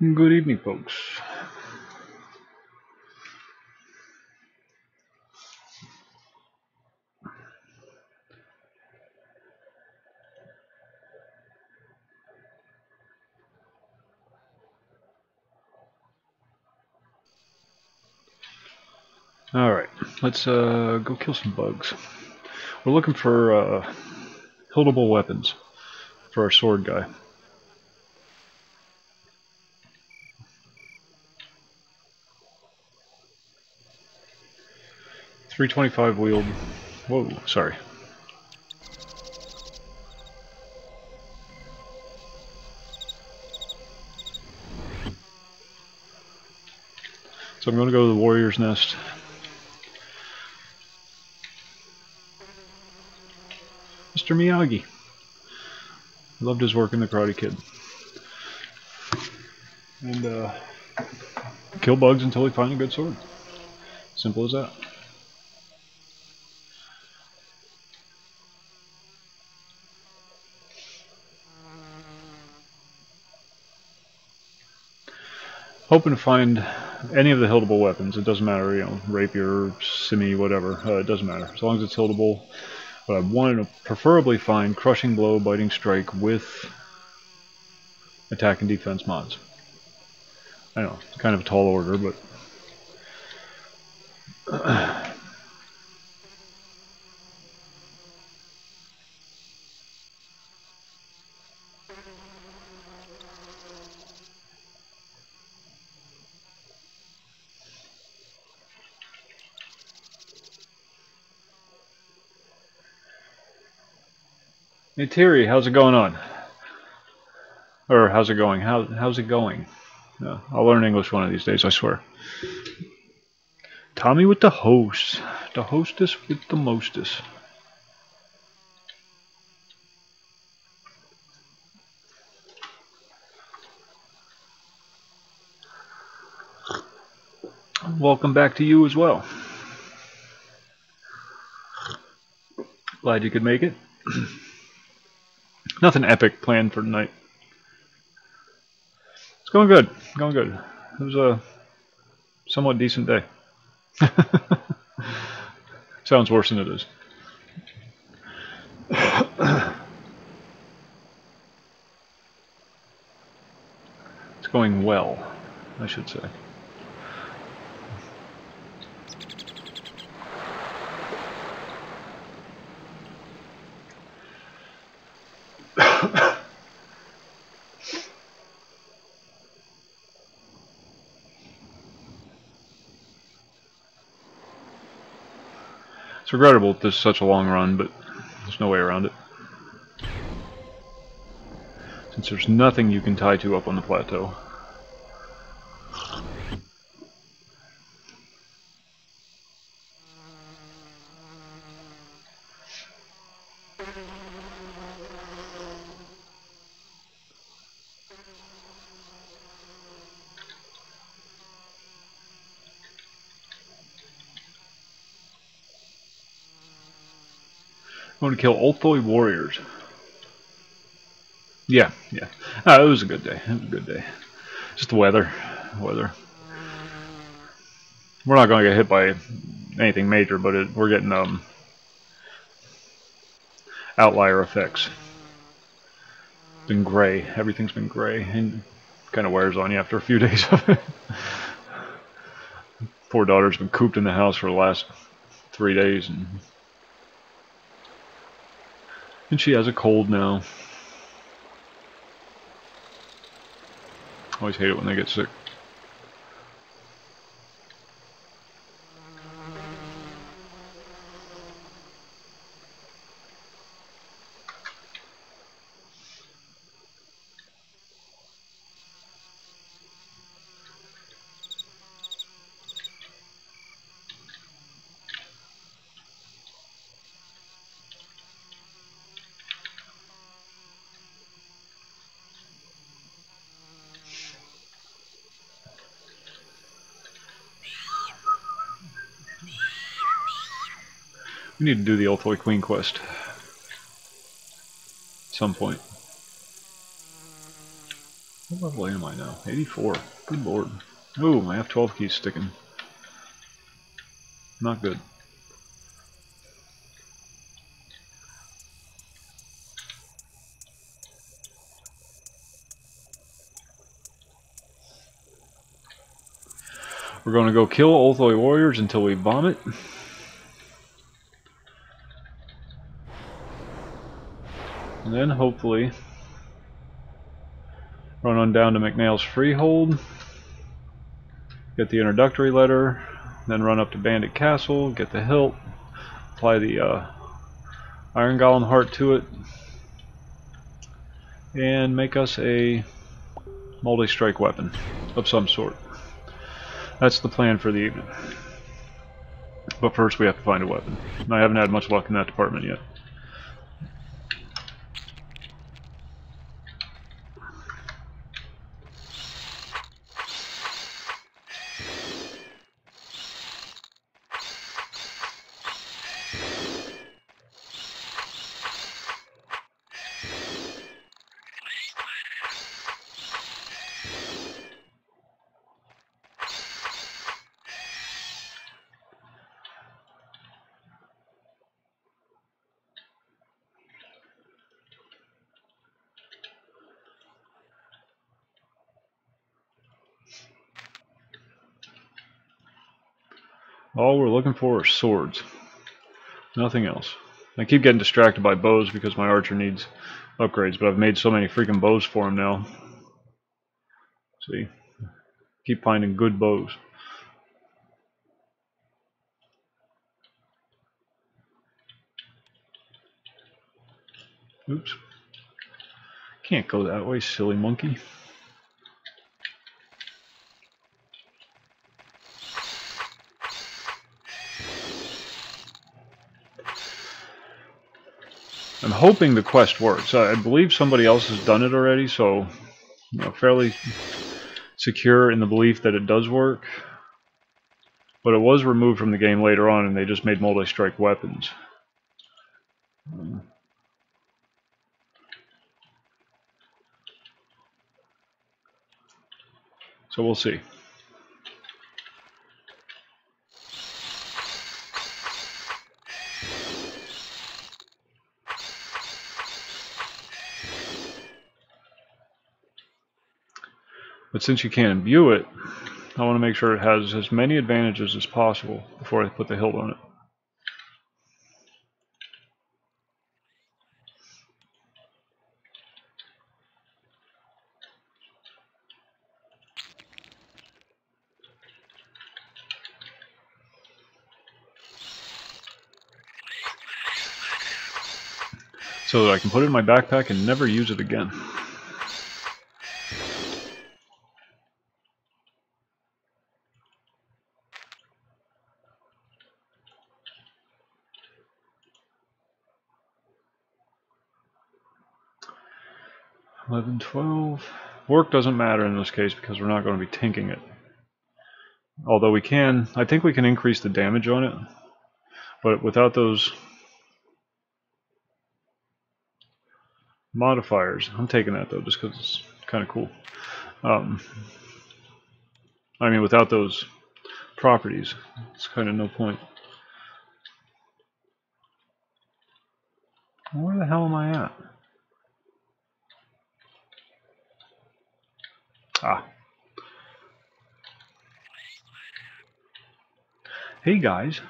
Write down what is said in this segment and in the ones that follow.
Good evening, folks. Alright, let's go kill some bugs. We're looking for hiltable weapons for our sword guy. .325 wield. Whoa, sorry. So I'm going to go to the warrior's nest. Mr. Miyagi. Loved his work in the Karate Kid. And kill bugs until we find a good sword. Simple as that. Hoping to find any of the hiltable weapons. It doesn't matter, you know, rapier, simi, whatever. It doesn't matter. As long as it's hiltable. But I wanted to preferably find crushing blow, biting strike with attack and defense mods. I know, it's kind of a tall order, but hey Terry, how's it going on? Or how's it going? How's it going? Yeah, I'll learn English one of these days, I swear. Tommy with the host. The hostess with the mostess. Welcome back to you as well. Glad you could make it. Nothing epic planned for tonight. It's going good. Going good. It was a somewhat decent day. Sounds worse than it is. It's going well, I should say. It's regrettable that this is such a long run, but there's no way around it. Since there's nothing you can tie to up on the plateau. I want to kill Ulthoi warriors. Yeah. It was a good day. It was a good day. Just the weather. We're not going to get hit by anything major, but we're getting outlier effects. It's been gray. Everything's been gray, and kind of wears on you after a few days of it. Poor daughter's been cooped in the house for the last 3 days, and she has a cold now. Always hate it when they get sick. We need to do the Ulthoi Queen quest at some point. What level am I now? 84. Good lord. Ooh, my F12 key's sticking. Not good. We're going to go kill Ulthoi warriors until we vomit. And then hopefully run on down to McNail's Freehold, get the introductory letter, then run up to Bandit Castle, get the hilt, apply the Iron Golem heart to it, and make us a multi-strike weapon of some sort. That's the plan for the evening. But first we have to find a weapon. I haven't had much luck in that department yet. All we're looking for are swords. Nothing else. I keep getting distracted by bows because my archer needs upgrades, but I've made so many freaking bows for him now. See? Keep finding good bows. Oops. Can't go that way, silly monkey. I'm hoping the quest works. I believe somebody else has done it already, so fairly secure in the belief that it does work. But it was removed from the game later on, and they just made multi-strike weapons. So we'll see. But since you can't imbue it, I want to make sure it has as many advantages as possible before I put the hilt on it. So that I can put it in my backpack and never use it again. $11.12. Work doesn't matter in this case because we're not going to be tinking it. Although we can, I think we can increase the damage on it, but without those modifiers, I'm taking that though just because it's kind of cool. I mean, without those properties, it's kind of no point. Where the hell am I at? Ah. Hey guys.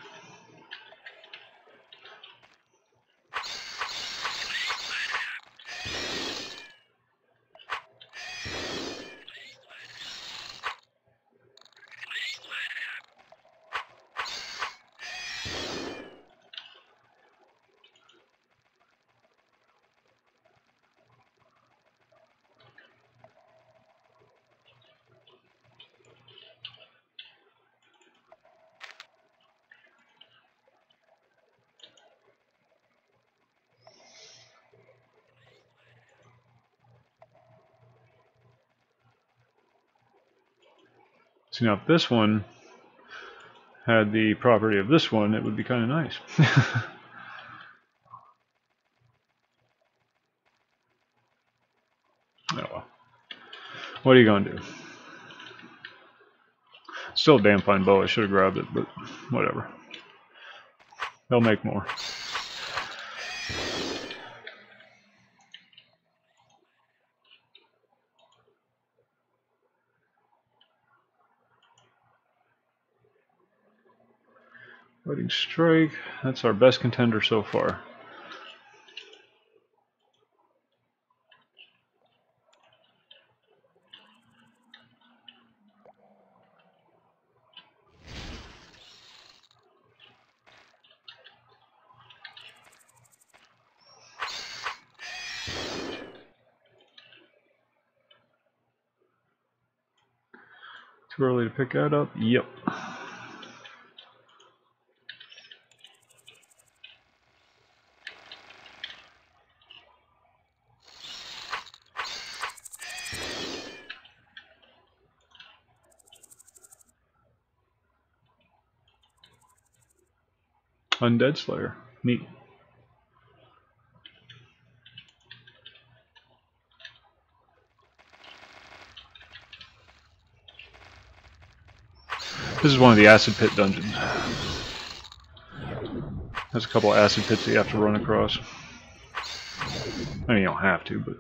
So now if this one had the property of this one, it would be kind of nice. Oh well. What are you gonna do? Still a damn fine bow. I should have grabbed it, but whatever. They'll make more. Fighting strike. That's our best contender so far. Too early to pick that up? Yep. Undead Slayer. Neat. This is one of the acid pit dungeons. There's a couple of acid pits that you have to run across. I mean, you don't have to, but...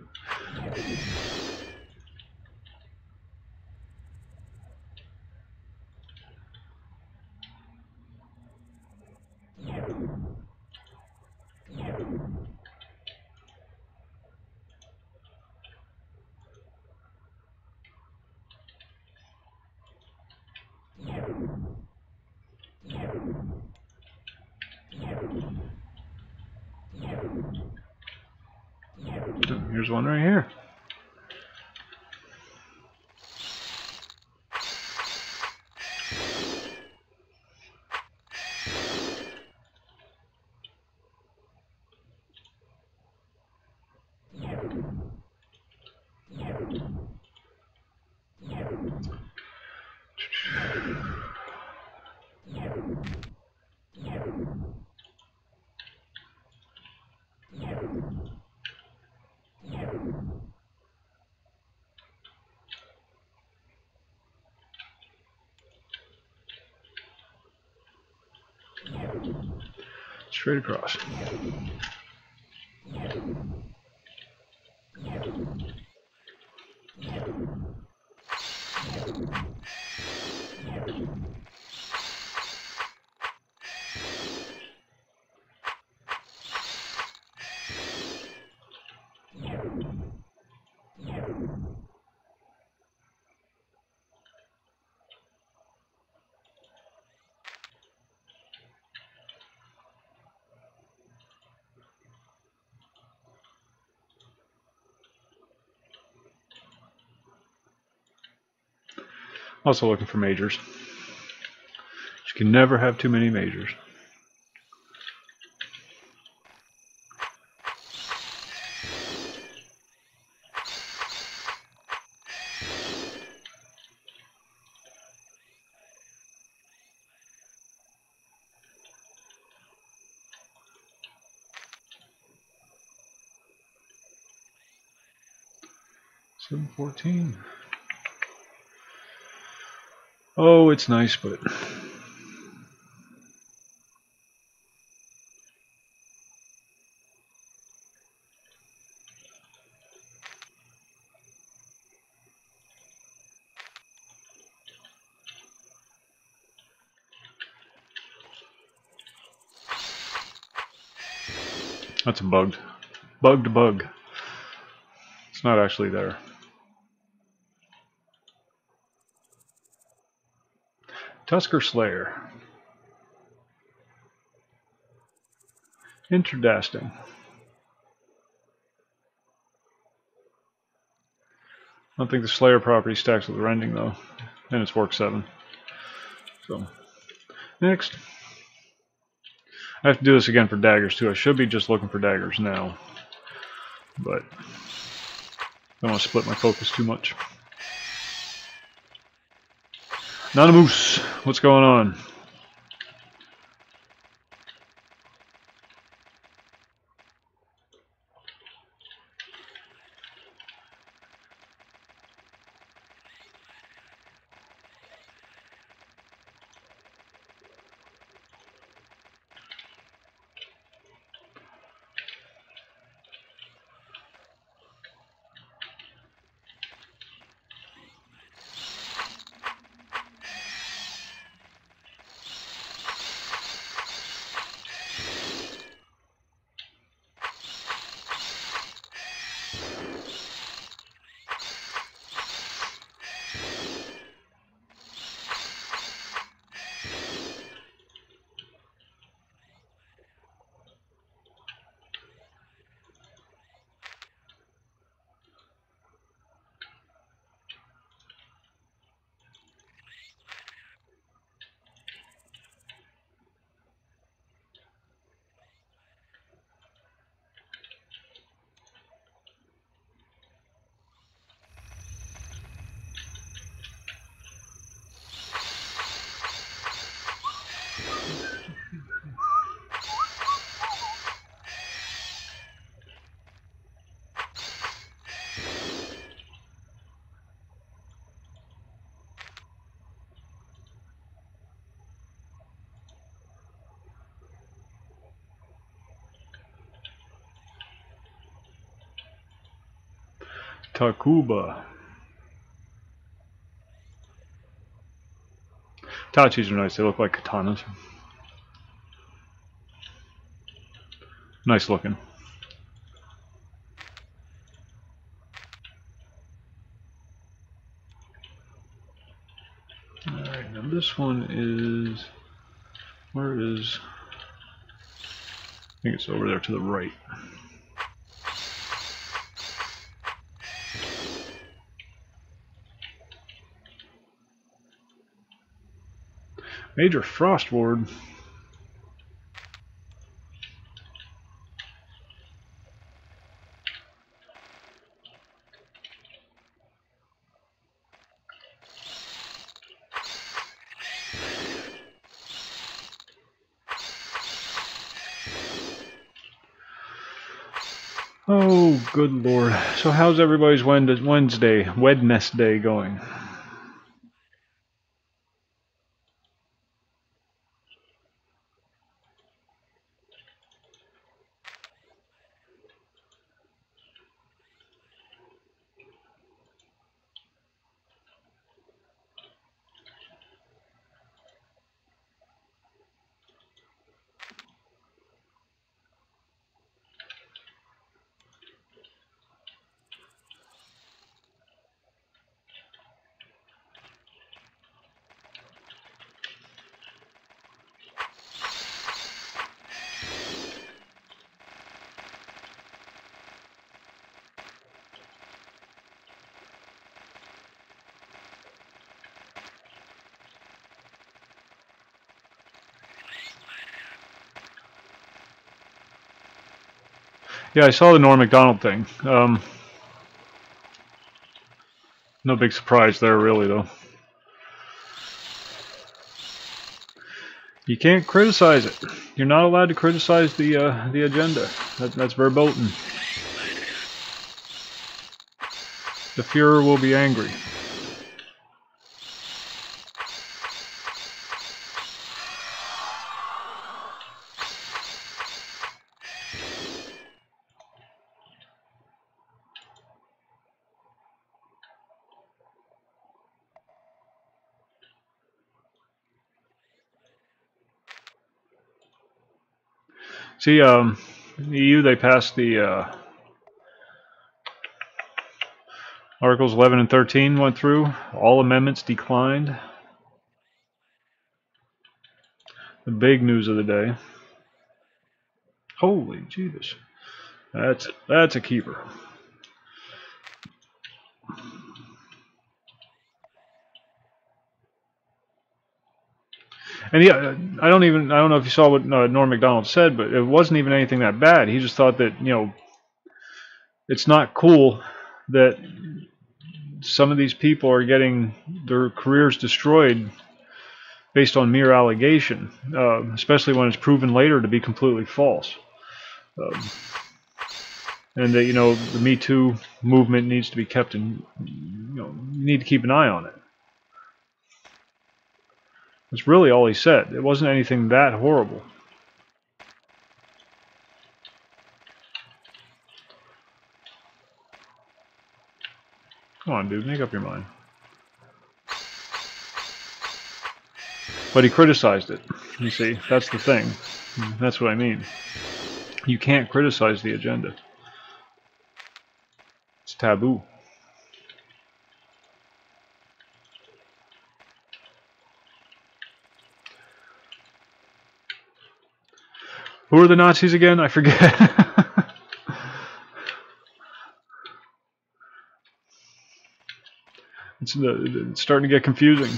Here's one right here. Straight across. Also looking for majors. You can never have too many majors. $714. Oh, it's nice, but that's a bugged bug. It's not actually there. Tusker Slayer. Interdasting. I don't think the Slayer property stacks with Rending though, and it's work 7. So, next. I have to do this again for daggers too. I should be just looking for daggers now, but I don't want to split my focus too much. Nanamoose, what's going on? Takuba. Tachis are nice. They look like katanas. Nice looking. Alright, now this one is... Where is... I think it's over there to the right. Major Frost Ward. Oh, good lord. So how's everybody's Wednesday going? Yeah, I saw the Norm Macdonald thing. No big surprise there, really, though. You can't criticize it. You're not allowed to criticize the agenda. That's verboten. The Fuhrer will be angry. See, the EU, they passed the Articles 11 and 13 went through. All amendments declined. The big news of the day. Holy Jesus. That's a keeper. And yeah, I don't know if you saw what Norm Macdonald said, but it wasn't even anything that bad. He just thought that, it's not cool that some of these people are getting their careers destroyed based on mere allegation, especially when it's proven later to be completely false. And that, the Me Too movement needs to be kept in, you need to keep an eye on it. That's really all he said. It wasn't anything that horrible. Come on, dude, make up your mind. But he criticized it. You see, that's the thing. That's what I mean. You can't criticize the agenda. It's taboo. Who are the Nazis again? I forget. It's starting to get confusing.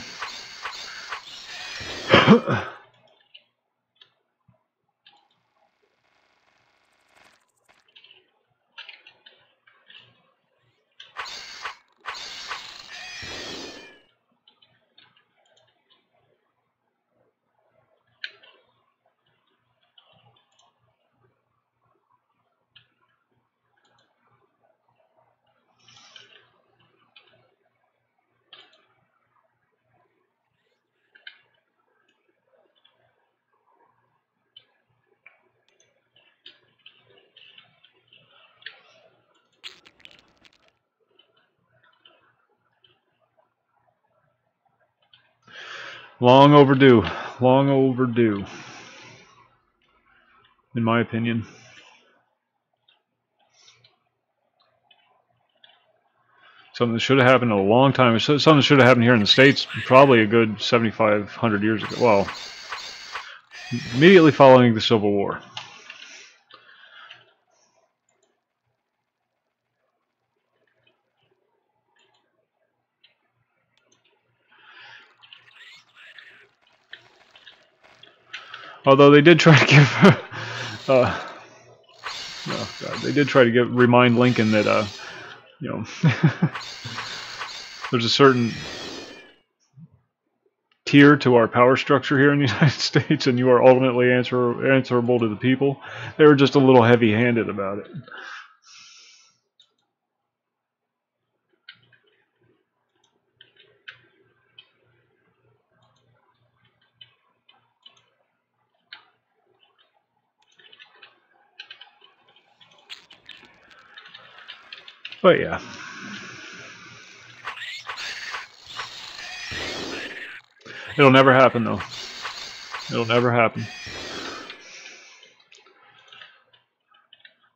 Long overdue. Long overdue. In my opinion. Something that should have happened a long time. Something that should have happened here in the States probably a good 7,500 years ago. Well, immediately following the Civil War. Although they did try to give, oh God, they did try to remind Lincoln that, you know, there's a certain tier to our power structure here in the United States, and you are ultimately answerable to the people. They were just a little heavy-handed about it. But yeah. It'll never happen, though. It'll never happen.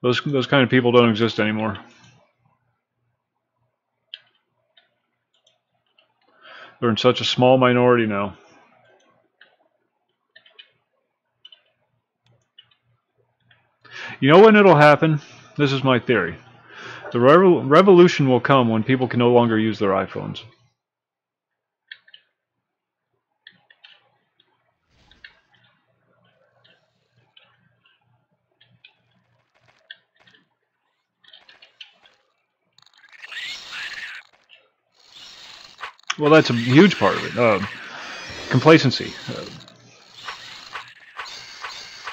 Those kind of people don't exist anymore. They're in such a small minority now. You know when it'll happen? This is my theory. The revolution will come when people can no longer use their iPhones. Well, that's a huge part of it. Complacency.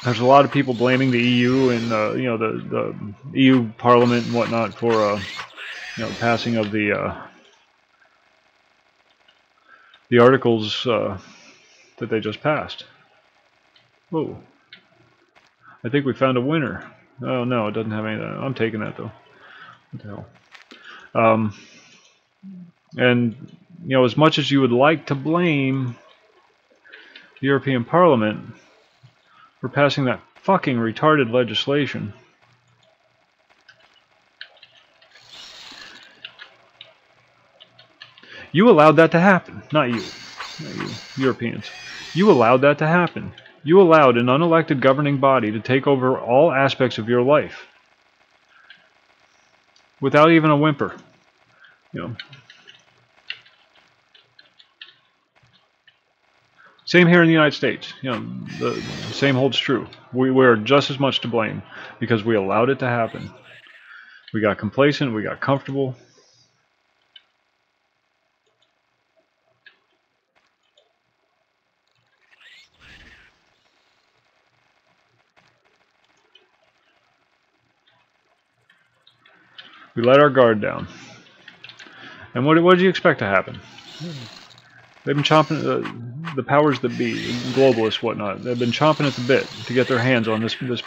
There's a lot of people blaming the EU and you know, the EU Parliament and whatnot for you know, passing of the articles that they just passed. Whoa! I think we found a winner. Oh no, it doesn't have any of that. I'm taking that though. What the hell? And you know, as much as you would like to blame the European Parliament for passing that fucking retarded legislation, you allowed that to happen. Not you, Europeans. You allowed that to happen. You allowed an unelected governing body to take over all aspects of your life without even a whimper. You know. Same here in the United States. You know, the same holds true. We're just as much to blame because we allowed it to happen. We got complacent. We got comfortable. We let our guard down. And what did you expect to happen? They've been chomping, the powers that be, globalists, whatnot, they've been chomping at the bit to get their hands on this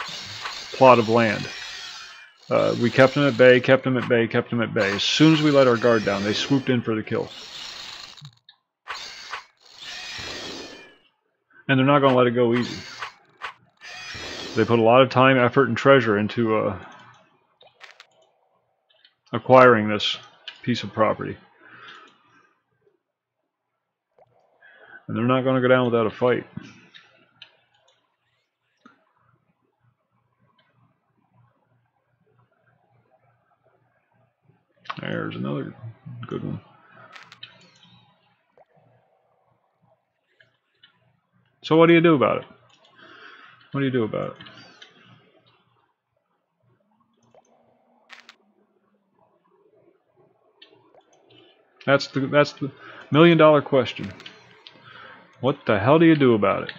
plot of land. We kept them at bay, kept them at bay, kept them at bay. As soon as we let our guard down, they swooped in for the kill. And they're not going to let it go easy. They put a lot of time, effort, and treasure into acquiring this piece of property. And they're not going to go down without a fight. There's another good one. So what do you do about it? What do you do about it? That's the million-dollar question. What the hell do you do about it?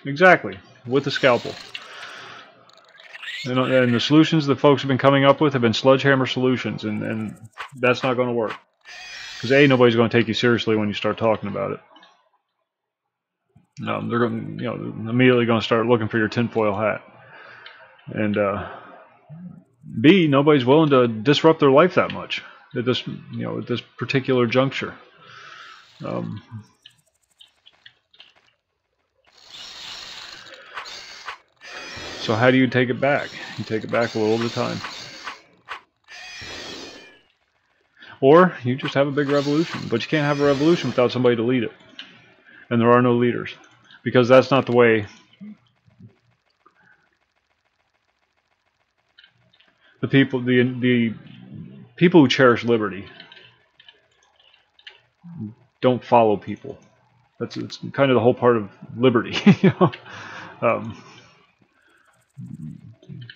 Exactly, with a scalpel. And the solutions that folks have been coming up with have been sledgehammer solutions, and that's not going to work. Because A, nobody's going to take you seriously when you start talking about it. No, they're going, you know, immediately going to start looking for your tinfoil hat. And B, nobody's willing to disrupt their life that much at this, at this particular juncture. So how do you take it back? You take it back a little at a time. Or you just have a big revolution. But you can't have a revolution without somebody to lead it. And there are no leaders. Because that's not the way the people who cherish liberty don't follow people. It's kind of the whole part of liberty.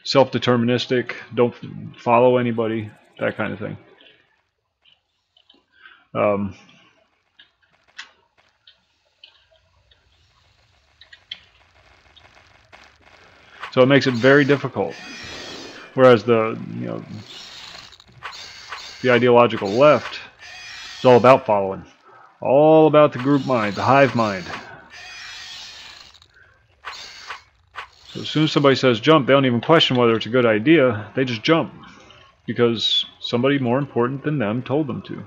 Self-deterministic, don't follow anybody, that kind of thing. So it makes it very difficult. Whereas the ideological left is all about following, all about the group mind, the hive mind. So as soon as somebody says jump, they don't even question whether it's a good idea. They just jump because somebody more important than them told them to.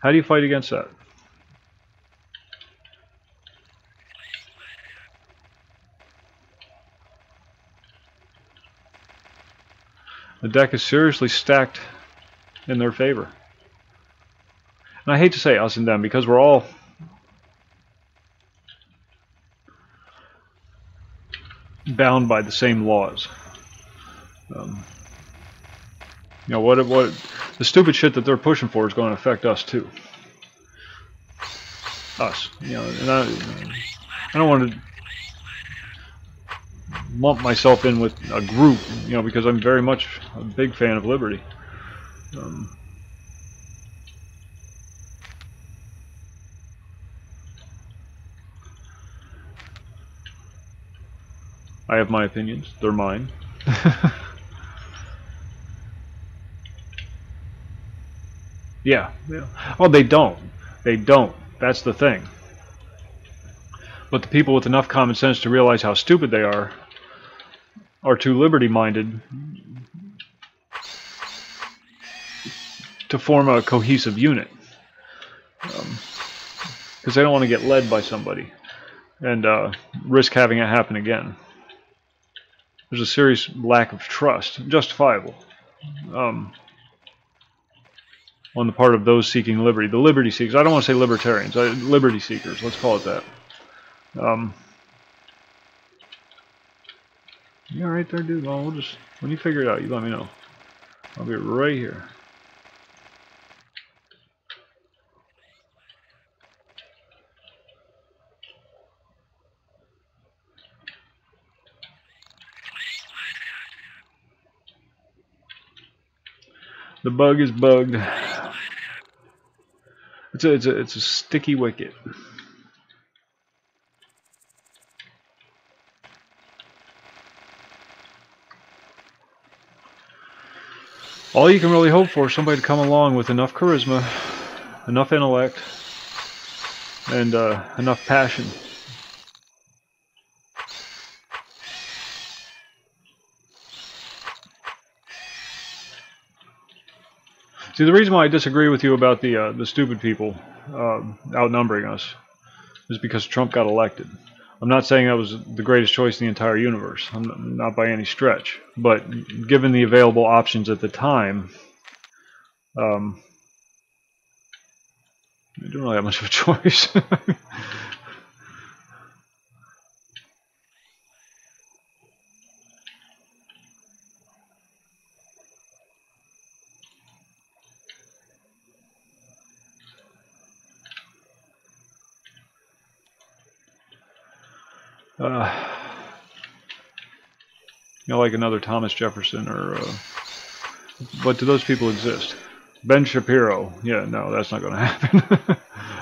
How do you fight against that? The deck is seriously stacked in their favor. And I hate to say us and them because we're all bound by the same laws. What the stupid shit that they're pushing for is going to affect us too. Us, and I don't want to lump myself in with a group, because I'm very much a big fan of liberty. I have my opinions. They're mine. Yeah. Oh, they don't. They don't. That's the thing. But the people with enough common sense to realize how stupid they are too liberty-minded to form a cohesive unit. Because they don't want to get led by somebody and risk having it happen again. There's a serious lack of trust, justifiable, on the part of those seeking liberty. The liberty seekers. I don't want to say libertarians. Liberty seekers. Let's call it that. You all right there, dude? Well, we'll just, when you figure it out, you let me know. I'll be right here. The bug is bugged. It's a sticky wicket. All you can really hope for is somebody to come along with enough charisma, enough intellect, and enough passion. See, the reason why I disagree with you about the stupid people outnumbering us is because Trump got elected. I'm not saying that was the greatest choice in the entire universe. I'm not by any stretch. But given the available options at the time, I didn't really have much of a choice. Like another Thomas Jefferson or... but do those people exist? Ben Shapiro? Yeah, no, that's not going to happen.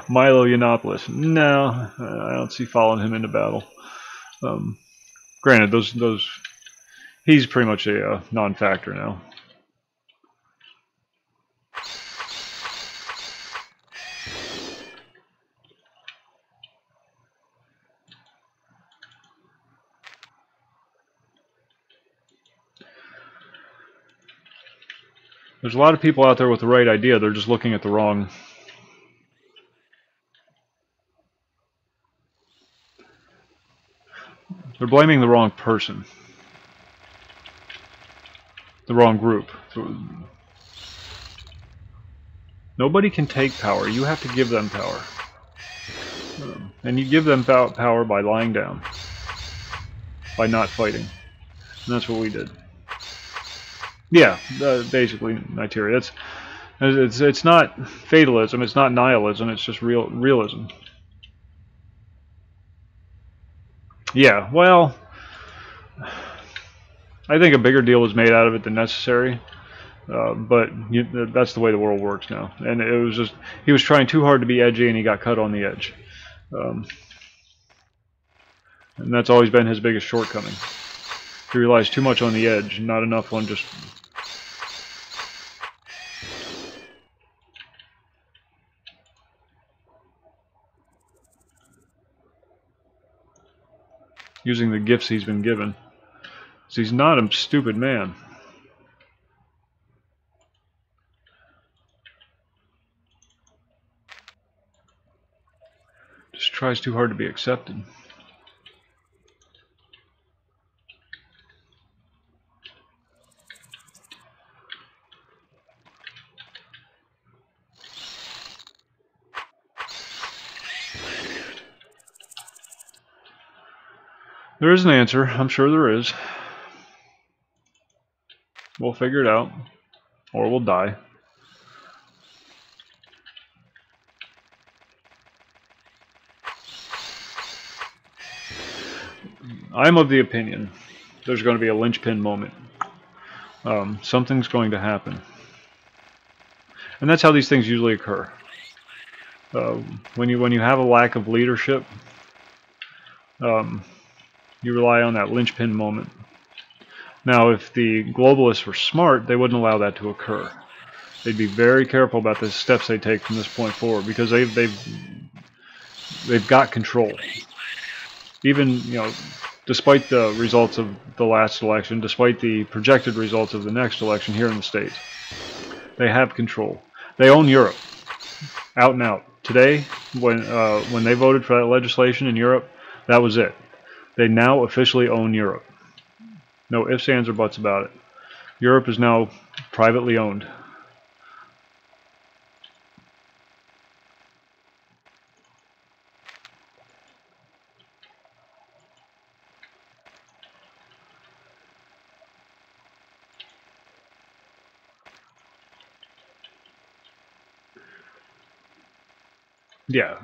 Milo Yiannopoulos? No, I don't see following him into battle. Granted, those he's pretty much a non-factor now. There's a lot of people out there with the right idea. They're just looking at the wrong. They're blaming the wrong person. The wrong group. Nobody can take power. You have to give them power. And you give them power by lying down. By not fighting. And that's what we did. Yeah, basically, Niteria. It's not fatalism, it's not nihilism, it's just realism. Yeah, well, I think a bigger deal was made out of it than necessary. But that's the way the world works now. And it was just, he was trying too hard to be edgy and he got cut on the edge. And that's always been his biggest shortcoming. He relies too much on the edge, not enough on just... using the gifts he's been given. So he's not a stupid man. Just tries too hard to be accepted. There is an answer. I'm sure there is. We'll figure it out. Or we'll die. I'm of the opinion there's going to be a linchpin moment. Something's going to happen. And that's how these things usually occur. When you have a lack of leadership, you rely on that linchpin moment. Now, if the globalists were smart, they wouldn't allow that to occur. They'd be very careful about the steps they take from this point forward, because they've got control. Even, despite the results of the last election, despite the projected results of the next election here in the States, they have control. They own Europe, out and out. Today, when they voted for that legislation in Europe, that was it. They now officially own Europe. No ifs, ands, or buts about it. Europe is now privately owned. Yeah.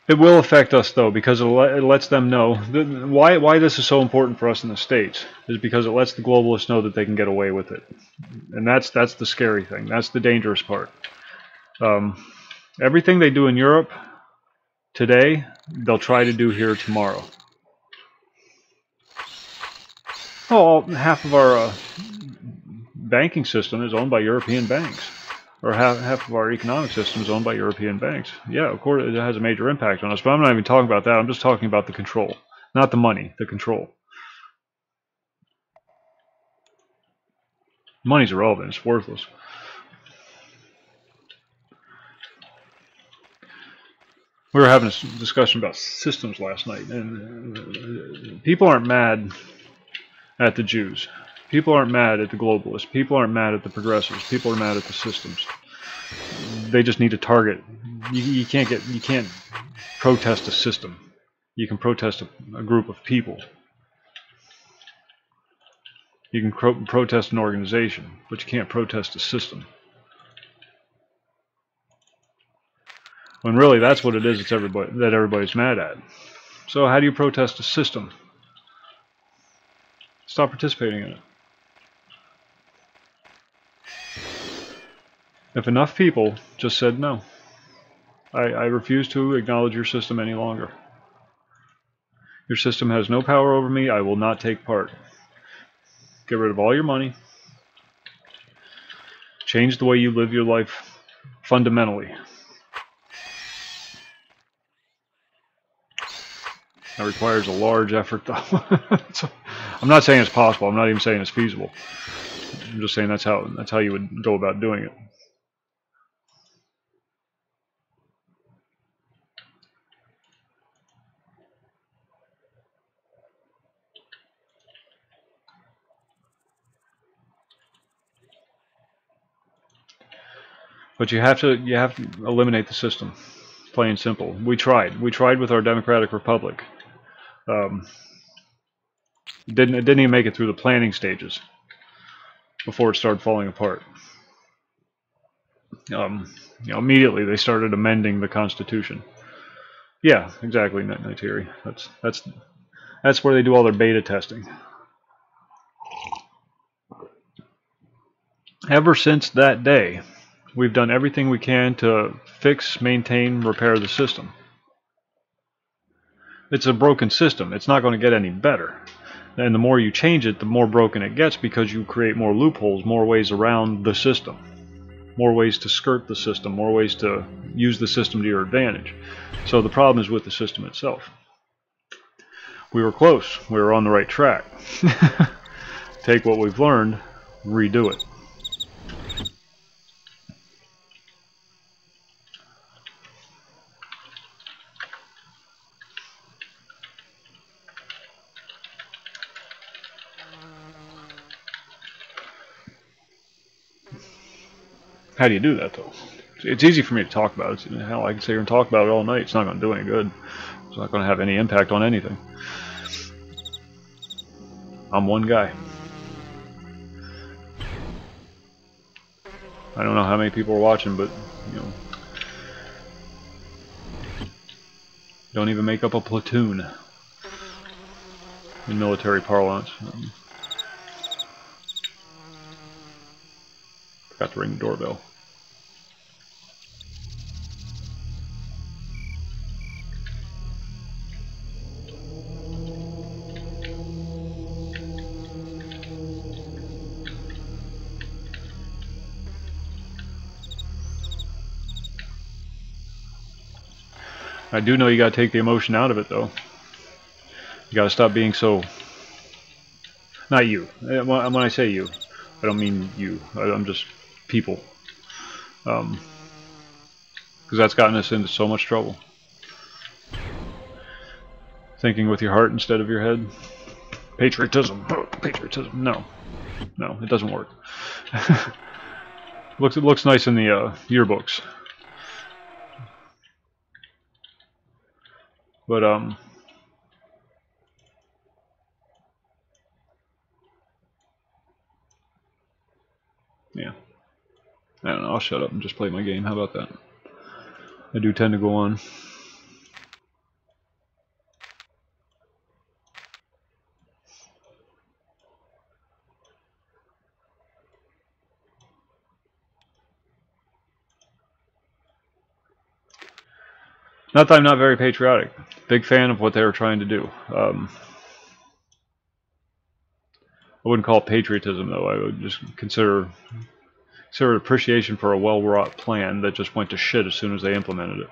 It will affect us, though, because it lets them know why this is so important for us in the States is because it lets the globalists know that they can get away with it, and that's the scary thing. That's the dangerous part. Everything they do in Europe today, they'll try to do here tomorrow. Oh, half of our banking system is owned by European banks. Or half of our economic system is owned by European banks. Yeah, of course, it has a major impact on us, but I'm not even talking about that. I'm just talking about the control. Not the money, the control. Money's irrelevant. It's worthless. We were having a discussion about systems last night, and people aren't mad at the Jews. People aren't mad at the globalists. People aren't mad at the progressives. People are mad at the systems. They just need a target. You can't protest a system. You can protest a group of people. You can protest an organization, but you can't protest a system. When really that's what it is. It's everybody's mad at. So how do you protest a system? Stop participating in it. If enough people just said no, I refuse to acknowledge your system any longer. Your system has no power over me. I will not take part. Get rid of all your money. Change the way you live your life fundamentally. That requires a large effort, though. I'm not saying it's possible. I'm not even saying it's feasible. I'm just saying that's how you would go about doing it. But you have to eliminate the system, plain and simple. We tried with our Democratic Republic. It didn't even make it through the planning stages before it started falling apart. Immediately they started amending the Constitution. Yeah, exactly, Nightiri. That's where they do all their beta testing. Ever since that day, we've done everything we can to fix, maintain, repair the system. It's a broken system. It's not going to get any better. And the more you change it, the more broken it gets, because you create more loopholes, more ways around the system, more ways to skirt the system, more ways to use the system to your advantage. So the problem is with the system itself. We were close. We were on the right track. Take what we've learned, redo it. How do you do that, though? It's easy for me to talk about it. Hell, I can sit here and talk about it all night. It's not going to do any good. It's not going to have any impact on anything. I'm one guy. I don't know how many people are watching, but, you know, don't even make up a platoon in military parlance. Forgot to ring the doorbell. I do know you got to take the emotion out of it, though. You got to stop being so... Not you. When I say you, I don't mean you. I'm just people. Because that's gotten us into so much trouble. Thinking with your heart instead of your head. Patriotism. Patriotism. No. No, it doesn't work. It looks nice in the yearbooks. But, yeah. I don't know, I'll shut up and just play my game. How about that? I do tend to go on. Not that I'm not very patriotic. Big fan of what they were trying to do. I wouldn't call it patriotism, though. I would just consider appreciation for a well-wrought plan that just went to shit as soon as they implemented it.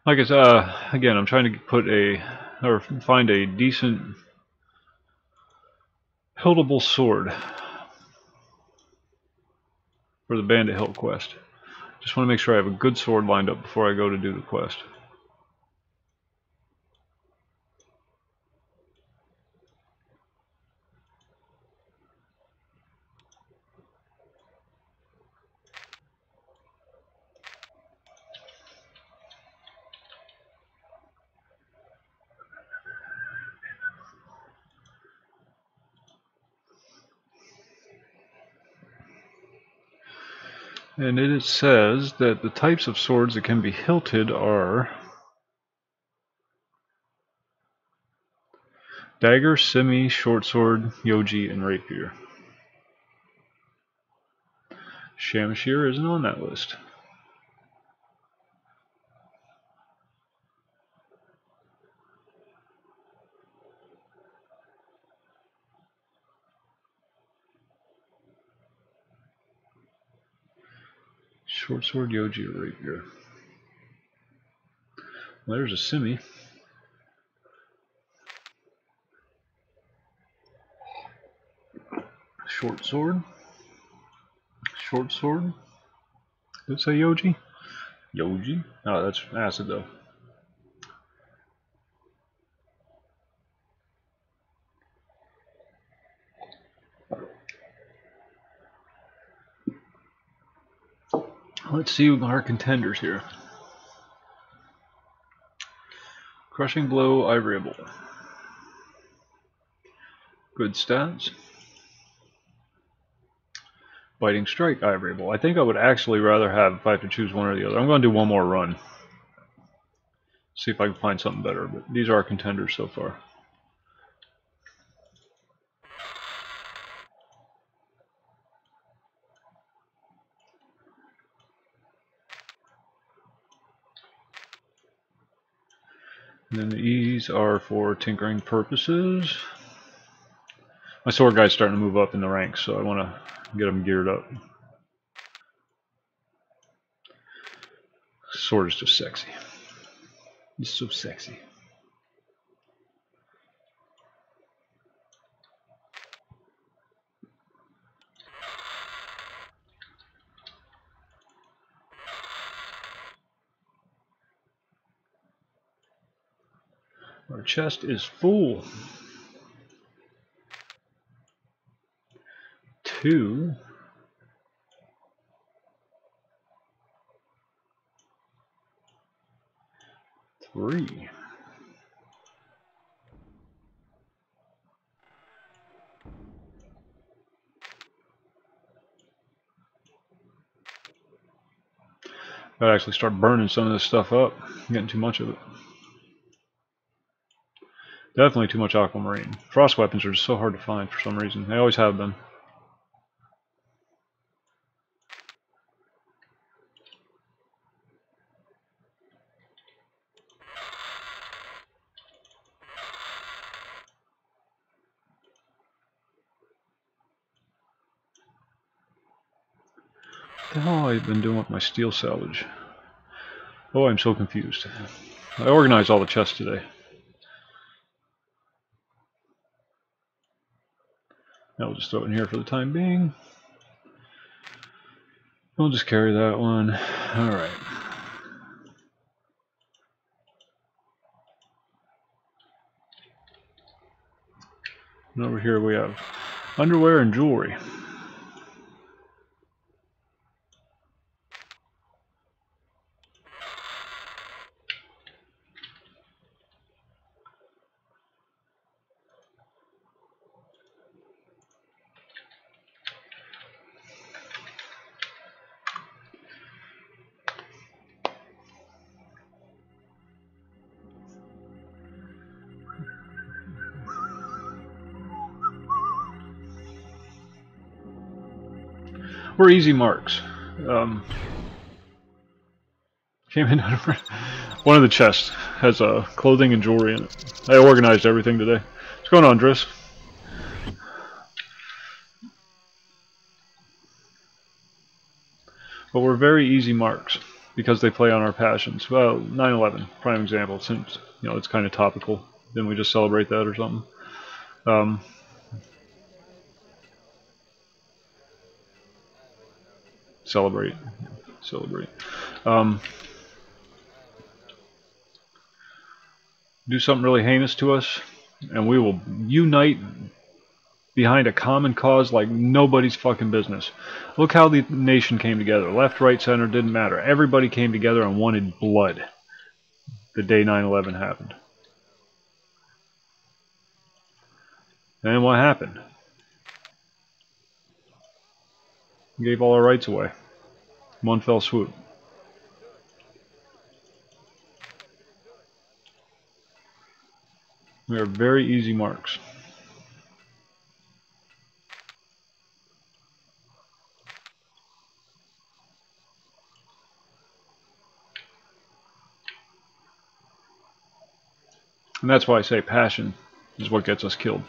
Like I said, again, I'm trying to find a decent hiltable sword for the Bandit Hilt quest. Just want to make sure I have a good sword lined up before I go to do the quest. And it says that the types of swords that can be hilted are dagger, simi, short sword, yoji, and rapier. Shamashir isn't on that list. Short sword, yoji, or rapier. Well, there's a simi. Short sword. Short sword. Did it say yoji? Yoji? Oh, that's acid though. Let's see our contenders here. Crushing blow, ivory bowl. Good stats. Biting strike, ivory bowl. I think I would actually rather have, if I have to choose one or the other. I'm going to do one more run. See if I can find something better. But these are our contenders so far. And then the E's are for tinkering purposes. My sword guy's starting to move up in the ranks, so I want to get him geared up. Sword is just sexy. It's so sexy. Our chest is full. 2. 3. Gotta actually start burning some of this stuff up. I'm getting too much of it. Definitely too much aquamarine. Frost weapons are just so hard to find for some reason. They always have been. What the hell have I been doing with my steel salvage? Oh, I'm so confused. I organized all the chests today. I'll just throw it in here for the time being. We'll just carry that one. Alright. And over here we have underwear and jewelry. We're easy marks. Came in under one of the chests has clothing and jewelry in it. I organized everything today. What's going on, Driss? But we're very easy marks because they play on our passions. Well, 9/11, prime example. Since it's kind of topical, didn't we just celebrate that or something? Celebrate. Do something really heinous to us, and we will unite behind a common cause like nobody's fucking business. Look how the nation came together. Left, right, center, didn't matter. Everybody came together and wanted blood the day 9/11 happened. And what happened? We gave all our rights away. One fell swoop. We are very easy marks. And that's why I say passion is what gets us killed.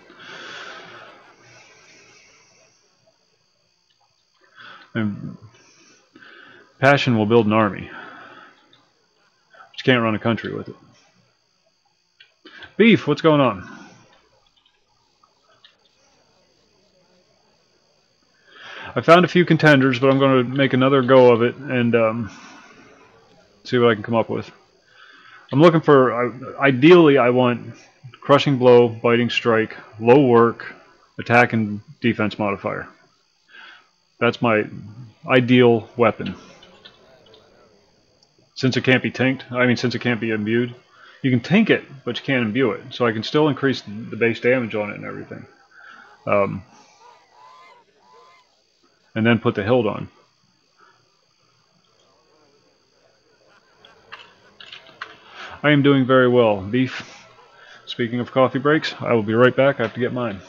And passion will build an army. But you can't run a country with it. Beef, what's going on? I found a few contenders, but I'm going to make another go of it and see what I can come up with. I'm looking for, ideally I want crushing blow, biting strike, low work, attack and defense modifier. That's my ideal weapon. Since it can't be tanked, since it can't be imbued, you can tank it, but you can't imbue it. So I can still increase the base damage on it and everything. And then put the hilt on. I am doing very well. Beef. Speaking of coffee breaks, I will be right back. I have to get mine.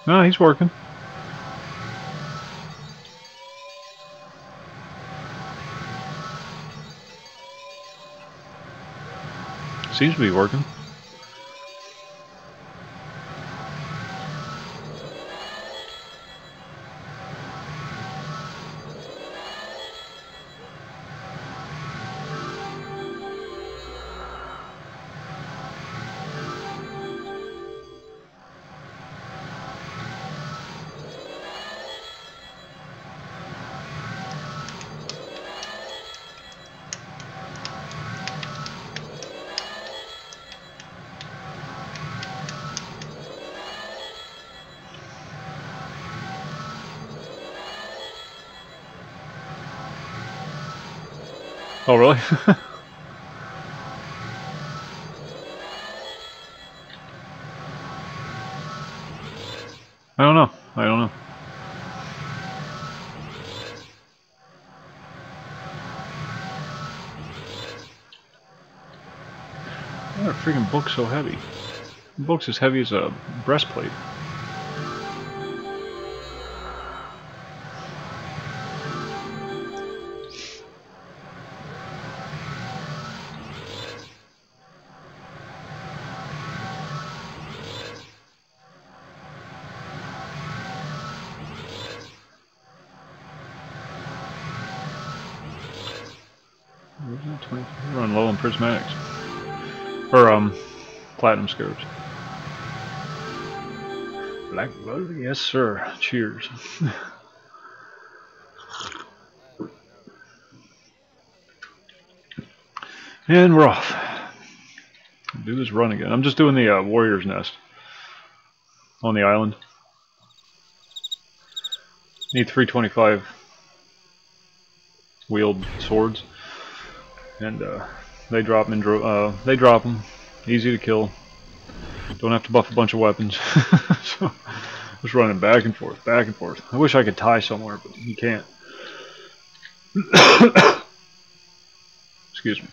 No, he's working. Seems to be working. Oh, really? I don't know. I don't know. Why are freaking books so heavy? The book's as heavy as a breastplate. 20, run low on prismatics. Or, platinum scarabs. Black blood? Yes, sir. Cheers. And we're off. Do this run again. I'm just doing the warrior's nest on the island. Need 325 wheeled swords, and they drop them. Easy to kill. Don't have to buff a bunch of weapons. So just running back and forth, back and forth. I wish I could tie somewhere, but you can't. Excuse me.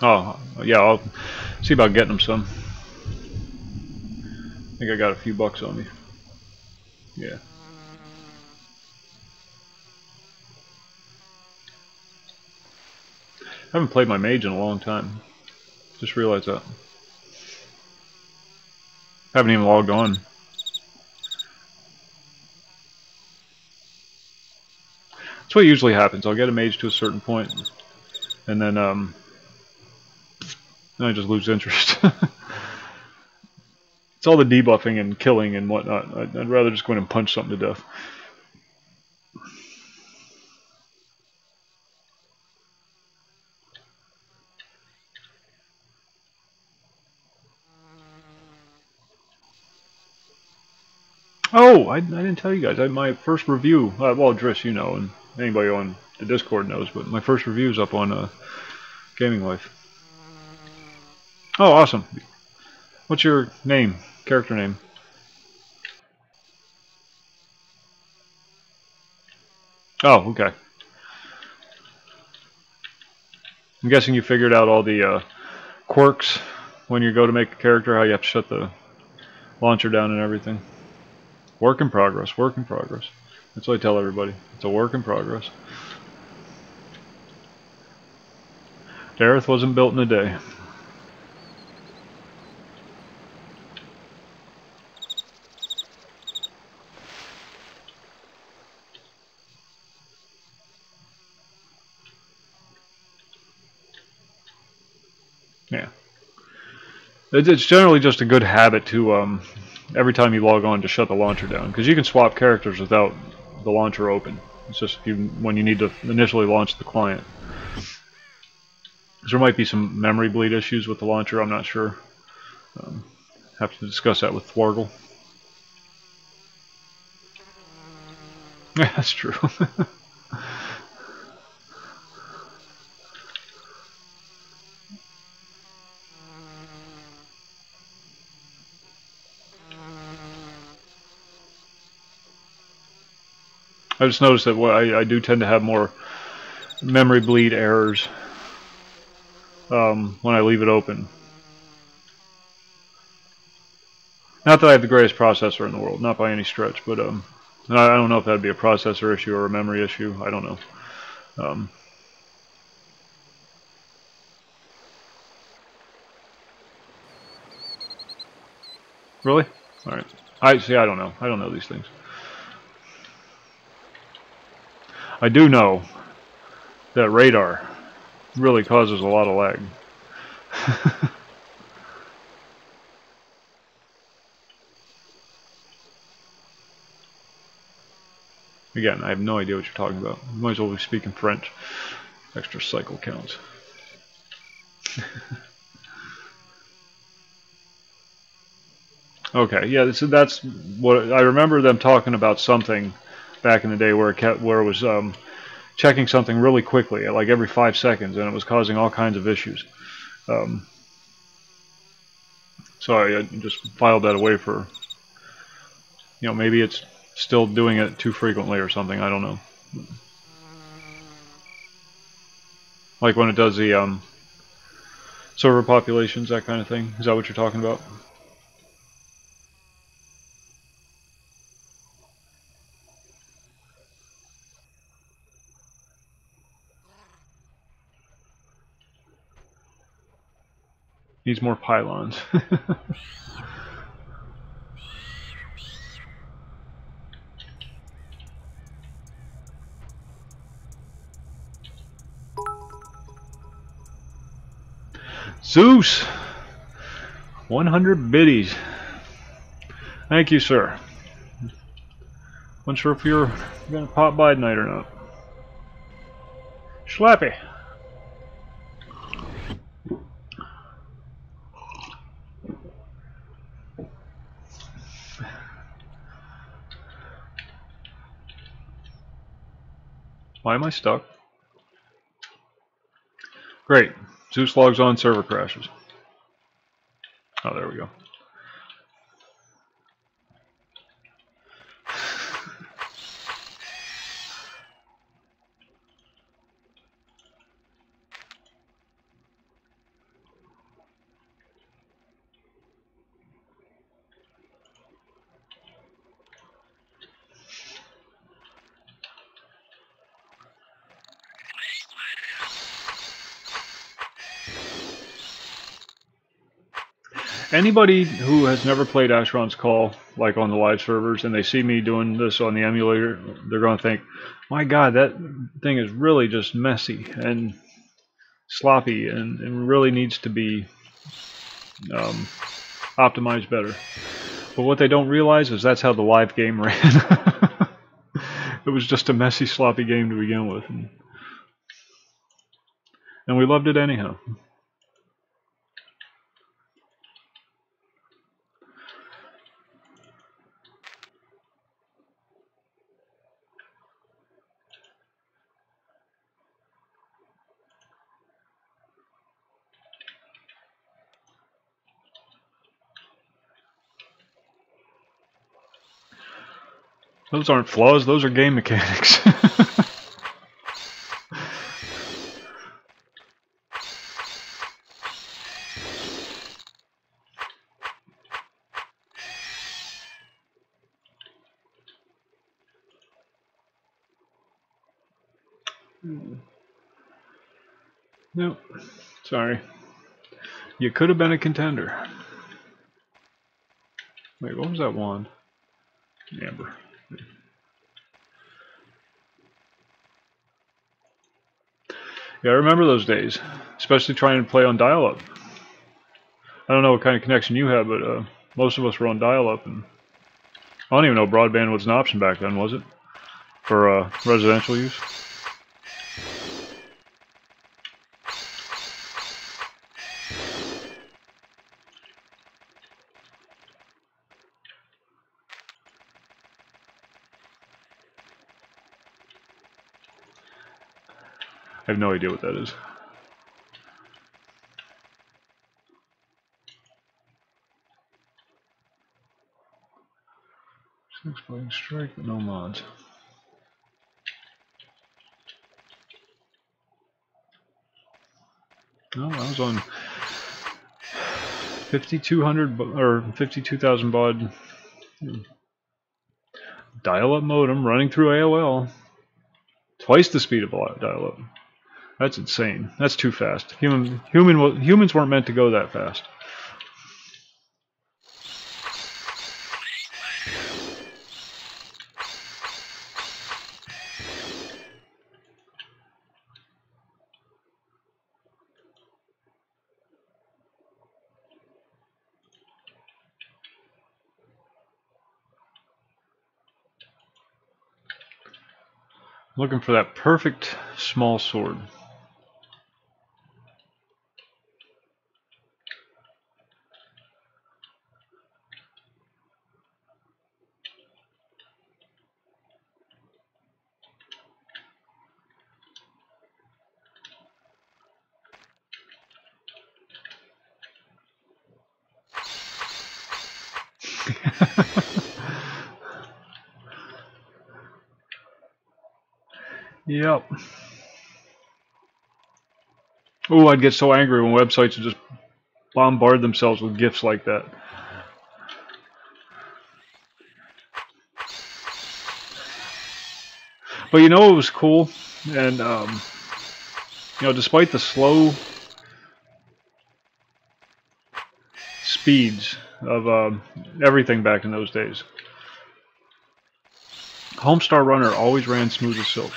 Oh, yeah, I'll see about getting them some. I think I got a few bucks on me. Yeah. I haven't played my mage in a long time. Just realized that. Haven't even logged on. That's what usually happens. I'll get a mage to a certain point, and then I just lose interest. It's all the debuffing and killing and whatnot. I'd rather just go in and punch something to death. Oh, I didn't tell you guys. My first review, well, Driss, you know, and anybody on the Discord knows, but my first review is up on Gaming Life. Oh, awesome. What's your name? Character name? Oh, okay. I'm guessing you figured out all the quirks when you go to make a character, how you have to shut the launcher down and everything. Work in progress, work in progress. That's what I tell everybody. It's a work in progress. Dareth wasn't built in a day. Yeah. It's generally just a good habit to, every time you log on, to shut the launcher down. Because you can swap characters without the launcher open. It's just when you need to initially launch the client. There might be some memory bleed issues with the launcher, I'm not sure. Have to discuss that with Thwargle. Yeah, that's true. I just noticed that I do tend to have more memory bleed errors when I leave it open. Not that I have the greatest processor in the world, not by any stretch, but I don't know if that'd be a processor issue or a memory issue. I don't know. Really? All right. I don't know. I don't know these things. I do know that radar really causes a lot of lag. Again, I have no idea what you're talking about. You might as well be speaking French. Extra cycle counts. Okay, yeah, that's what I remember them talking about, something back in the day where it was checking something really quickly, like every 5 seconds, and it was causing all kinds of issues. So I just filed that away for, maybe it's still doing it too frequently or something. I don't know. Like when it does the server populations, that kind of thing. Is that what you're talking about? Needs more pylons. Zeus! 100 biddies. Thank you, sir. Not sure if you're gonna pop by tonight or not. Schlappy. Why am I stuck? Great. Zeus logs on, server crashes. Oh, there we go. Anybody who has never played Asheron's Call, like on the live servers, and they see me doing this on the emulator, they're going to think, my God, that thing is really just messy and sloppy and really needs to be optimized better. But what they don't realize is that's how the live game ran. It was just a messy, sloppy game to begin with. And we loved it anyhow. Those aren't flaws, those are game mechanics. Nope. Sorry. You could have been a contender. Wait, what was that wand? Amber. Yeah, I remember those days, especially trying to play on dial-up. I don't know what kind of connection you had, but most of us were on dial-up, and I don't even know broadband was an option back then, was it? For residential use? I have no idea what that is. Six Blade Strike, but no mods. No, I was on 5200 or 52,000 baud dial-up modem running through AOL. Twice the speed of dial-up. That's insane. That's too fast. Humans weren't meant to go that fast. Looking for that perfect small sword. Yep. Oh, I'd get so angry when websites would just bombard themselves with GIFs like that. But you know it was cool, and you know, despite the slow speeds of everything back in those days. Homestar Runner always ran smooth as silk.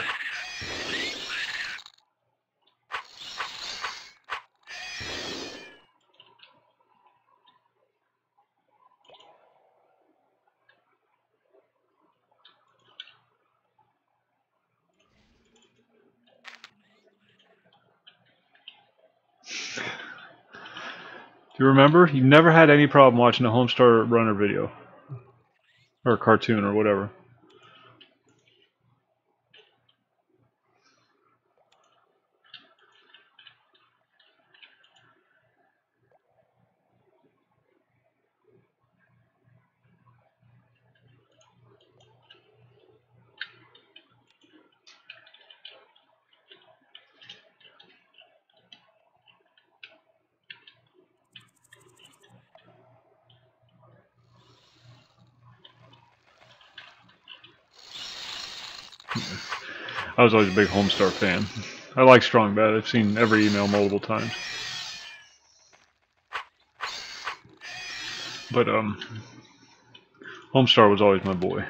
Do you remember? You never had any problem watching a Homestar Runner video. Or cartoon or whatever. I was always a big Homestar fan. I like Strong Bad. I've seen every email multiple times. But Homestar was always my boy.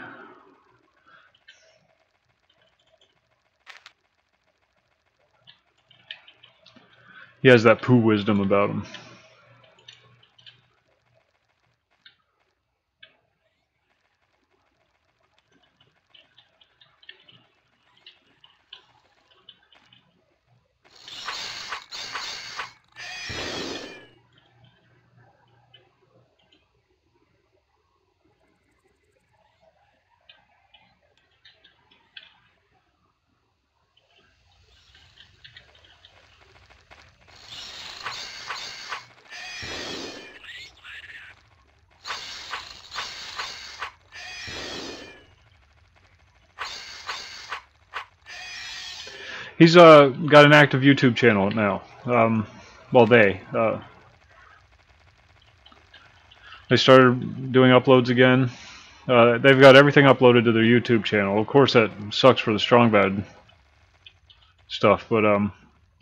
He has that poo wisdom about him. He's got an active YouTube channel now. Well, they started doing uploads again. They've got everything uploaded to their YouTube channel. Of course, that sucks for the Strong Bad stuff, but you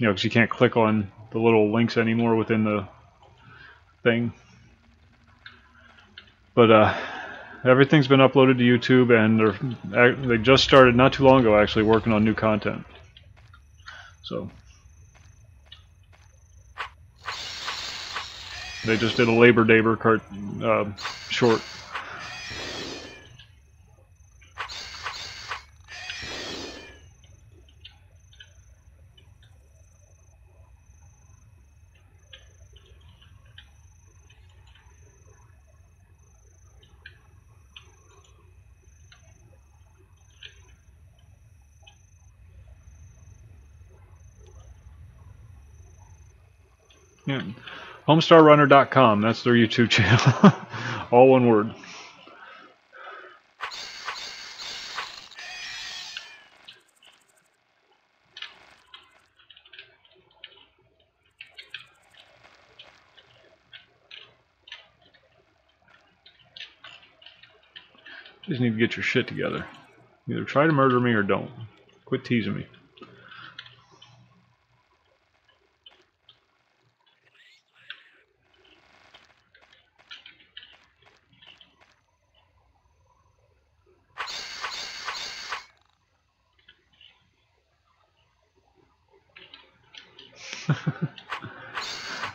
know, because you can't click on the little links anymore within the thing. But everything's been uploaded to YouTube, and they just started not too long ago actually working on new content. So they just did a Labor Day short. Yeah. HomestarRunner.com, that's their YouTube channel. All one word. You just need to get your shit together. Either try to murder me or don't. Quit teasing me.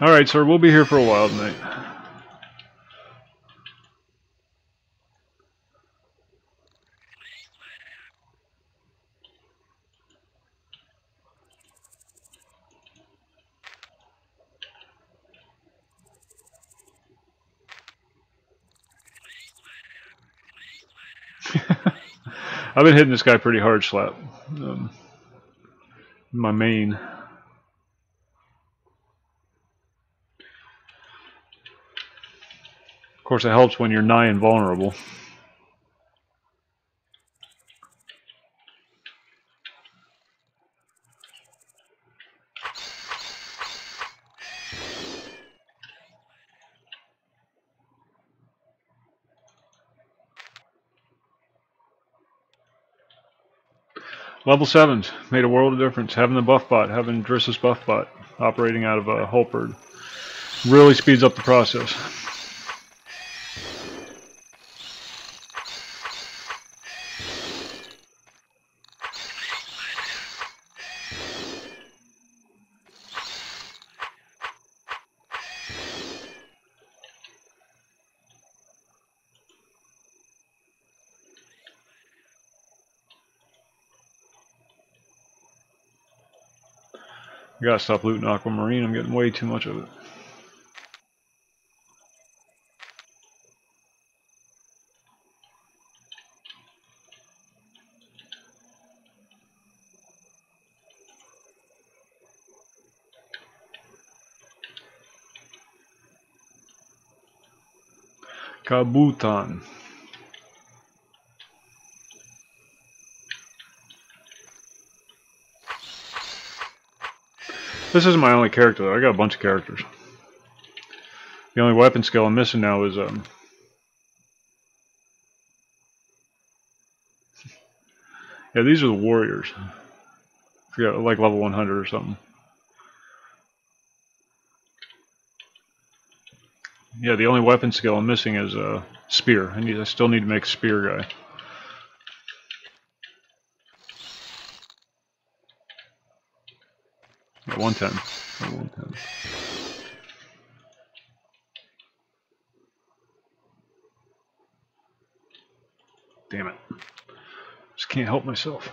Alright, sir, we'll be here for a while tonight. I've been hitting this guy pretty hard, Slap. My main. Of course, it helps when you're nigh invulnerable. Level 7s made a world of difference. Having the buff bot, having Drissus buff bot operating out of a Hultbird really speeds up the process. I gotta stop looting aquamarine, I'm getting way too much of it. Kabutan. This isn't my only character though, I got a bunch of characters. The only weapon skill I'm missing now is yeah, these are the warriors. I forget, like level 100 or something. Yeah, the only weapon skill I'm missing is spear. I still need to make a spear guy. At 110. At 110. Damn it. Just can't help myself.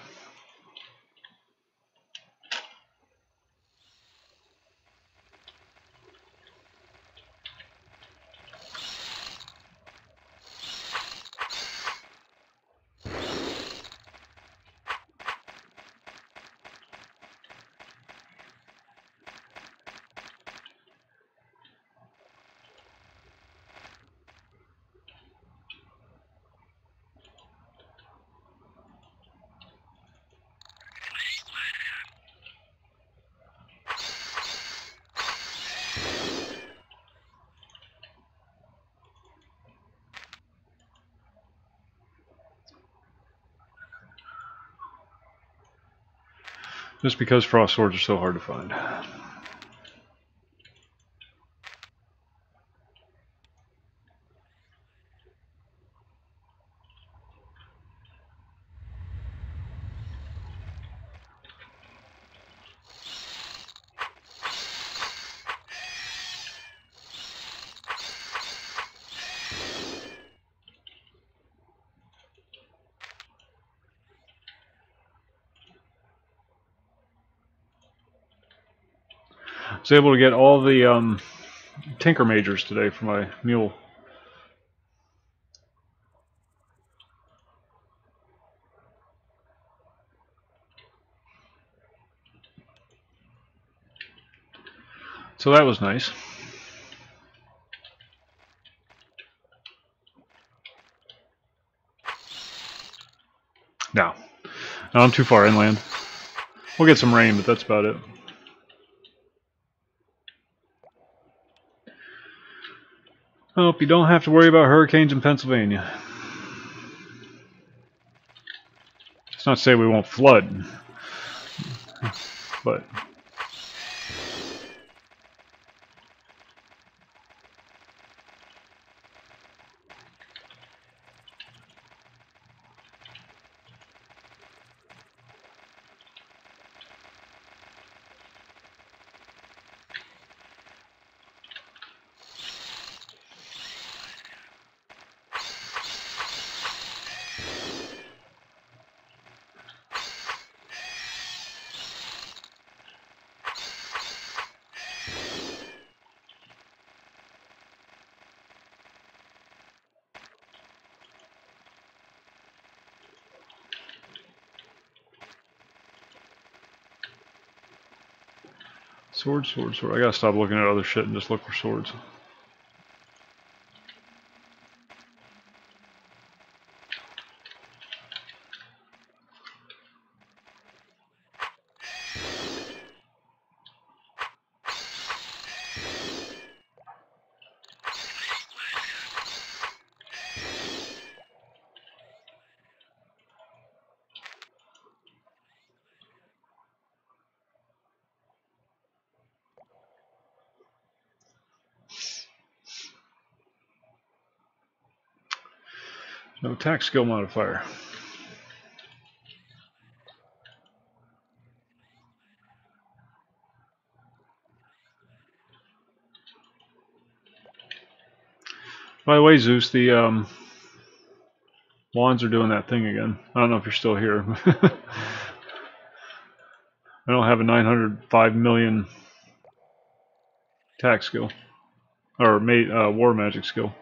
Just because frost swords are so hard to find. I was able to get all the Tinker Majors today for my mule. So that was nice. No, I'm too far inland. We'll get some rain, but that's about it. Hope you don't have to worry about hurricanes in Pennsylvania. It's not to say we won't flood, but sword. I gotta stop looking at other shit and just look for swords. No attack skill modifier. By the way, Zeus, the wands are doing that thing again. I don't know if you're still here. I don't have a 905 million attack skill. Or war magic skill.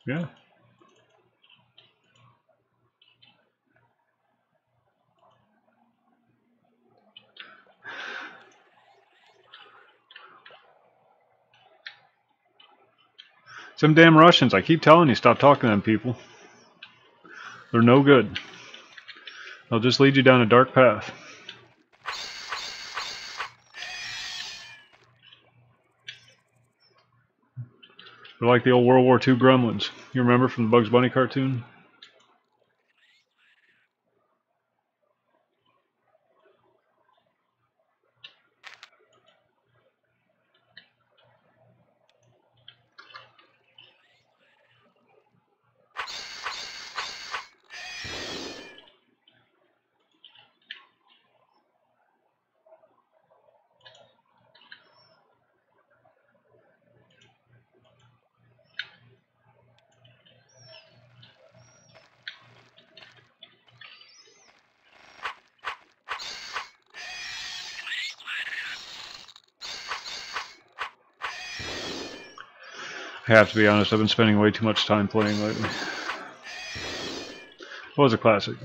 Yeah. Some damn Russians. I keep telling you, stop talking to them people. They're no good. They'll just lead you down a dark path. They're like the old World War II gremlins. You remember from the Bugs Bunny cartoon? I have to be honest, I've been spending way too much time playing lately. It was a classic.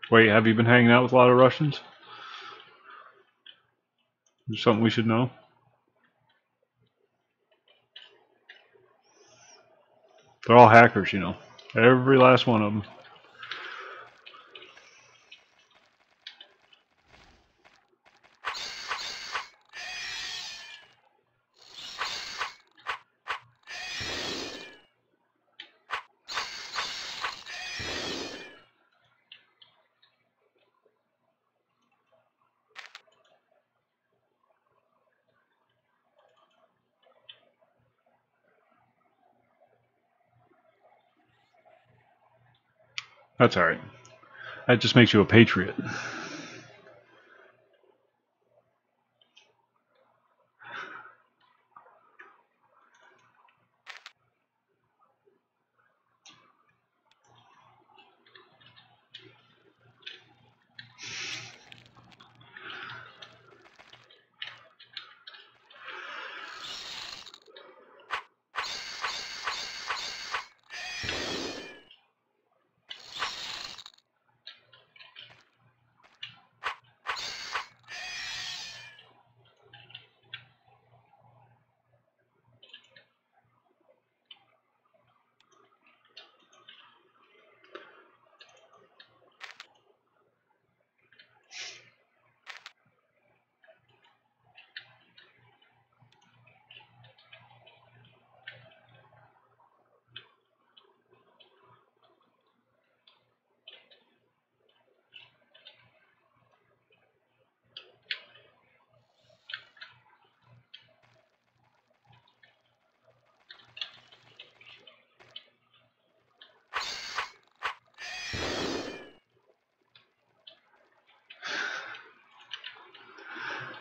Wait, have you been hanging out with a lot of Russians? Is something we should know? They're all hackers, you know. Every last one of them. That's alright. That just makes you a patriot.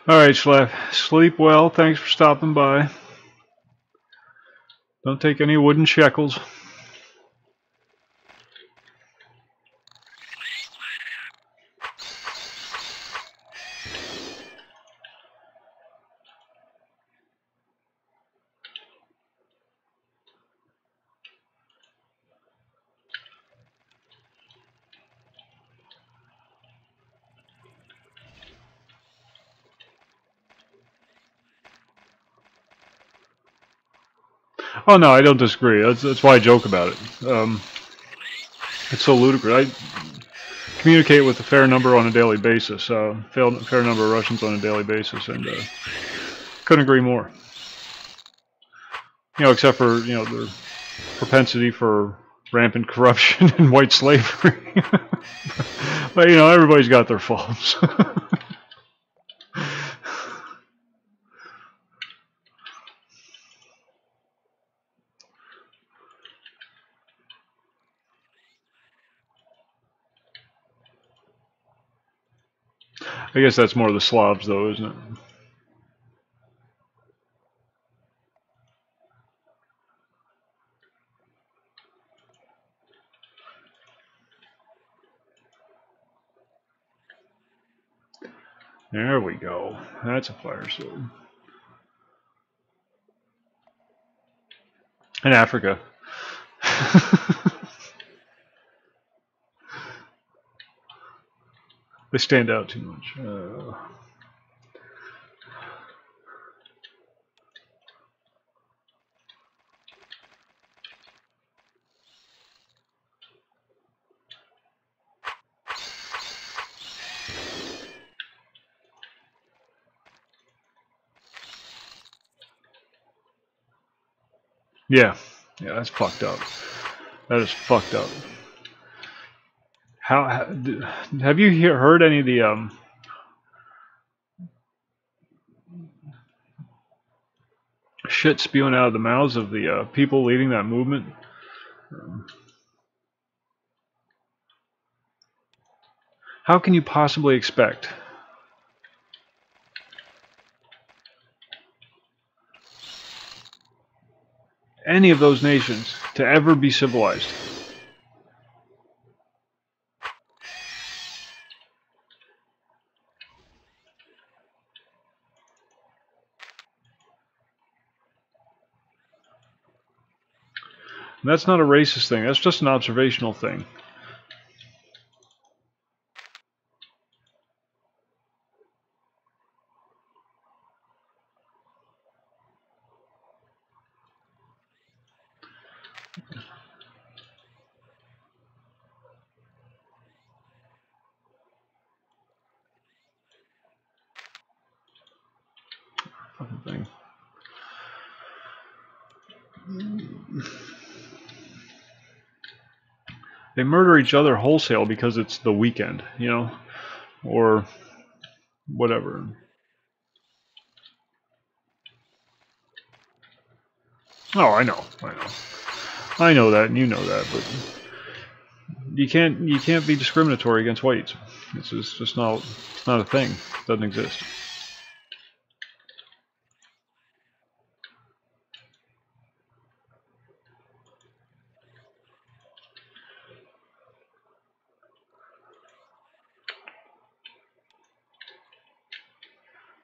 Alright, Schleff. Sleep well. Thanks for stopping by. Don't take any wooden shekels. Oh no, I don't disagree. That's why I joke about it. It's so ludicrous. I communicate with a fair number on a daily basis, fair number of Russians on a daily basis, and couldn't agree more. You know, except for their propensity for rampant corruption and white slavery. But everybody's got their faults. I guess that's more the Slavs, though, isn't it? There we go. That's a fire sword. In Africa. They stand out too much. Yeah, that's fucked up. That is fucked up. How have you heard any of the shit spewing out of the mouths of the people leading that movement? How can you possibly expect any of those nations to ever be civilized? And that's not a racist thing. That's just an observational thing. Fucking thing. They murder each other wholesale because it's the weekend, or whatever. Oh, I know that, and you know that, but you can't be discriminatory against whites. It's just not. It's not a thing. It doesn't exist.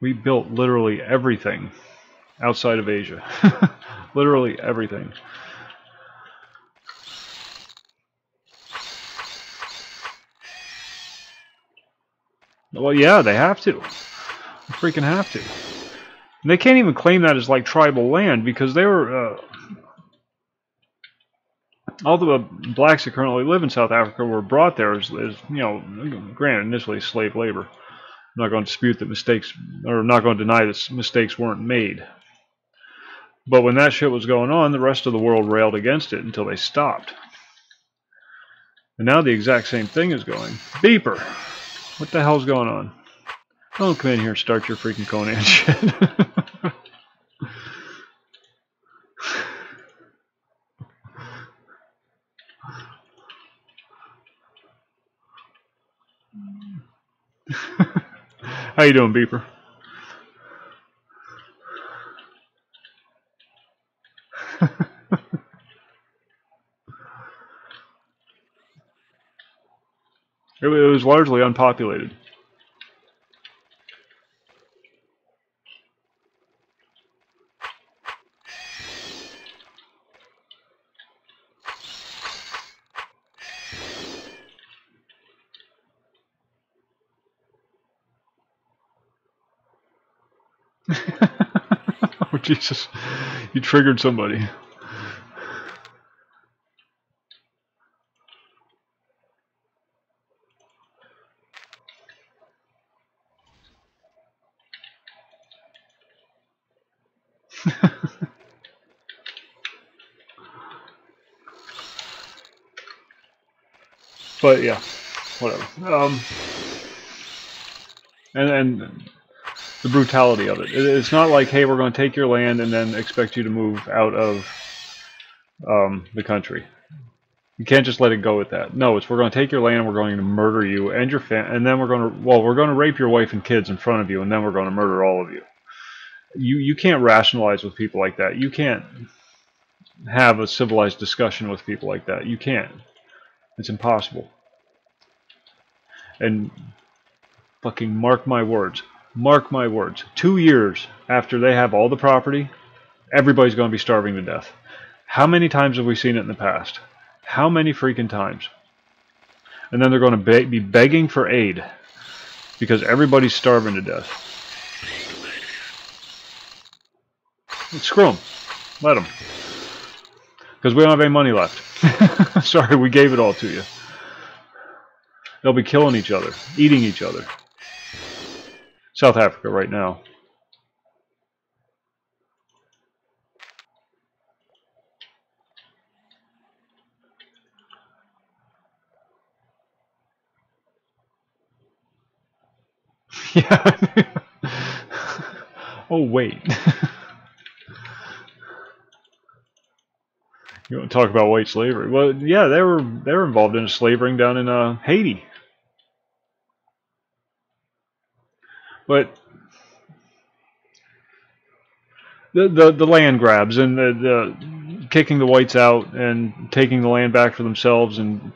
We built literally everything outside of Asia. Literally everything. Well, yeah, they have to. They freaking have to. And they can't even claim that as like tribal land because they were. All the blacks that currently live in South Africa were brought there as granted, initially slave labor. I'm not going to dispute that mistakes, or not going to deny that mistakes weren't made. But when that shit was going on, the rest of the world railed against it until they stopped. And now the exact same thing is going. Beeper! What the hell's going on? Don't come in here and start your freaking Conan shit. How you doing, Beeper? It was largely unpopulated. Oh, Jesus. You triggered somebody. But yeah, whatever. And the brutality of it. It's not like, hey, we're going to take your land and then expect you to move out of the country. You can't just let it go with that. No, it's we're going to take your land and we're going to murder you and your and then we're going to rape your wife and kids in front of you, and then we're going to murder all of you. You can't rationalize with people like that. You can't have a civilized discussion with people like that. You can't. It's impossible. And fucking mark my words. Mark my words. 2 years after they have all the property, everybody's going to be starving to death. How many times have we seen it in the past? How many freaking times? And then they're going to be begging for aid because everybody's starving to death. Screw them. Let them. Because we don't have any money left. Sorry, we gave it all to you. They'll be killing each other, eating each other. South Africa right now. Yeah. Oh, wait. You want to talk about white slavery? Well, yeah, they were involved in slavering down in Haiti. But the land grabs and the kicking the whites out and taking the land back for themselves and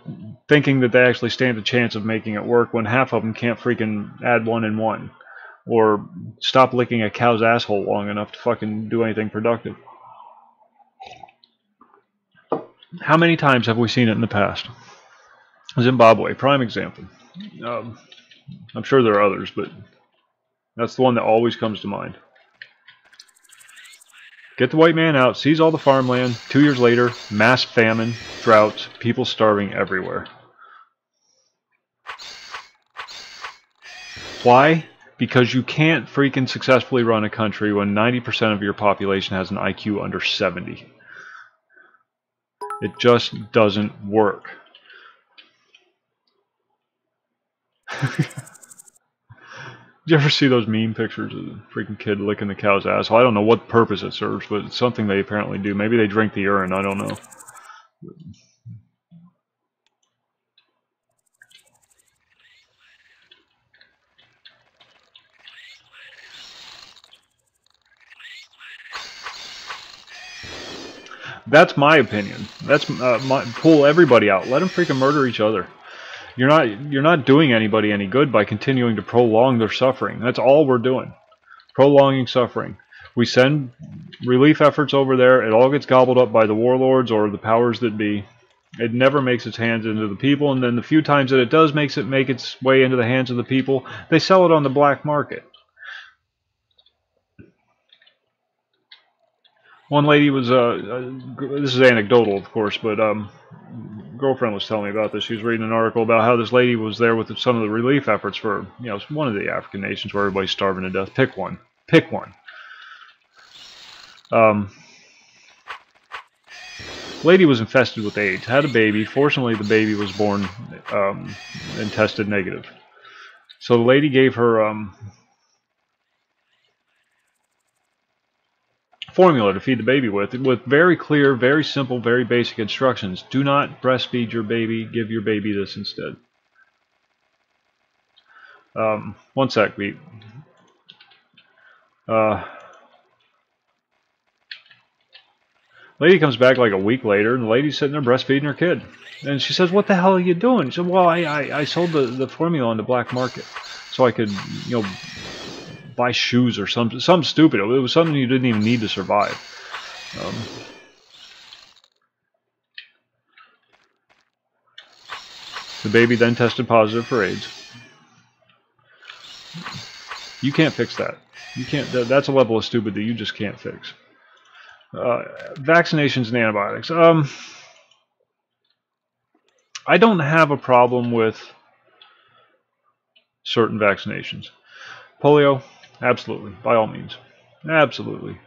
thinking that they actually stand a chance of making it work when half of them can't freaking add 1 and 1 or stop licking a cow's asshole long enough to fucking do anything productive. How many times have we seen it in the past? Zimbabwe, prime example. I'm sure there are others, but that's the one that always comes to mind. Get the white man out, seize all the farmland. 2 years later, mass famine, droughts, people starving everywhere. Why? Because you can't freaking successfully run a country when 90% of your population has an IQ under 70. It just doesn't work. Did you ever see those meme pictures of the freaking kid licking the cow's asshole? I don't know what purpose it serves, but it's something they apparently do. Maybe they drink the urine, I don't know. That's my opinion. That's pull everybody out. Let them freaking murder each other. You're not doing anybody any good by continuing to prolong their suffering. That's all we're doing. Prolonging suffering. We send relief efforts over there. It all gets gobbled up by the warlords or the powers that be. It never makes its hands into the people, and then the few times that it does make its way into the hands of the people, they sell it on the black market. One lady was, this is anecdotal, of course, but girlfriend was telling me about this. She was reading an article about how this lady was there with some of the relief efforts for, one of the African nations where everybody's starving to death. Pick one. Pick one. Lady was infested with AIDS, had a baby. Fortunately, the baby was born and tested negative. So the lady gave her formula to feed the baby with very clear, very simple, very basic instructions. Do not breastfeed your baby. Give your baby this instead. One sec, beat. Lady comes back like a week later, and the lady's sitting there breastfeeding her kid. And she says, "What the hell are you doing?" She said, "Well, I sold the formula on the black market so I could, buy shoes or something stupid. It was something you didn't even need to survive." The baby then tested positive for AIDS. You can't fix that. You can't. That's a level of stupid that you just can't fix. Vaccinations and antibiotics. I don't have a problem with certain vaccinations. Polio, absolutely, by all means, absolutely.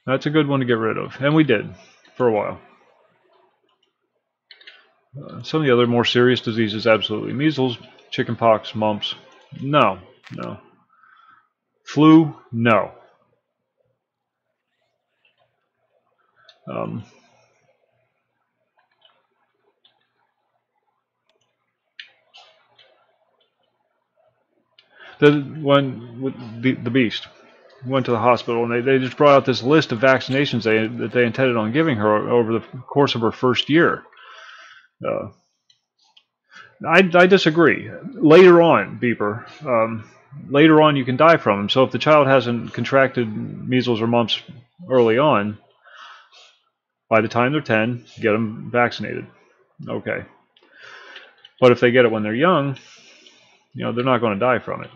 That's a good one to get rid of, and we did for a while. Some of the other more serious diseases, absolutely. Measles, chickenpox, mumps, no, no. Flu, no. Um, the beast went to the hospital, and they just brought out this list of vaccinations that they intended on giving her over the course of her first year. I disagree. Later on, Beeper, later on you can die from them. So if the child hasn't contracted measles or mumps early on, by the time they're 10, get them vaccinated. Okay. But if they get it when they're young, they're not going to die from it.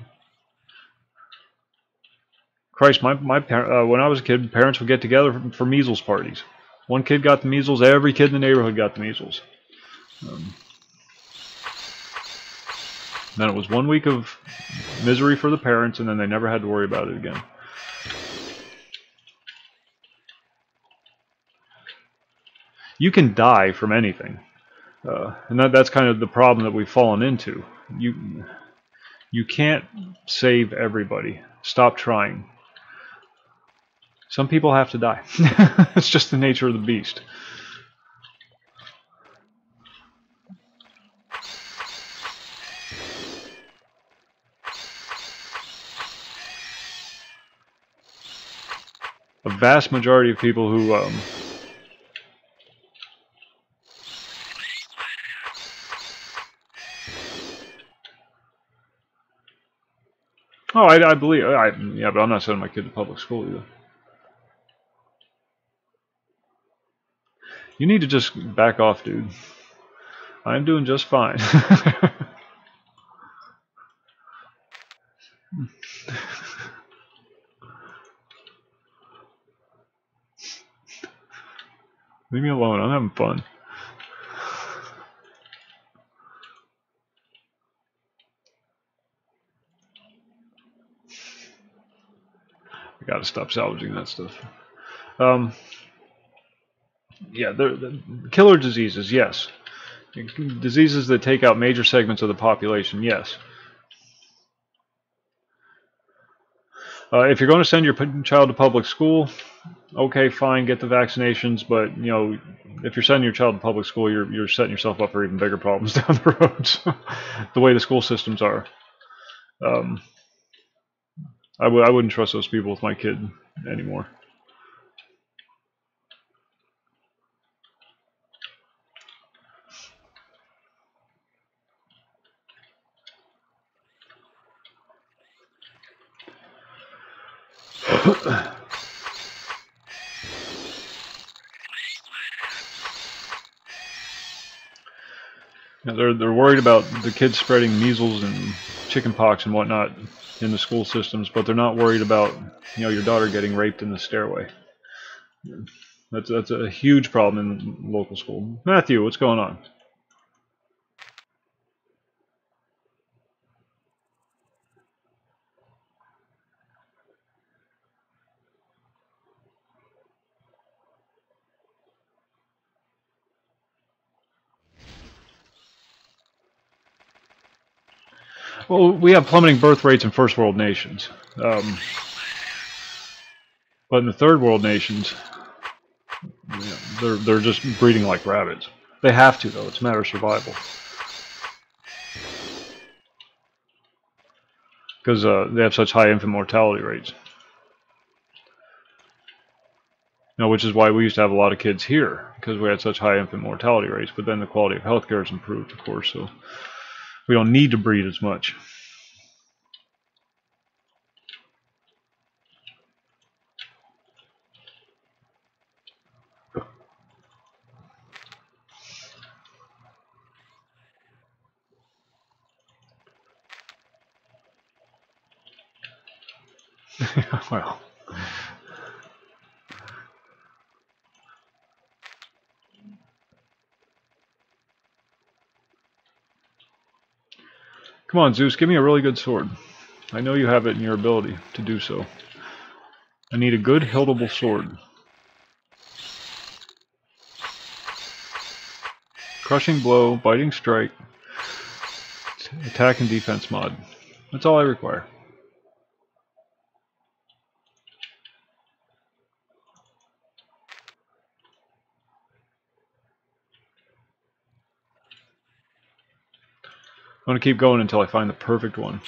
Christ, when I was a kid, parents would get together for measles parties. One kid got the measles, every kid in the neighborhood got the measles. Then it was 1 week of misery for the parents, and then they never had to worry about it again. You can die from anything, and that's kind of the problem that we've fallen into. You can't save everybody. Stop trying. Some people have to die. It's just the nature of the beast. A vast majority of people who oh, I believe, yeah, but I'm not sending my kid to public school either. You need to just back off, dude. I'm doing just fine. Leave me alone, I'm having fun. I gotta stop salvaging that stuff. Yeah, the killer diseases, yes. Diseases that take out major segments of the population, yes. If you're going to send your child to public school, okay, fine, get the vaccinations, but if you're sending your child to public school, you're setting yourself up for even bigger problems down the road. The way the school systems are, I wouldn't trust those people with my kid anymore. They're worried about the kids spreading measles and chickenpox and whatnot in the school systems, but they're not worried about your daughter getting raped in the stairway. That's a huge problem in local school. Matthew, what's going on? Well, we have plummeting birth rates in first world nations, but in the third world nations, they're just breeding like rabbits. They have to, though. It's a matter of survival. Because they have such high infant mortality rates. Which is why we used to have a lot of kids here, because we had such high infant mortality rates. But then the quality of healthcare has improved, of course, so we don't need to breed as much. Well, come Come on, Zeus, give me a really good sword. I know you have it in your ability to do so. I need a good hiltable sword. Crushing blow, biting strike, attack and defense mod. That's all I require. I'm going to keep going until I find the perfect one.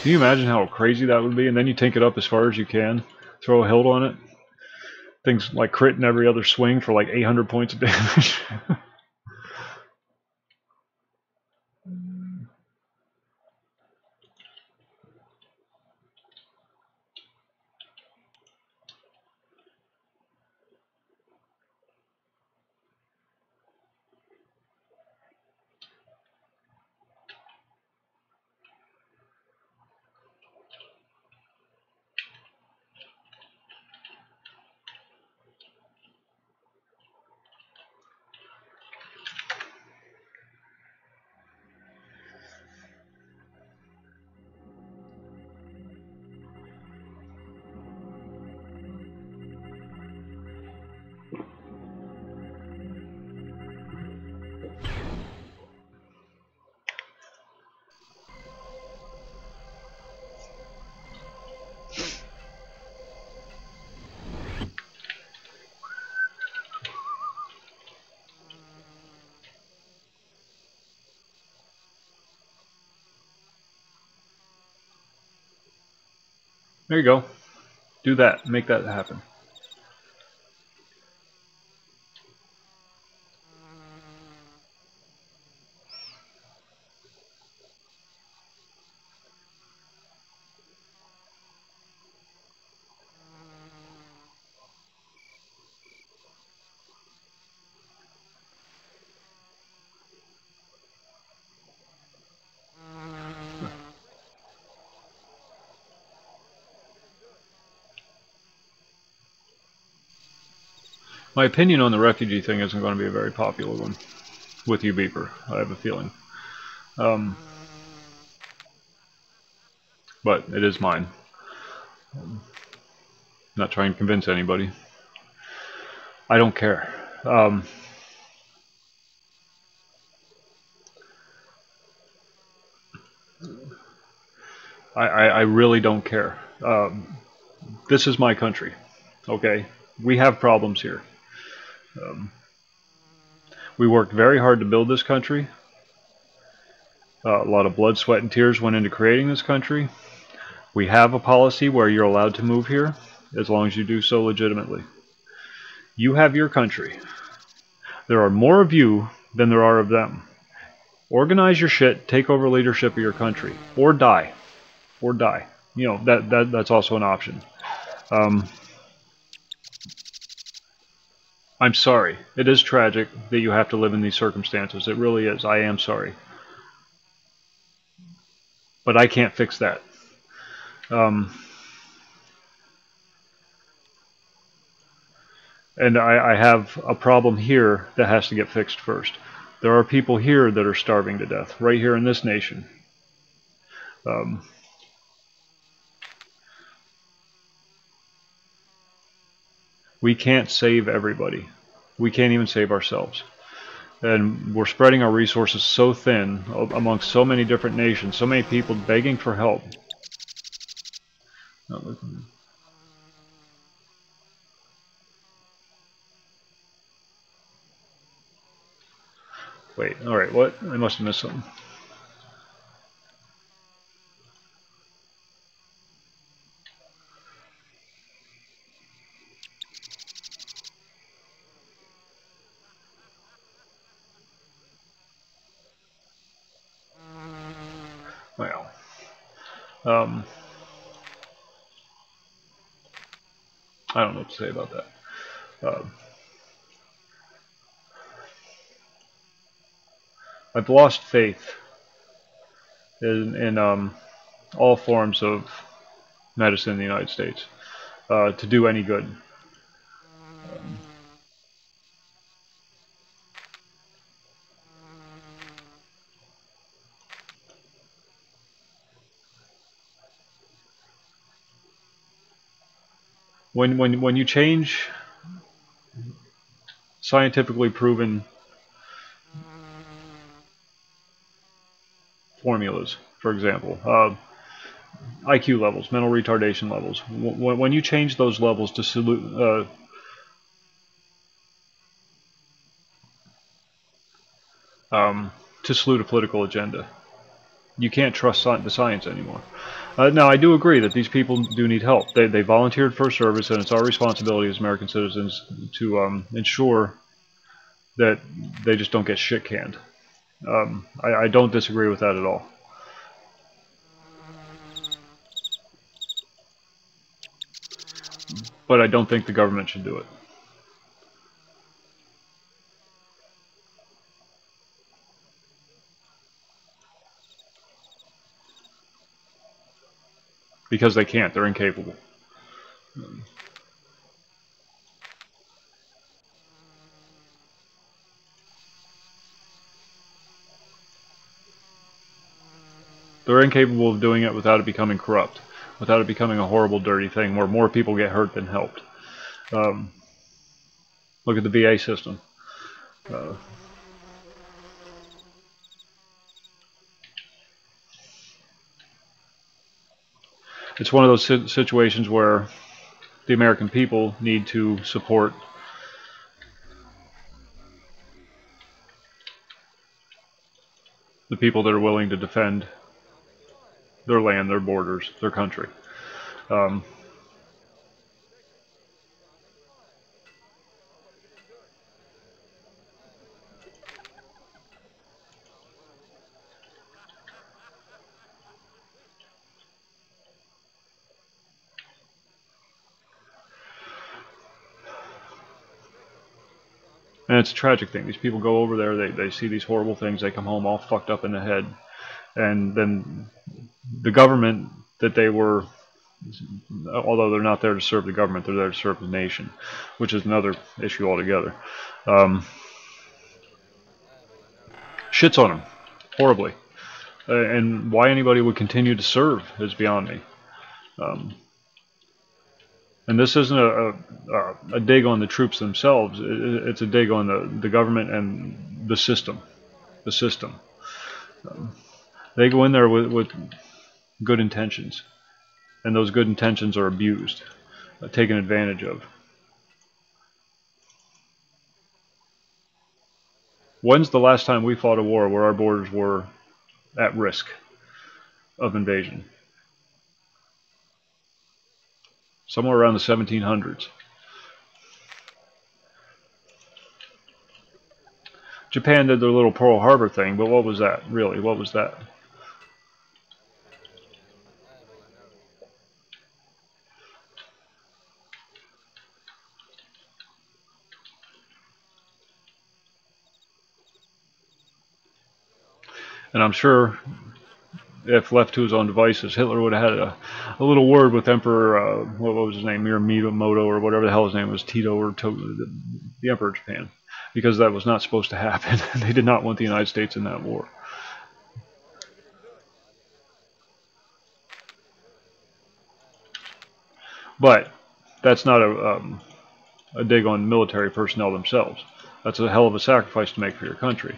Can you imagine how crazy that would be? And then you take it up as far as you can, throw a hilt on it. Things like crit in every other swing for like 800 points of damage. There you go. Do that. Make that happen. My opinion on the refugee thing isn't going to be a very popular one with you, Beeper. I have a feeling. But it is mine. Not trying to convince anybody. I don't care. I really don't care. This is my country. Okay? We have problems here. We worked very hard to build this country. A lot of blood, sweat, and tears went into creating this country. We have a policy where you're allowed to move here as long as you do so legitimately. You have your country. There are more of you than there are of them. Organize your shit, take over leadership of your country, or die. Or die. You know, that's also an option. I'm sorry. It is tragic that you have to live in these circumstances. It really is. I am sorry. But I can't fix that. And I have a problem here that has to get fixed first. There are people here that are starving to death, right here in this nation. We can't save everybody. We can't even save ourselves. And we're spreading our resources so thin amongst so many different nations, so many people begging for help. Wait, alright, what? I must have missed something. Well, I don't know what to say about that. I've lost faith in all forms of medicine in the United States to do any good. When you change scientifically proven formulas, for example, IQ levels, mental retardation levels, when you change those levels to salute a political agenda, you can't trust the science anymore. Now, I do agree that these people do need help. They volunteered for service, and it's our responsibility as American citizens to ensure that they just don't get shit canned. I don't disagree with that at all. But I don't think the government should do it. Because they can't. They're incapable. They're incapable of doing it without it becoming corrupt, without it becoming a horrible, dirty thing where more people get hurt than helped. Look at the VA system. It's one of those situations where the American people need to support the people that are willing to defend their land, their borders, their country. And it's a tragic thing. These people go over there, they see these horrible things, they come home all fucked up in the head. And then the government that they were, although they're not there to serve the government, they're there to serve the nation, which is another issue altogether. Shits on them, horribly. And why anybody would continue to serve is beyond me. And this isn't a dig on the troops themselves. It's a dig on the government and the system. The system. They go in there with good intentions, and those good intentions are abused, taken advantage of. When's the last time we fought a war where our borders were at risk of invasion? Somewhere around the 1700s. Japan did their little Pearl Harbor thing, but what was that, really? What was that? And I'm sure if left to his own devices, Hitler would have had a little word with Emperor, what was his name, Miyamoto, or whatever the hell his name was, Tito, or the Emperor of Japan, because that was not supposed to happen. They did not want the United States in that war. But that's not a dig on military personnel themselves. That's a hell of a sacrifice to make for your country.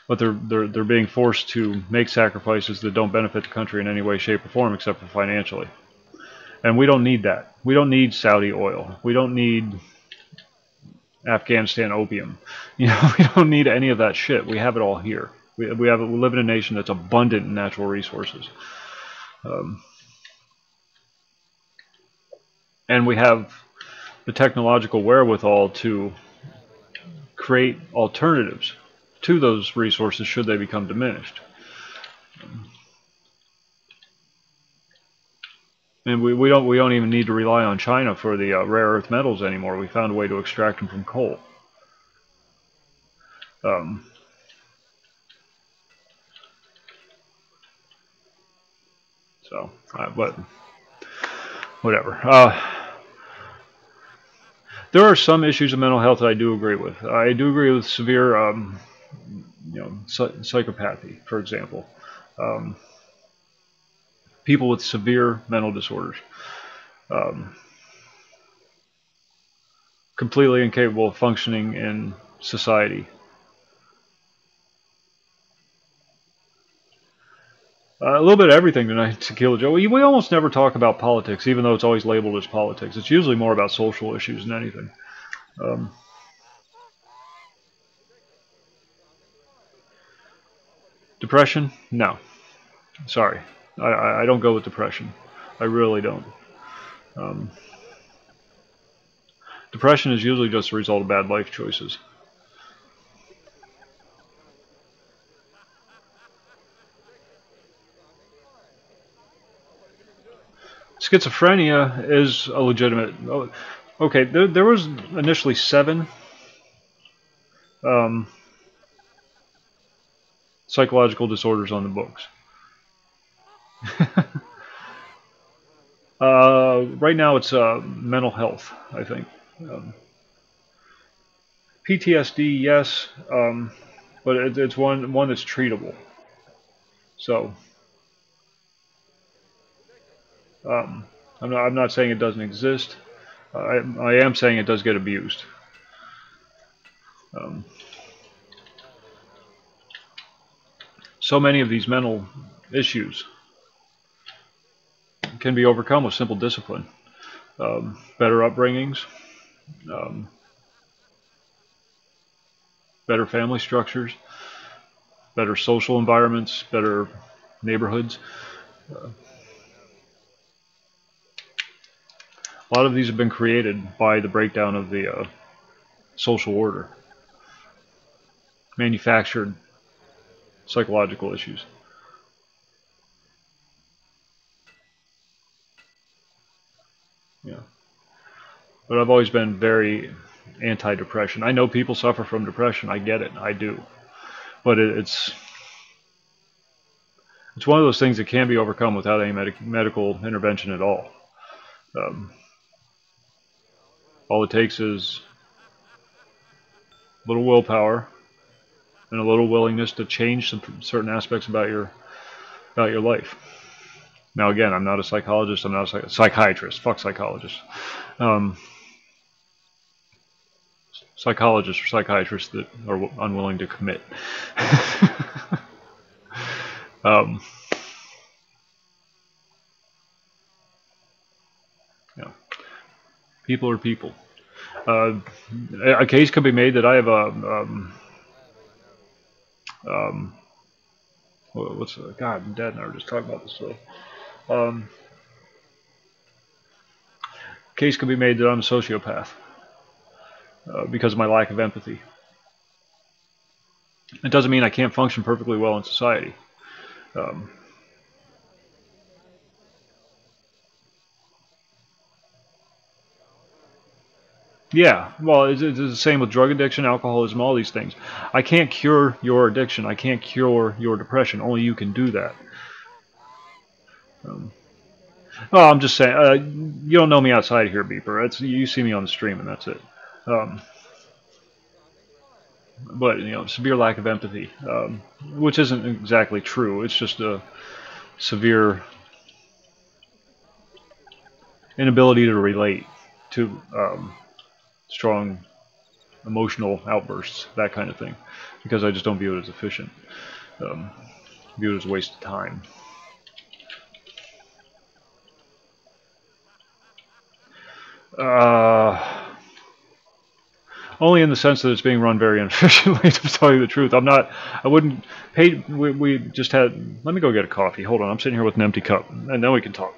But they're being forced to make sacrifices that don't benefit the country in any way, shape, or form except for financially. And we don't need that. We don't need Saudi oil. We don't need Afghanistan opium. You know, we don't need any of that shit. We have it all here. We live in a nation that's abundant in natural resources. And we have the technological wherewithal to create alternatives to those resources should they become diminished. And we don't even need to rely on China for the rare earth metals anymore. We found a way to extract them from coal. So, but whatever. There are some issues of mental health that I do agree with. I do agree with severe, psychopathy, for example. Um, People with severe mental disorders, um, completely incapable of functioning in society. A little bit of everything tonight, Tequila Joe. We almost never talk about politics, even though it's always labeled as politics. It's usually more about social issues than anything. Um, Depression? No. Sorry. I don't go with depression. I really don't. Um, Depression is usually just a result of bad life choices. Schizophrenia is a legitimate. Okay, there was initially 7 um, psychological disorders on the books. Right now, it's mental health, I think. PTSD, yes, but it's one that's treatable. So um, I'm not saying it doesn't exist. I am saying it does get abused. Um, so many of these mental issues can be overcome with simple discipline, better upbringings, um, better family structures, better social environments, better neighborhoods. A lot of these have been created by the breakdown of the social order, manufactured psychological issues. Yeah, but I've always been very anti-depression. I know people suffer from depression. I get it. I do, but it's one of those things that can be overcome without any medical intervention at all. Um, all it takes is a little willpower and a little willingness to change some certain aspects about your life. Now, again, I'm not a psychologist. I'm not a psychiatrist. Fuck psychologists. Um, Psychologists or psychiatrists that are unwilling to commit. um, yeah. People are people. Uh, a case could be made that I have a um, what's God? Dad and I were just talking about this. So, case could be made that I'm a sociopath because of my lack of empathy. It doesn't mean I can't function perfectly well in society. Um, yeah, well, it's the same with drug addiction, alcoholism, all these things. I can't cure your addiction. I can't cure your depression. Only you can do that. Um, well, I'm just saying, you don't know me outside here, Beeper. You see me on the stream, and that's it. Um, but severe lack of empathy, which isn't exactly true. It's just a severe inability to relate to strong emotional outbursts, that kind of thing, because I just don't view it as efficient. Um, View it as a waste of time. Uh, Only in the sense that it's being run very inefficiently, to tell you the truth. I wouldn't pay, we just had, let me go get a coffee. Hold on, I'm sitting here with an empty cup, and then we can talk.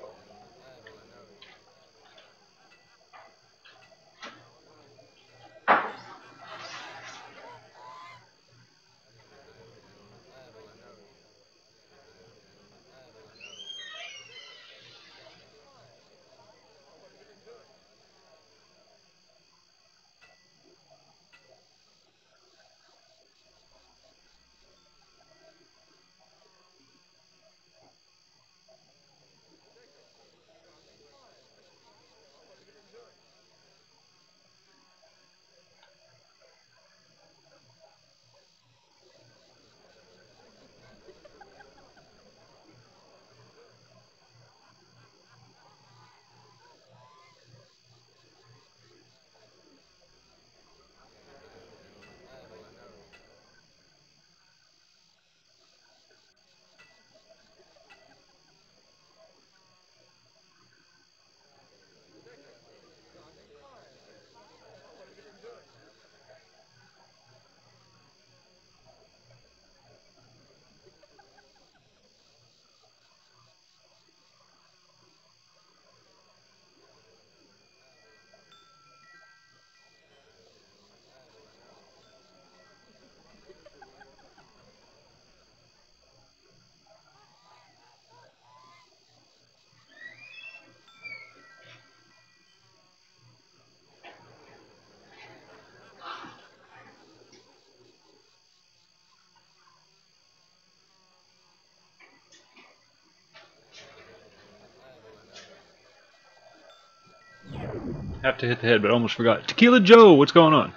Have to hit the head, but I almost forgot. Tequila Joe, what's going on?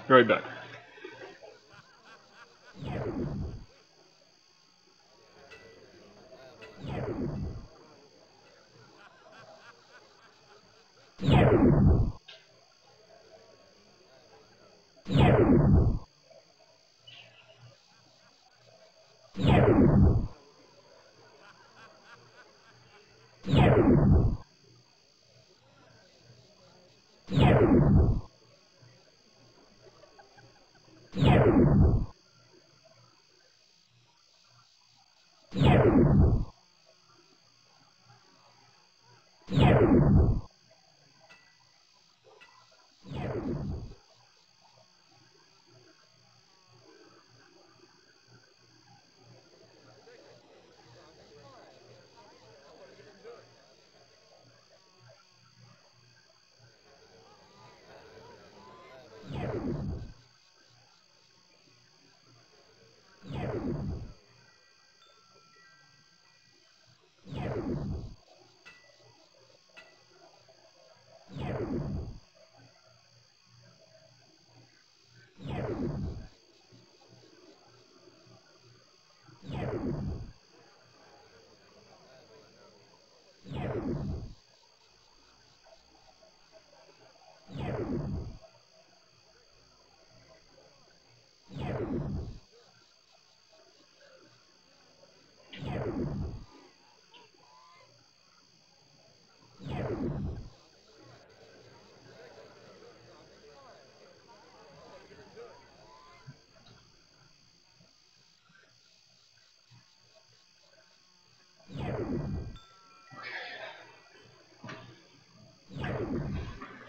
Right back.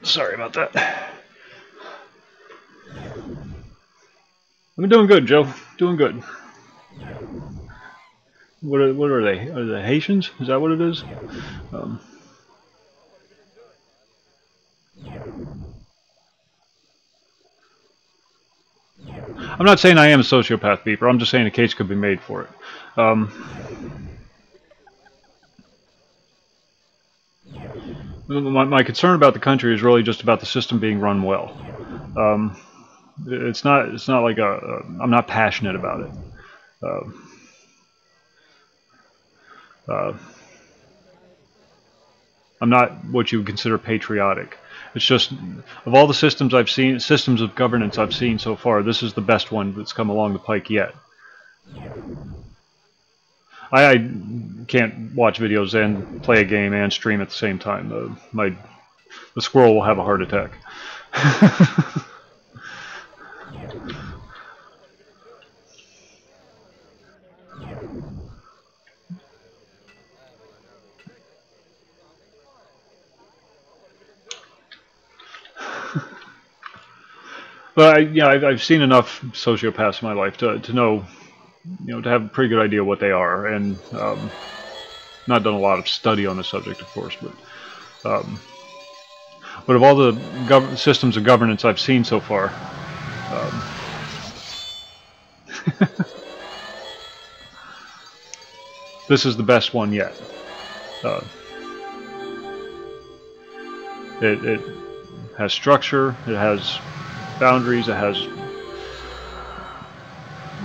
Sorry about that. I'm doing good, Joe. Doing good. What are they? Are they Haitians? Is that what it is? I'm not saying I am a sociopath, Beeper. I'm just saying a case could be made for it. My concern about the country is really just about the system being run well. It's not like I'm not passionate about it. I'm not what you would consider patriotic. It's just, of all the systems I've seen, systems of governance I've seen so far, this is the best one that's come along the pike yet. I can't watch videos and play a game and stream at the same time. The squirrel will have a heart attack. But I've seen enough sociopaths in my life to know, to have a pretty good idea what they are, and not done a lot of study on the subject, of course, but of all the systems of governance I've seen so far, this is the best one yet. It has structure, it has boundaries, it has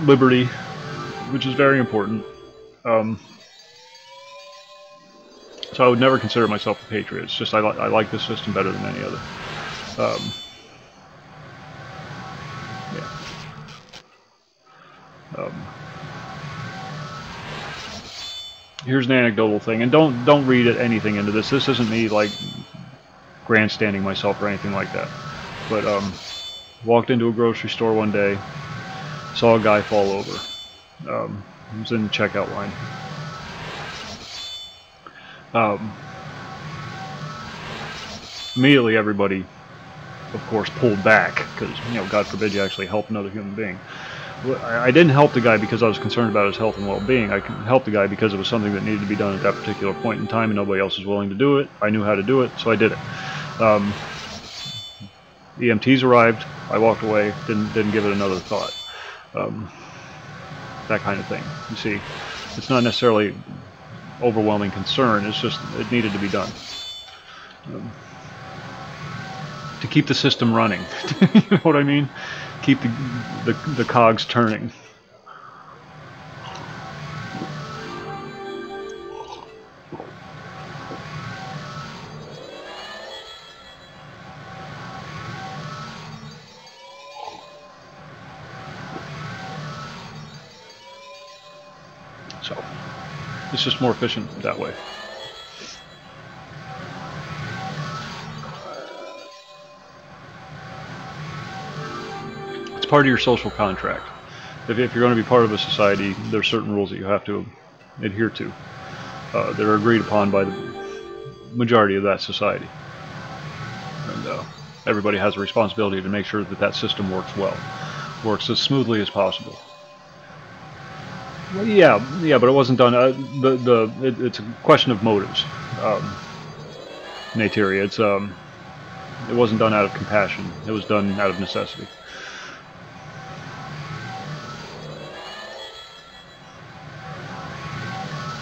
liberty, which is very important. So I would never consider myself a patriot. It's just I like this system better than any other. Here's an anecdotal thing, and don't read anything into this. This isn't me like grandstanding myself or anything like that. But walked into a grocery store one day, saw a guy fall over. He was in the checkout line. Immediately everybody, of course, pulled back because, God forbid you actually help another human being. I didn't help the guy because I was concerned about his health and well-being. I helped the guy because it was something that needed to be done at that particular point in time and nobody else was willing to do it. I knew how to do it, so I did it. EMTs arrived, I walked away, didn't give it another thought. That kind of thing. You see, it's not necessarily overwhelming concern, it's just it needed to be done. to keep the system running. You know what I mean? Keep the cogs turning. So it's just more efficient that way. It's part of your social contract. If you're going to be part of a society, there's certain rules that you have to adhere to that are agreed upon by the majority of that society. And everybody has a responsibility to make sure that that system works well, works as smoothly as possible. Well, yeah, but it wasn't done. It's a question of motives, Nateria. It wasn't done out of compassion. It was done out of necessity.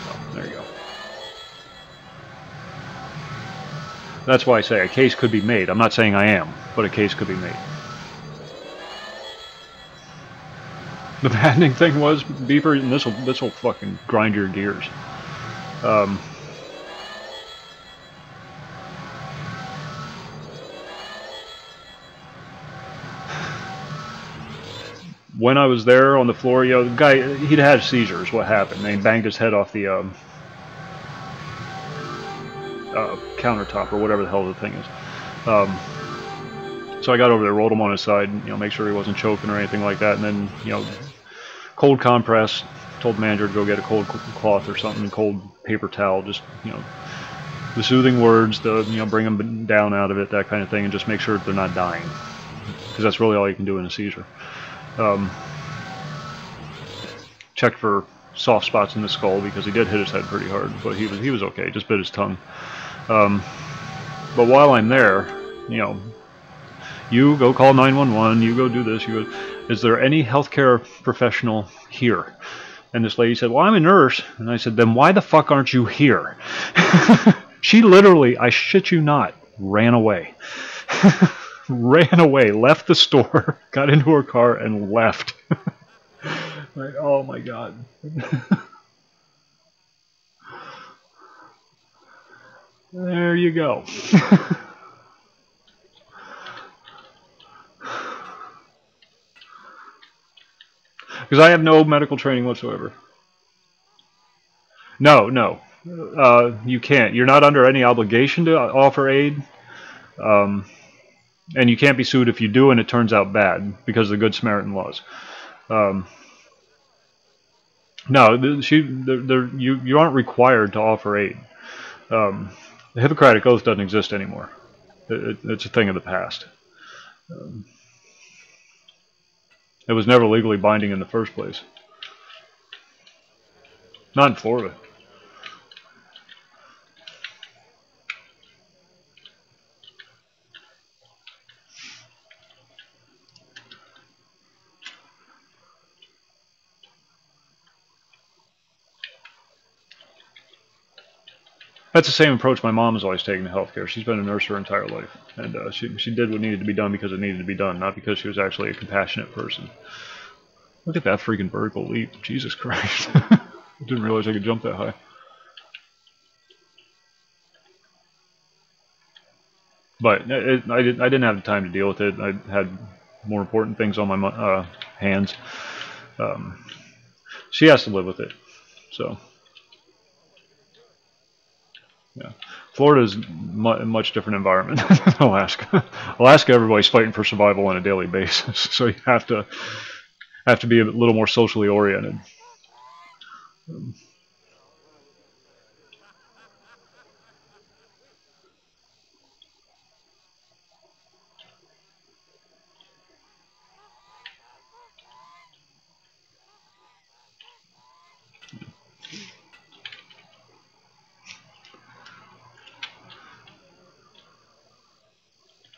So, there you go. That's why I say a case could be made. I'm not saying I am, but a case could be made. The banding thing was, Beaver, and this will fucking grind your gears. When I was there on the floor, you know, the guy, he'd had seizures. What happened? They banged his head off the countertop or whatever the hell the thing is. So I got over there, rolled him on his side, you know, make sure he wasn't choking or anything like that, and then, you know, cold compress, told the manager to go get a cold cloth or something, cold paper towel, just, you know, the soothing words, the, you know, bring them down out of it, that kind of thing, and just make sure that they're not dying, because that's really all you can do in a seizure. Checked for soft spots in the skull, because he did hit his head pretty hard, but he was okay, just bit his tongue. But while I'm there, you know, you go call 911, you go do this, you go, is there any healthcare professional here? And this lady said, well, I'm a nurse. And I said, then why the fuck aren't you here? She literally, I shit you not, ran away. Ran away, left the store, got into her car, and left. Like, oh my God. There you go. Because I have no medical training whatsoever. No. You can't. You're not under any obligation to offer aid. And you can't be sued if you do and it turns out bad because of the Good Samaritan laws. No, you aren't required to offer aid. The Hippocratic Oath doesn't exist anymore. It's a thing of the past. It was never legally binding in the first place. Not in Florida. That's the same approach my mom has always taken to healthcare. She's been a nurse her entire life, and she did what needed to be done because it needed to be done, not because she was actually a compassionate person. Look at that freaking vertical leap. Jesus Christ. I didn't realize I could jump that high. But I didn't have the time to deal with it. I had more important things on my hands. She has to live with it. So, yeah. Florida is a much different environment than Alaska. Alaska, everybody's fighting for survival on a daily basis, so you have to be a little more socially oriented.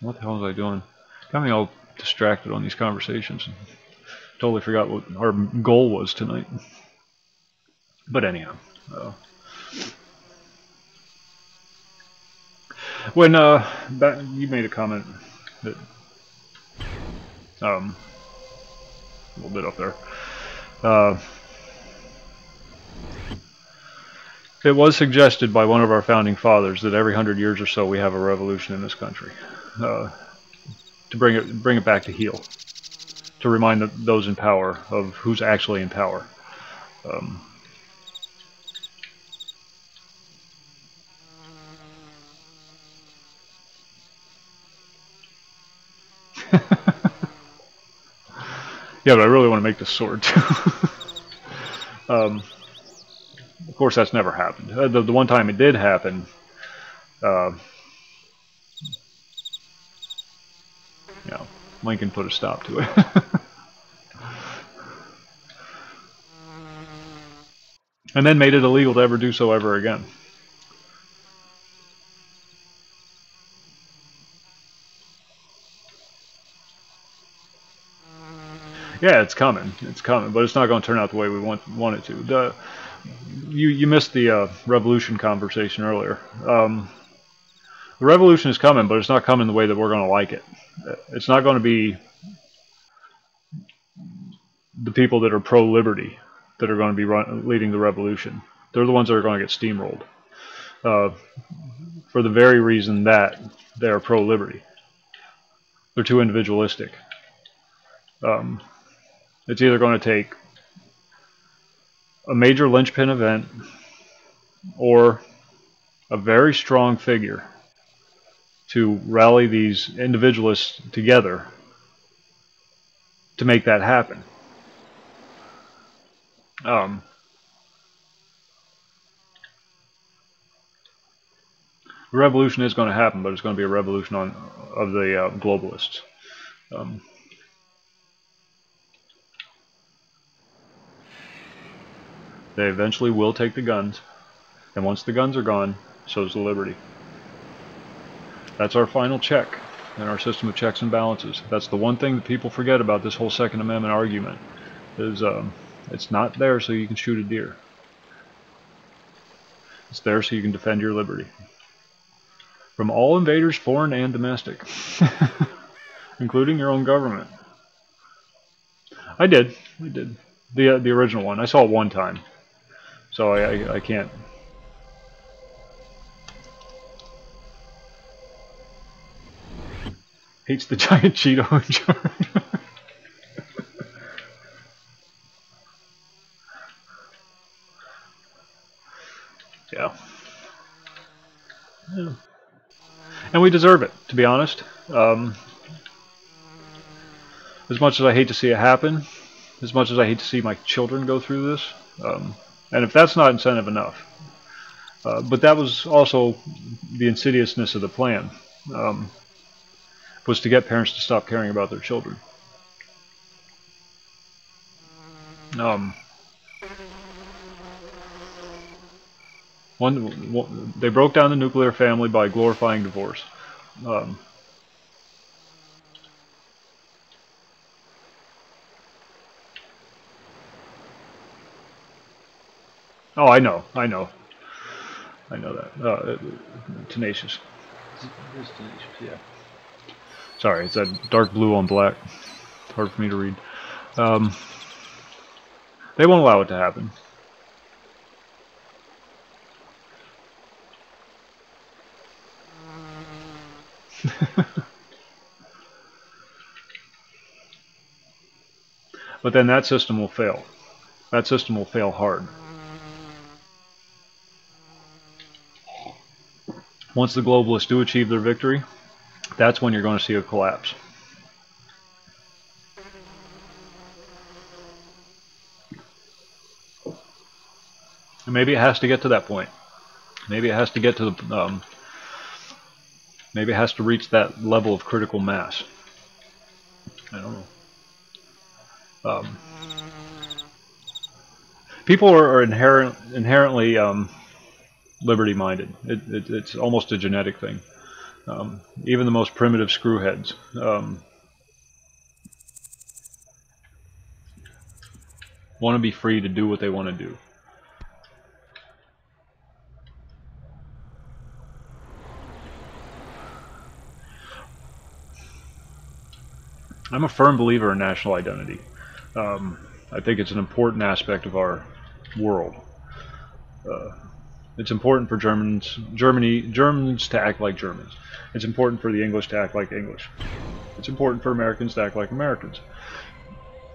What the hell was I doing? Got me all distracted on these conversations. Totally forgot what our goal was tonight. But anyhow, when you made a comment A little bit up there. It was suggested by one of our founding fathers that every 100 years or so we have a revolution in this country, to bring it back to heel, to remind those in power of who's actually in power. Yeah, but I really want to make this sword too. Of course, that's never happened. The one time it did happen, Lincoln put a stop to it. And then made it illegal to ever do so ever again. Yeah, it's coming. It's coming, but it's not going to turn out the way we want it to. You missed the revolution conversation earlier. The revolution is coming, but it's not coming the way that we're going to like it. It's not going to be the people that are pro-liberty that are going to be leading the revolution. They're the ones that are going to get steamrolled. For the very reason that they are pro-liberty. They're too individualistic. It's either going to take a major linchpin event or a very strong figure to rally these individualists together to make that happen. The revolution is going to happen, but it's going to be a revolution of the globalists. They eventually will take the guns, and once the guns are gone, so is the liberty. That's our final check in our system of checks and balances. That's the one thing that people forget about this whole Second Amendment argument, is it's not there so you can shoot a deer. It's there so you can defend your liberty. From all invaders, foreign and domestic, including your own government. I did. The original one. I saw it one time. So I can't. Hates the giant Cheeto in charge. Yeah. And we deserve it, to be honest. As much as I hate to see it happen, as much as I hate to see my children go through this, and if that's not incentive enough, but that was also the insidiousness of the plan, was to get parents to stop caring about their children. They broke down the nuclear family by glorifying divorce. Oh, I know that. Tenacious. It's tenacious, yeah. Sorry, it's that dark blue on black. It's hard for me to read. They won't allow it to happen. But then that system will fail. That system will fail hard. Once the globalists do achieve their victory, that's when you're going to see a collapse. And maybe it has to get to that point. Maybe it has to get to the maybe it has to reach that level of critical mass. I don't know. People are inherently liberty-minded. It's almost a genetic thing. Even the most primitive screwheads. Want to be free to do what they want to do. I'm a firm believer in national identity. I think it's an important aspect of our world. It's important for Germans to act like Germans. It's important for the English to act like English. It's important for Americans to act like Americans.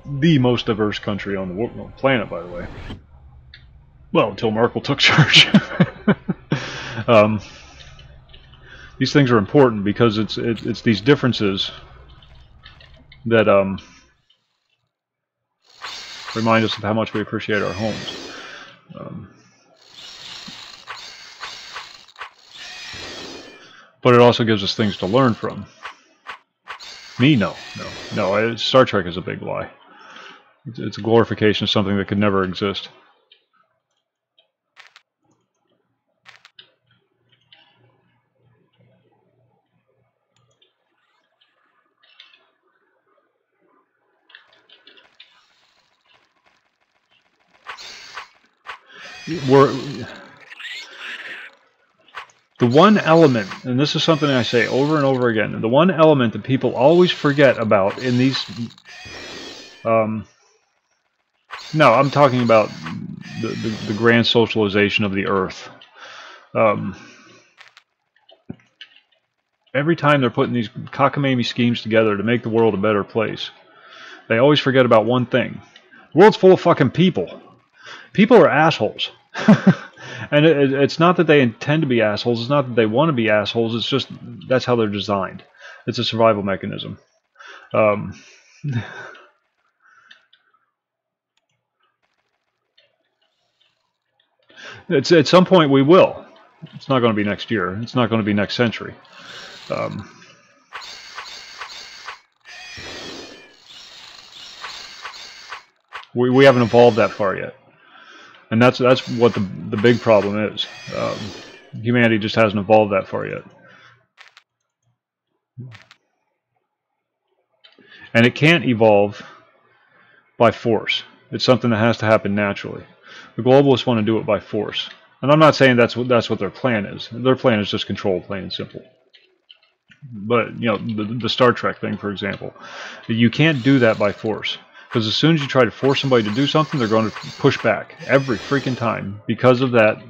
The most diverse country on the planet, by the way. Well, until Merkel took charge. These things are important because it's these differences that remind us of how much we appreciate our homes. But it also gives us things to learn from. Me, no. Star Trek is a big lie. It's a glorification of something that could never exist. The one element, and this is something I say over and over again, the one element that people always forget about in these... no, I'm talking about the grand socialization of the Earth. Every time they're putting these cockamamie schemes together to make the world a better place, they always forget about one thing. The world's full of fucking people. People are assholes. And it's not that they intend to be assholes, it's not that they want to be assholes, it's just that's how they're designed. It's a survival mechanism. At some point we will. It's not going to be next year. It's not going to be next century. We haven't evolved that far yet. And that's what the big problem is. Humanity just hasn't evolved that far yet. And it can't evolve by force. It's something that has to happen naturally. The globalists want to do it by force. And I'm not saying that's what their plan is. Their plan is just control, plain and simple. But, you know, the Star Trek thing, for example. You can't do that by force. Because as soon as you try to force somebody to do something, they're going to push back every freaking time because of that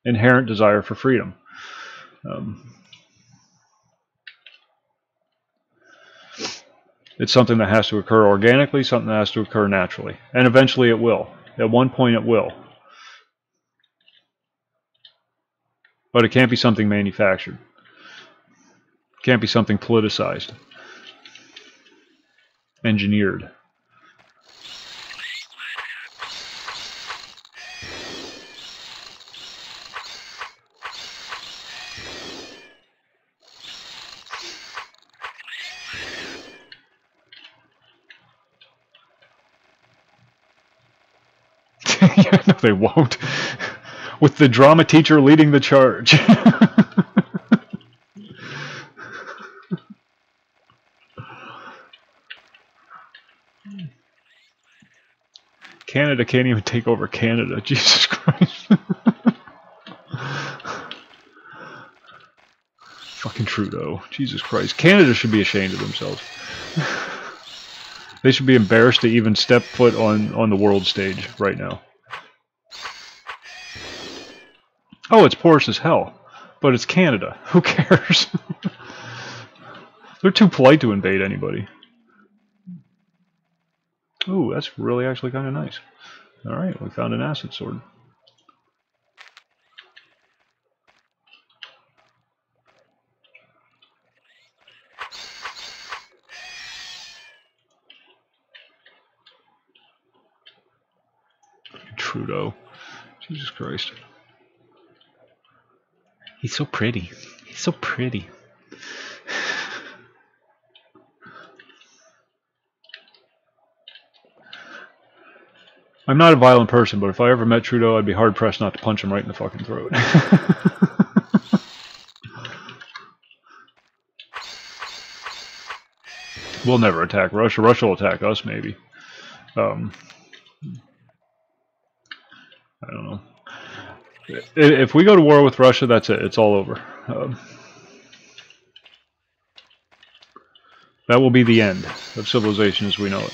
inherent desire for freedom. It's something that has to occur organically, something that has to occur naturally. And eventually it will. At one point it will. But it can't be something manufactured. It can't be something politicized. Engineered. Yeah, no, they won't. With the drama teacher leading the charge. Canada can't even take over Canada. Jesus Christ. Fucking Trudeau. Jesus Christ. Canada should be ashamed of themselves. They should be embarrassed to even step foot on the world stage right now. Oh, it's porous as hell. But it's Canada. Who cares? They're too polite to invade anybody. Ooh, that's really actually kind of nice. Alright, we found an acid sword. Trudeau. Jesus Christ. He's so pretty. He's so pretty. I'm not a violent person, but if I ever met Trudeau, I'd be hard-pressed not to punch him right in the fucking throat. We'll never attack Russia. Russia will attack us, maybe. I don't know. If we go to war with Russia, that's it. It's all over. That will be the end of civilization as we know it.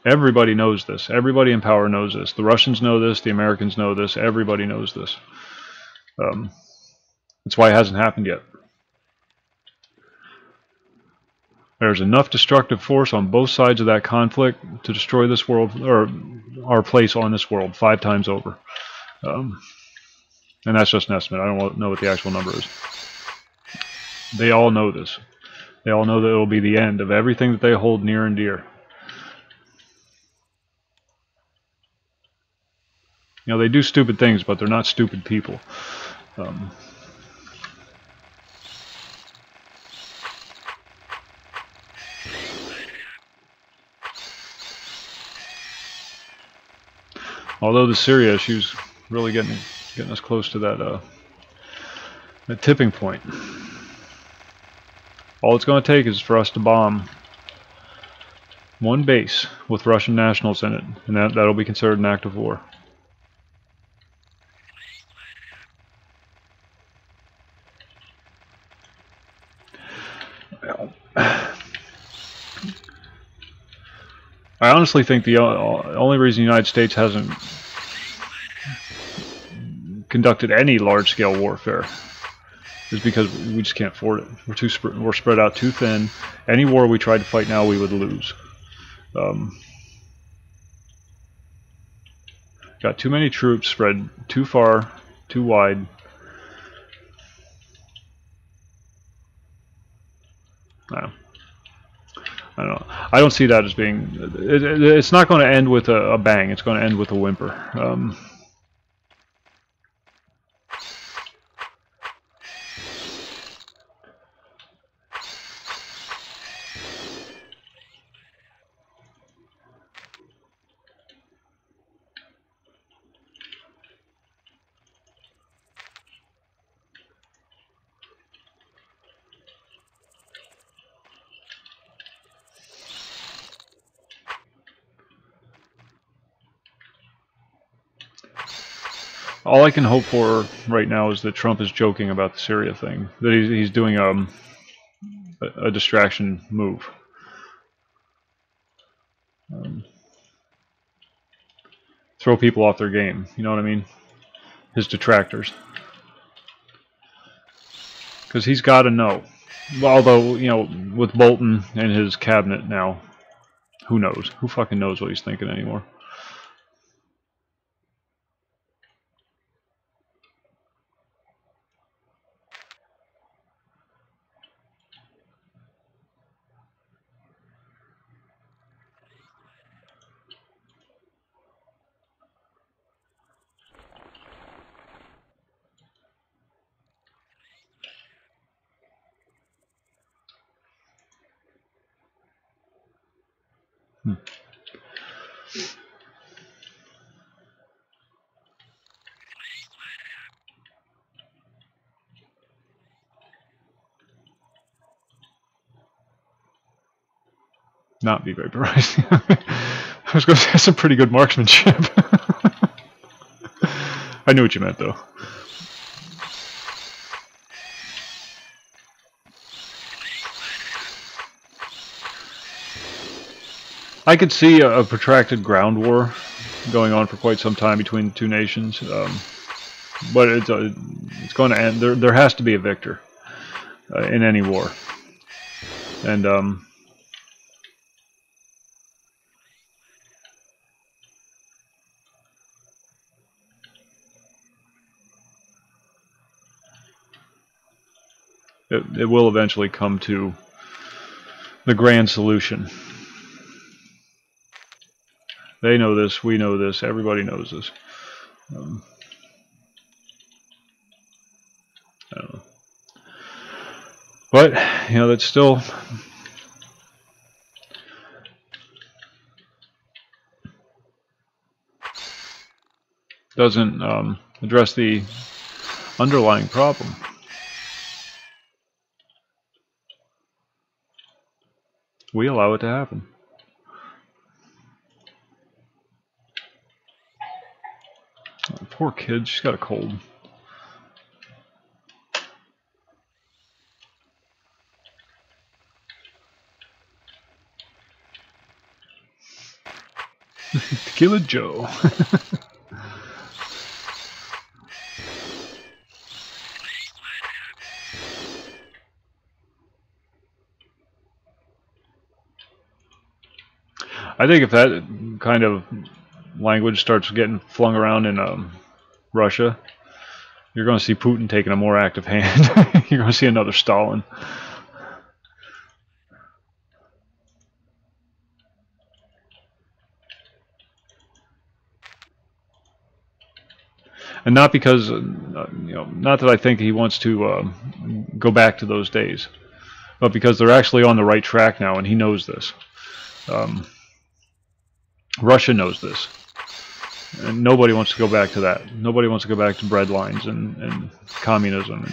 Everybody knows this. Everybody in power knows this. The Russians know this. The Americans know this. Everybody knows this. That's why it hasn't happened yet. There's enough destructive force on both sides of that conflict to destroy this world, or our place on this world, 5 times over. And that's just an estimate. I don't know what the actual number is. They all know this. They all know that it will be the end of everything that they hold near and dear. You know, they do stupid things, but they're not stupid people. Although the Syria issue's really getting us close to that tipping point. All it's going to take is for us to bomb one base with Russian nationals in it, and that'll be considered an act of war. I honestly think the only reason the United States hasn't conducted any large-scale warfare is because we just can't afford it. We're spread out too thin. Any war we tried to fight now, we would lose. Got too many troops spread too far, too wide. I don't know. I don't see that as being. It's not going to end with a bang. It's going to end with a whimper. All I can hope for right now is that Trump is joking about the Syria thing. That he's doing a distraction move. Throw people off their game. You know what I mean? His detractors. Because he's got to know. Although, you know, with Bolton and his cabinet now, who knows? Who fucking knows what he's thinking anymore? Not be vaporizing. I was going to say some pretty good marksmanship. I knew what you meant, though. I could see a protracted ground war going on for quite some time between the two nations, but it's going to end. There has to be a victor in any war, and it will eventually come to the grand solution. They know this, we know this, everybody knows this. I don't know. But, you know, that's still... doesn't address the underlying problem. We allow it to happen. Poor kid, she's got a cold. Tequila Joe. I think if that kind of language starts getting flung around in Russia, you're going to see Putin taking a more active hand. You're going to see another Stalin. And not because, not that I think he wants to go back to those days, but because they're actually on the right track now, and he knows this. Russia knows this. And nobody wants to go back to that. Nobody wants to go back to breadlines and communism.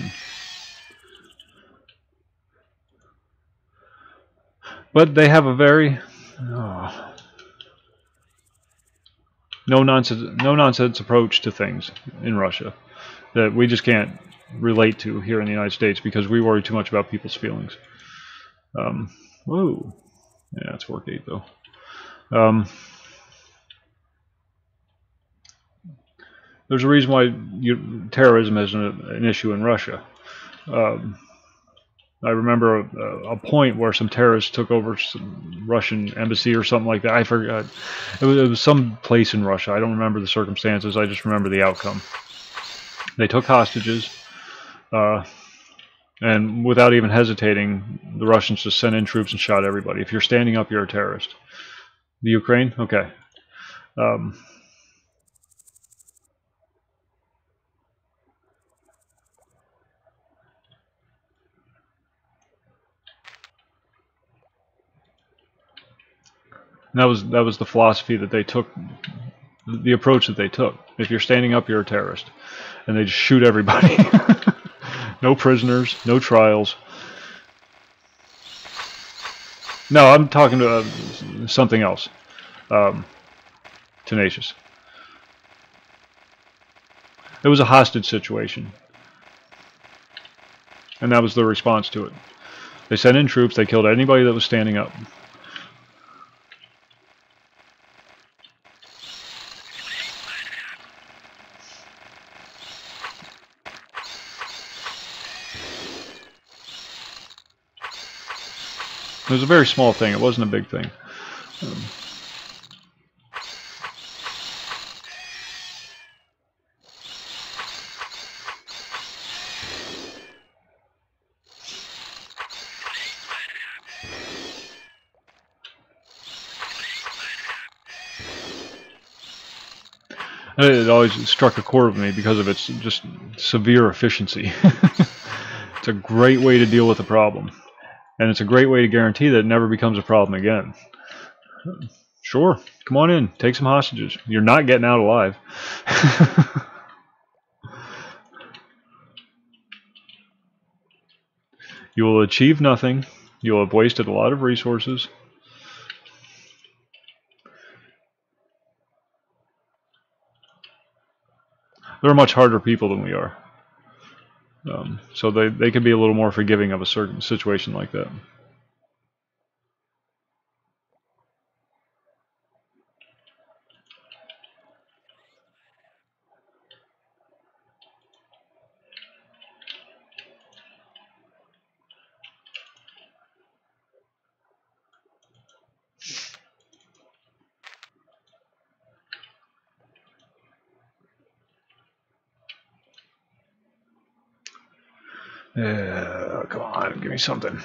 But they have a very no nonsense approach to things in Russia that we just can't relate to here in the United States because we worry too much about people's feelings. Whoa, yeah, it's work 8 though. There's a reason why terrorism is an issue in Russia. I remember a point where some terrorists took over some Russian embassy or something like that. I forgot. It was some place in Russia. I don't remember the circumstances. I just remember the outcome. They took hostages, and without even hesitating, the Russians just sent in troops and shot everybody. If you're standing up, you're a terrorist. The Ukraine? Okay. And that was the philosophy that they took, the approach that they took. If you're standing up, you're a terrorist. And they just shoot everybody. No prisoners, no trials. No, I'm talking to something else. Tenacious. It was a hostage situation. And that was the response to it. They sent in troops, they killed anybody that was standing up. It was a very small thing. It wasn't a big thing. It always struck a chord with me because of its just severe efficiency. It's a great way to deal with a problem. And it's a great way to guarantee that it never becomes a problem again. Sure, come on in, take some hostages. You're not getting out alive. You will achieve nothing. You will have wasted a lot of resources. They're much harder people than we are. So they can be a little more forgiving of a certain situation like that. Come on, give me something.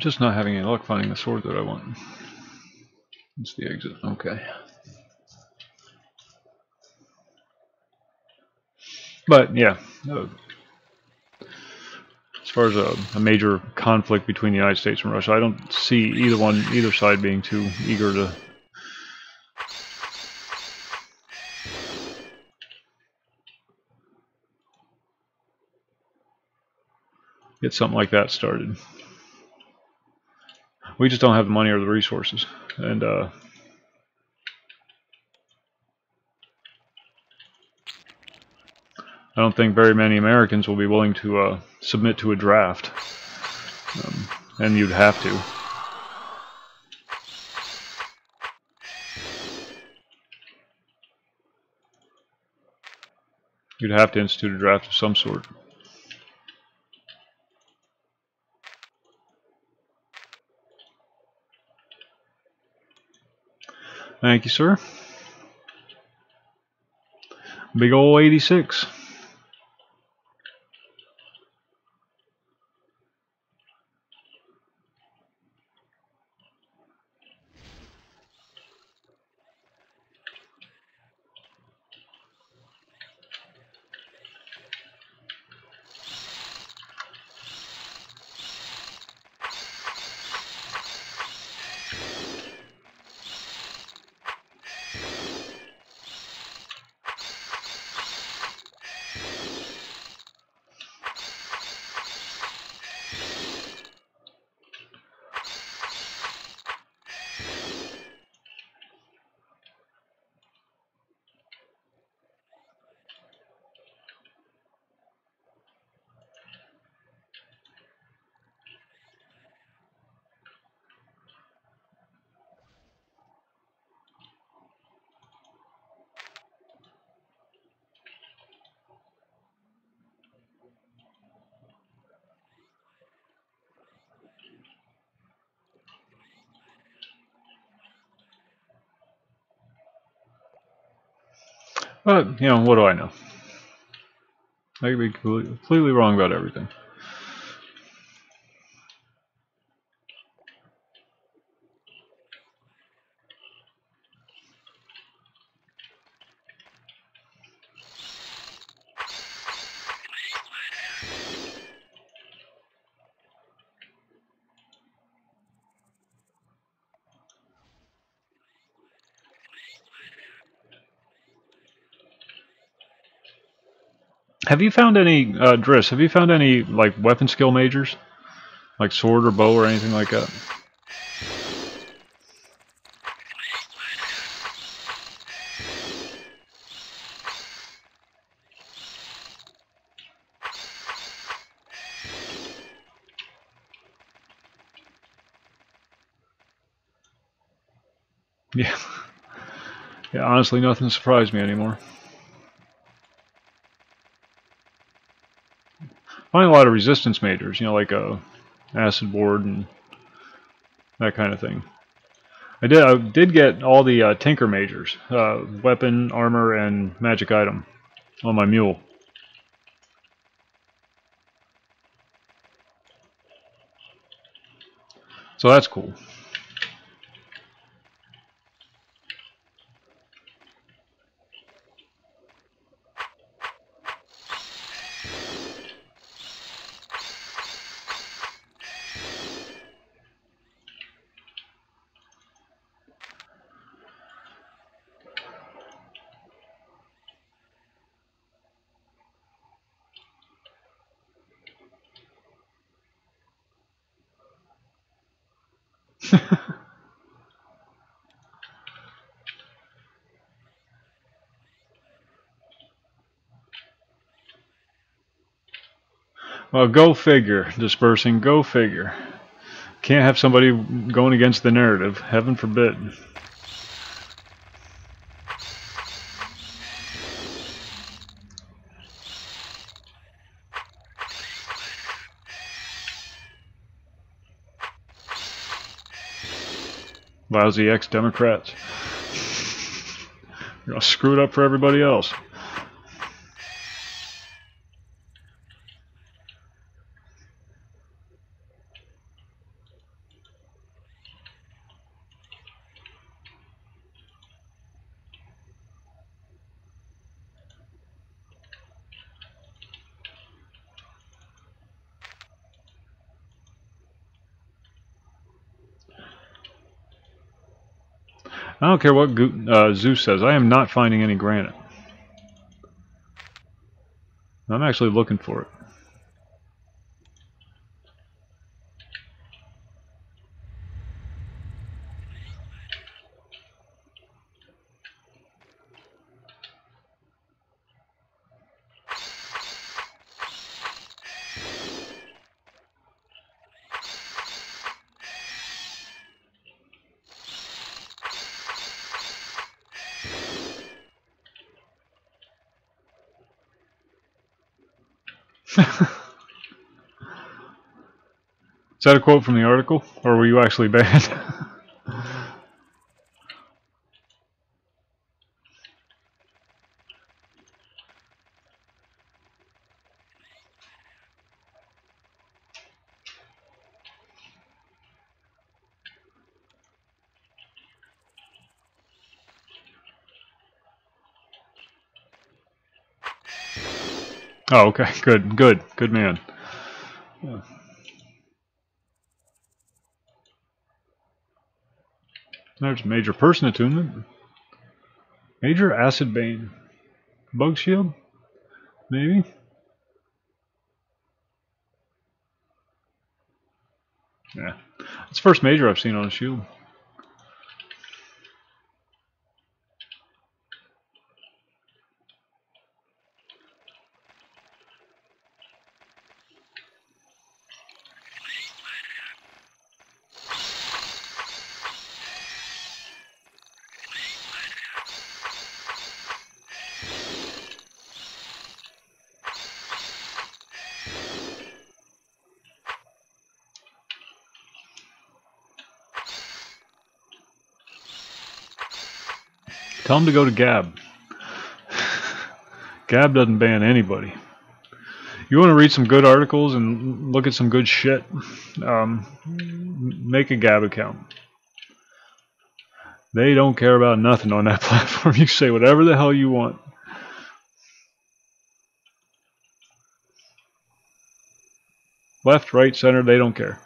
Just not having any luck finding the sword that I want. It's the exit. Okay. But yeah, as far as a major conflict between the United States and Russia, I don't see either side being too eager to get something like that started. We just don't have the money or the resources, and I don't think very many Americans will be willing to submit to a draft, and you'd have to. You'd have to institute a draft of some sort. Thank you, sir. Big ol' 86. But, you know, what do I know? I could be completely wrong about everything. Have you found any, Driss, have you found any, like, weapon skill majors? Like sword or bow or anything like that? Yeah. Yeah, honestly, nothing surprised me anymore. I find a lot of resistance majors, you know, like acid ward and that kind of thing. I did get all the tinker majors, weapon, armor, and magic item on my mule. So that's cool. Well, go figure. Dispersing, go figure. Can't have somebody going against the narrative. Heaven forbid. Lousy ex-Democrats. You're gonna screw it up for everybody else. I don't care what Zeus says. I am not finding any granite. I'm actually looking for it. Is that a quote from the article, or were you actually banned? Oh, okay, good man. Yeah. There's major person attunement. Major acid bane. Bug shield? Maybe? Yeah. It's the first major I've seen on a shield. Tell him to go to Gab. Gab doesn't ban anybody. You want to read some good articles and look at some good shit? Make a Gab account. They don't care about nothing on that platform. You say whatever the hell you want. Left, right, center, they don't care.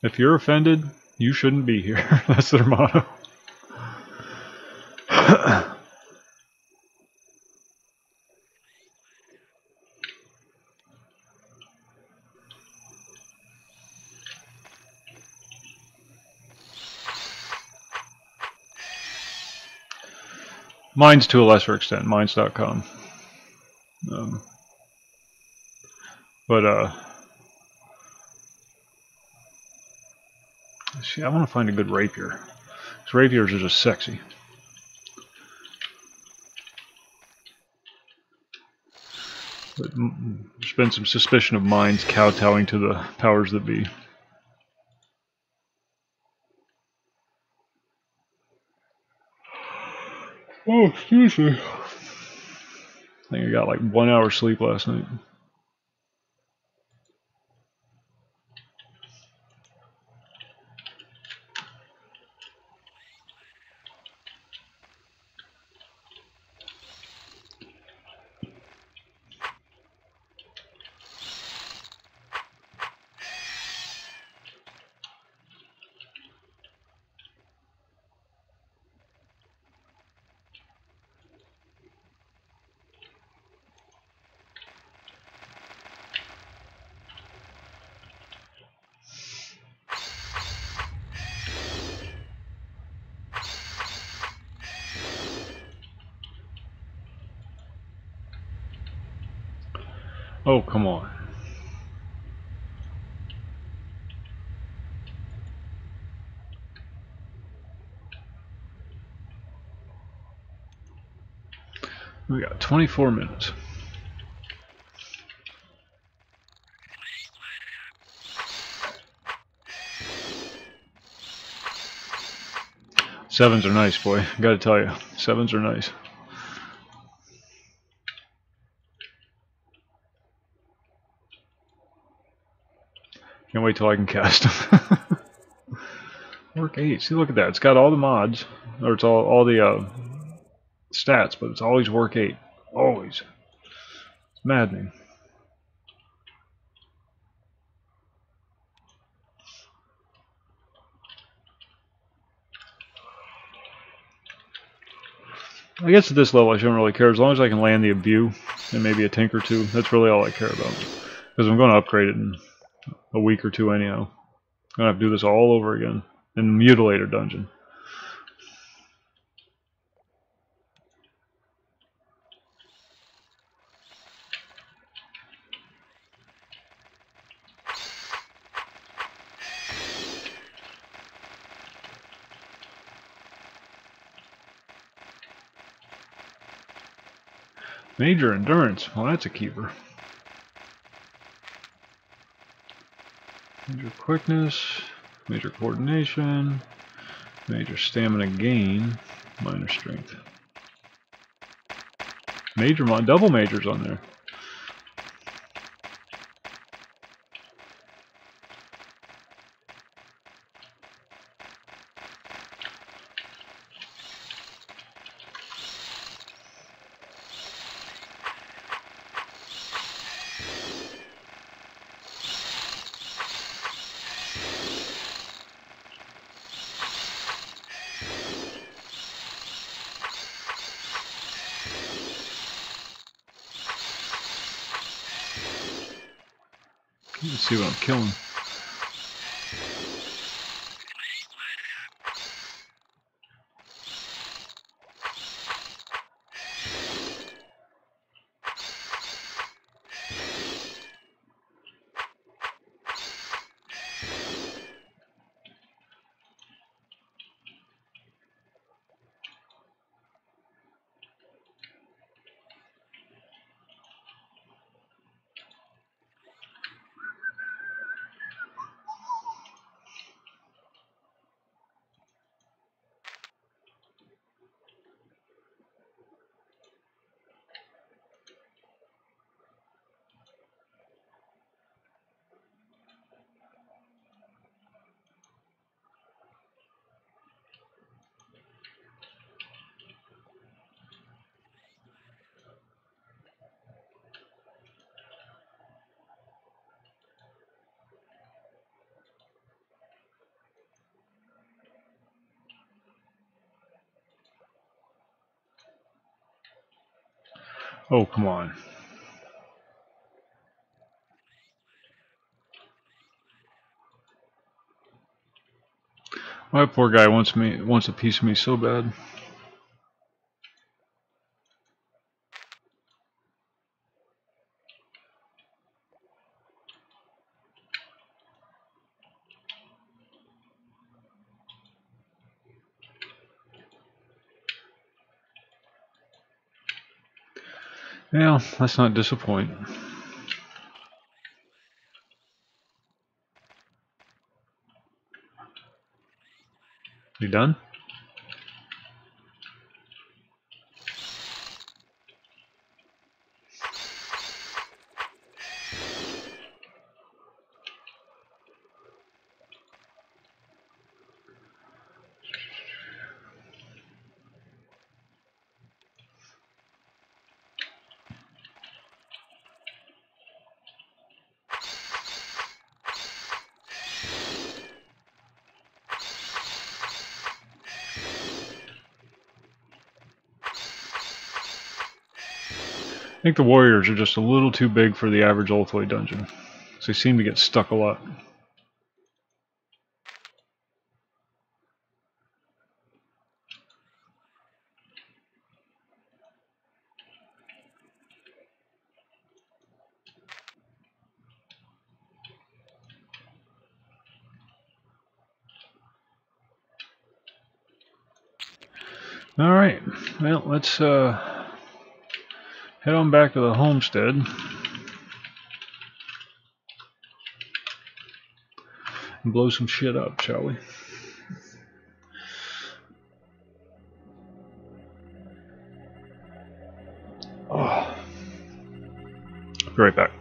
If you're offended, you shouldn't be here. That's their motto. Mine's to a lesser extent, mines.com. See, I want to find a good rapier. Because rapiers are just sexy. But there's been some suspicion of mines kowtowing to the powers that be. Oh, excuse me. I think I got like 1 hour sleep last night. Oh, come on. We got 24 minutes. Sevens are nice, boy. I gotta tell you, sevens are nice. Can't wait till I can cast them. Work 8. See, look at that. It's got all the mods, or it's all the stats, but it's always work 8. Always. It's maddening. I guess at this level I shouldn't really care as long as I can land the Imbue and maybe a Tink or two. That's really all I care about. Because I'm going to upgrade it in a week or two anyhow. I'm going to have to do this all over again in Mutilator Dungeon. Major Endurance. Well, that's a keeper. Major Quickness. Major Coordination. Major Stamina Gain. Minor Strength. Major, double majors on there. Let's see what I'm killing. Oh, come on. My poor guy wants a piece of me so bad. Well, let's not disappoint. You done? I think the warriors are just a little too big for the average Ulthoid dungeon. So they seem to get stuck a lot. Alright, well, let's head on back to the homestead. And blow some shit up, shall we? Oh. Be right back.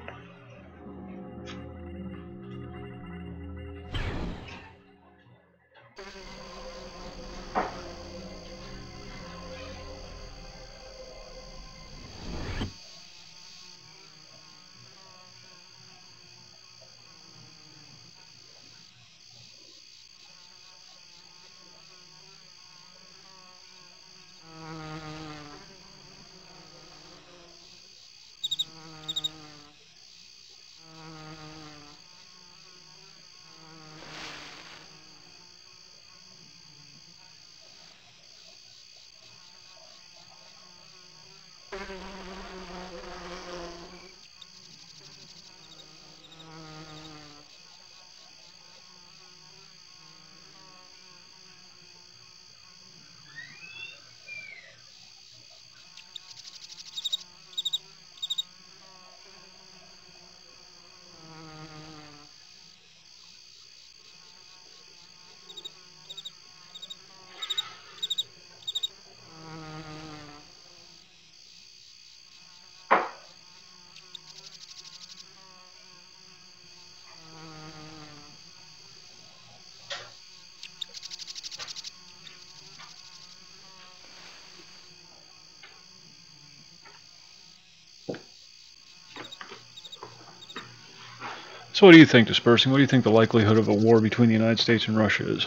So what do you think, Dispersing? What do you think the likelihood of a war between the United States and Russia is?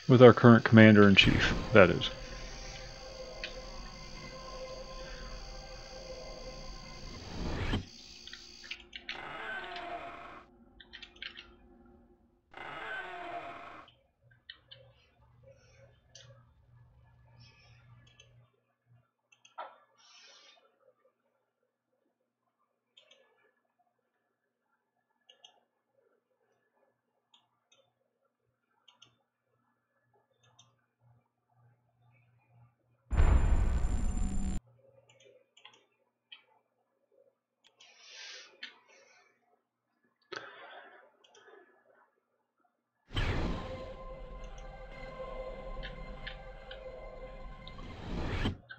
With our current commander-in-chief, that is.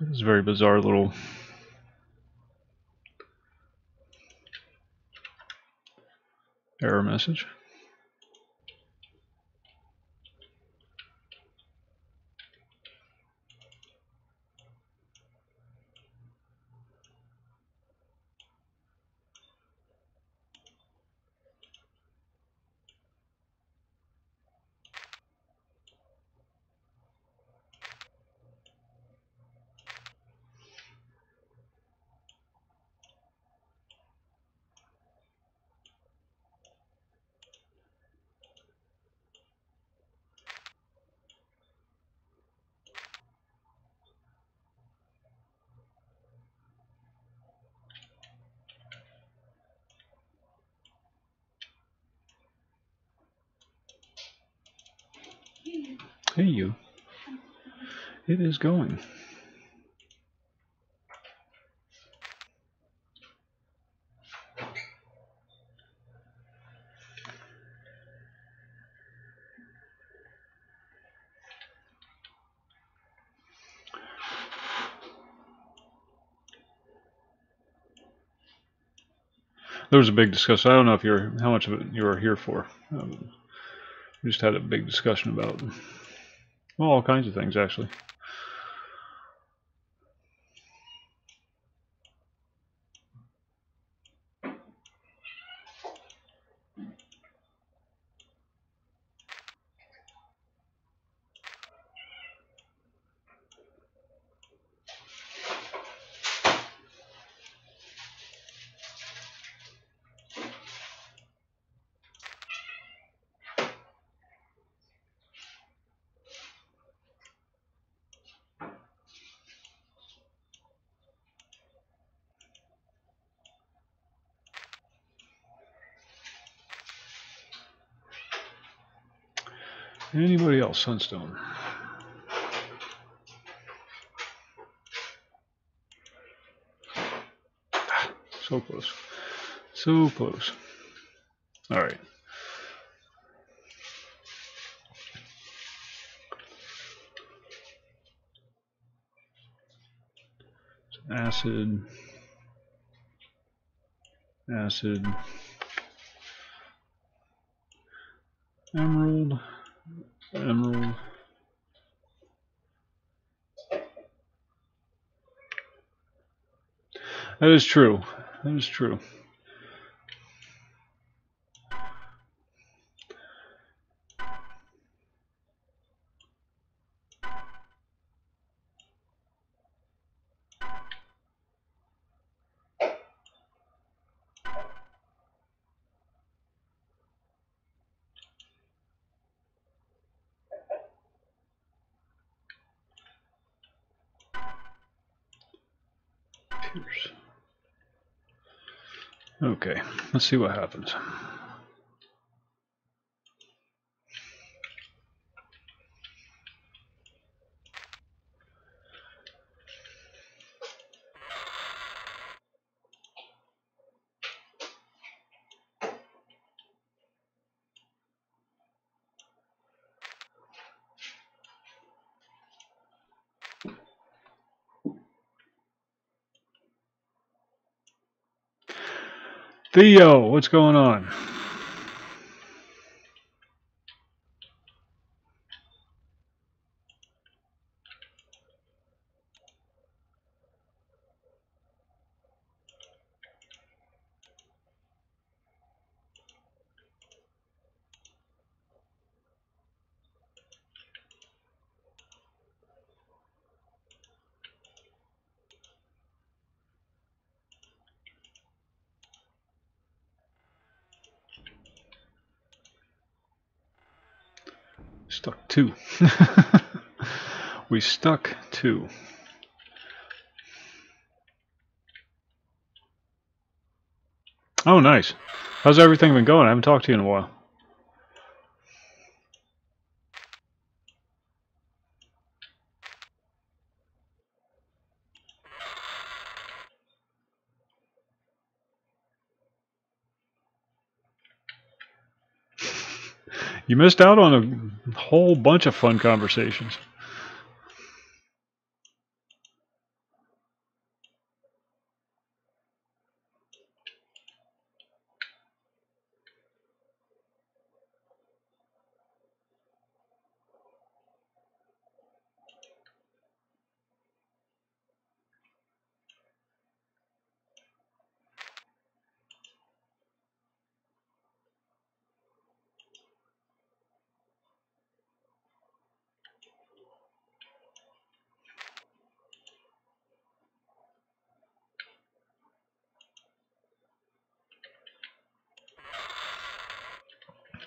This is a very bizarre little error message. Hey you. It is going. There was a big discussion. I don't know if how much of it you were here for. We just had a big discussion about, well, all kinds of things actually. Anybody else? Sunstone. So close. So close. Alright. Acid. Acid. Emerald. Emerald. That is true. That is true. Pierce. Okay, let's see what happens. Theo, what's going on? Stuck 2. We stuck 2. Oh, nice. How's everything been going? I haven't talked to you in a while. You missed out on a whole bunch of fun conversations.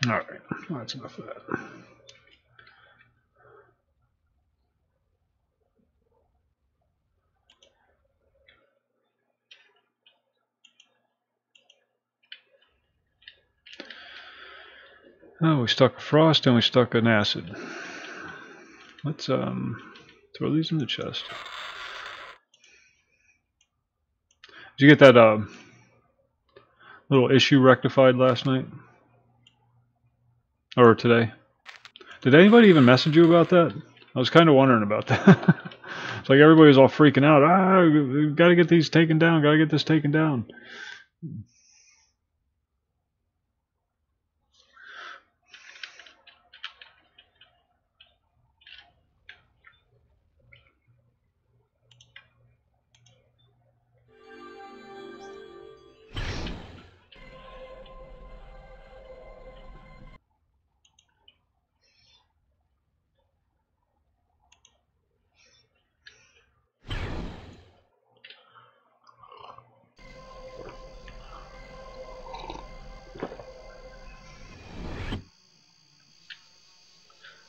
Alright, that's enough of that. Oh, we stuck a frost and we stuck an acid. Let's throw these in the chest. Did you get that little issue rectified last night? Or today? Did anybody even message you about that? I was kind of wondering about that. It's like everybody was all freaking out. Ah, we've got to get these taken down. Got to get this taken down.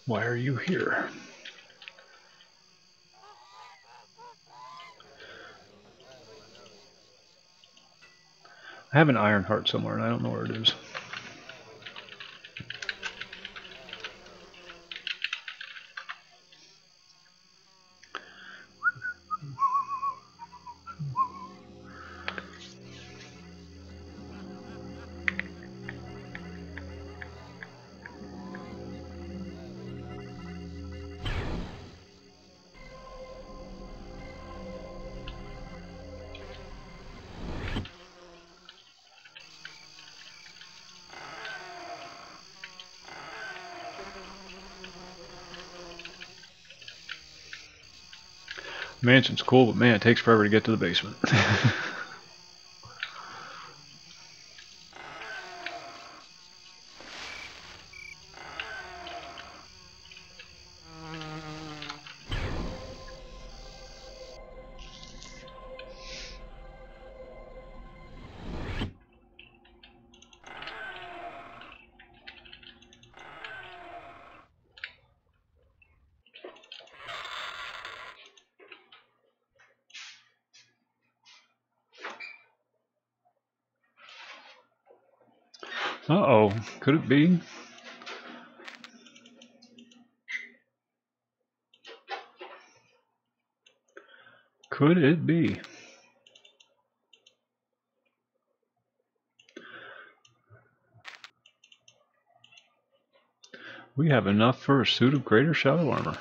Why are you here? I have an iron heart somewhere and I don't know where it is. Mansion's cool, but man, it takes forever to get to the basement. Uh-oh. Could it be? Could it be? We have enough for a suit of greater shadow armor.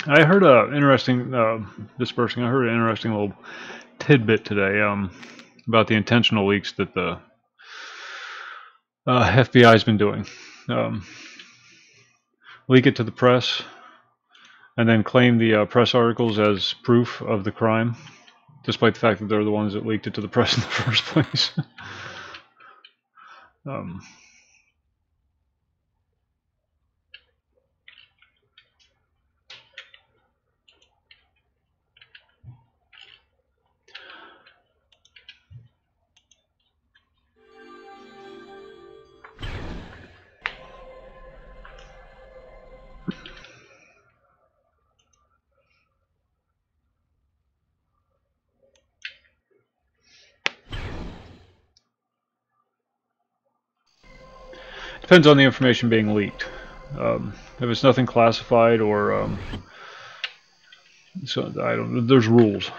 I heard an interesting, dispersing, I heard an interesting little tidbit today about the intentional leaks that the FBI has been doing. Leak it to the press and then claim the press articles as proof of the crime, despite the fact that they're the ones that leaked it to the press in the first place. Depends on the information being leaked. If it's nothing classified or so I don't. There's rules.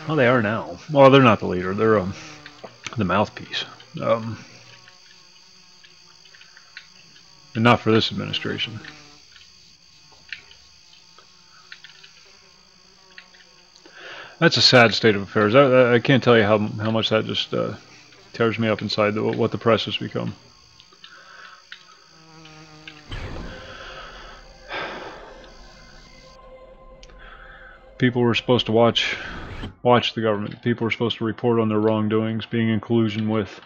Well, they are now. Well, they're not the leader. They're the mouthpiece. And not for this administration. That's a sad state of affairs. I can't tell you how much that just tears me up inside what the press has become. People were supposed to watch the government. People were supposed to report on their wrongdoings, being in collusion with.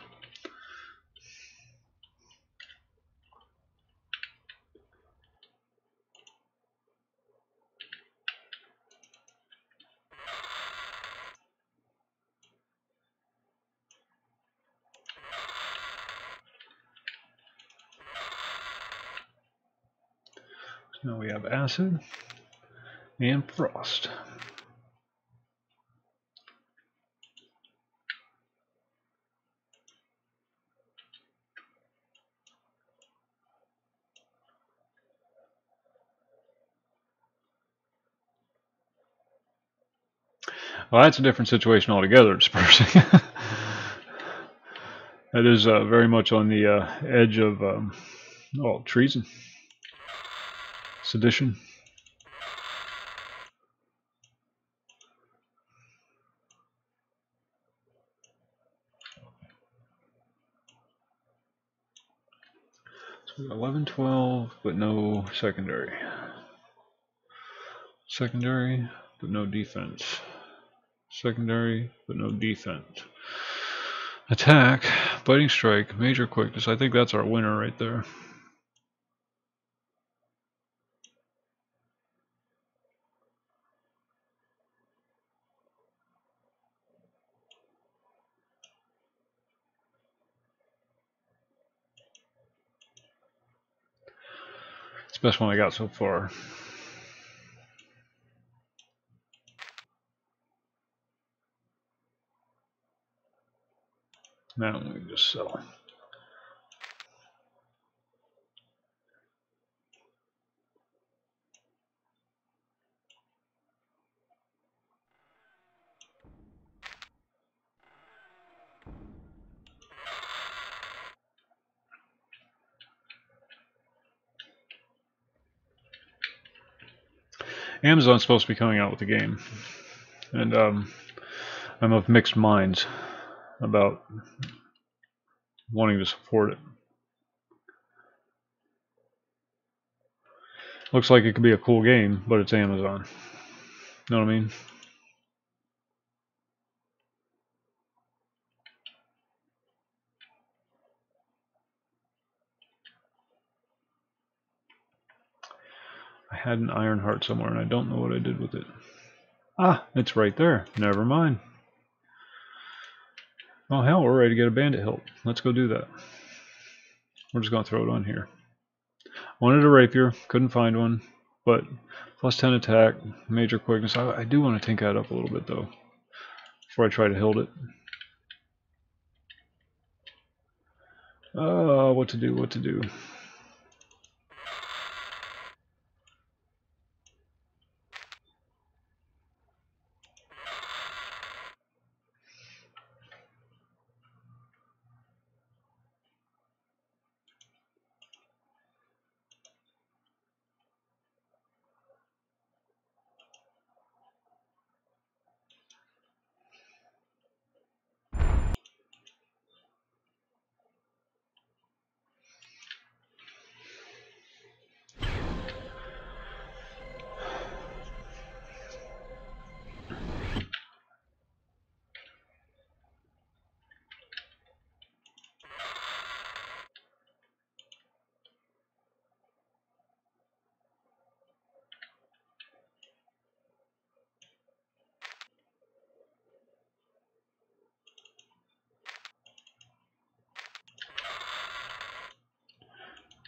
So now we have acid and frost. Well, that's a different situation altogether, dispersing. That is very much on the edge of treason, sedition. So 11, 12, but no secondary. Secondary, but no defense. Secondary, but no defense. Attack, biting strike, major quickness. I think that's our winner right there. It's the best one I got so far. Now we just sell. Amazon's supposed to be coming out with the game. and I'm of mixed minds about wanting to support it. Looks like it could be a cool game, but it's Amazon. Know what I mean? I had an iron heart somewhere and I don't know what I did with it. Ah, it's right there. Never mind. Oh hell, we're ready to get a bandit hilt. Let's go do that. We're just going to throw it on here. Wanted a rapier, couldn't find one, but plus 10 attack, major quickness. I do want to tinker that up a little bit though, before I try to hilt it. What to do, what to do.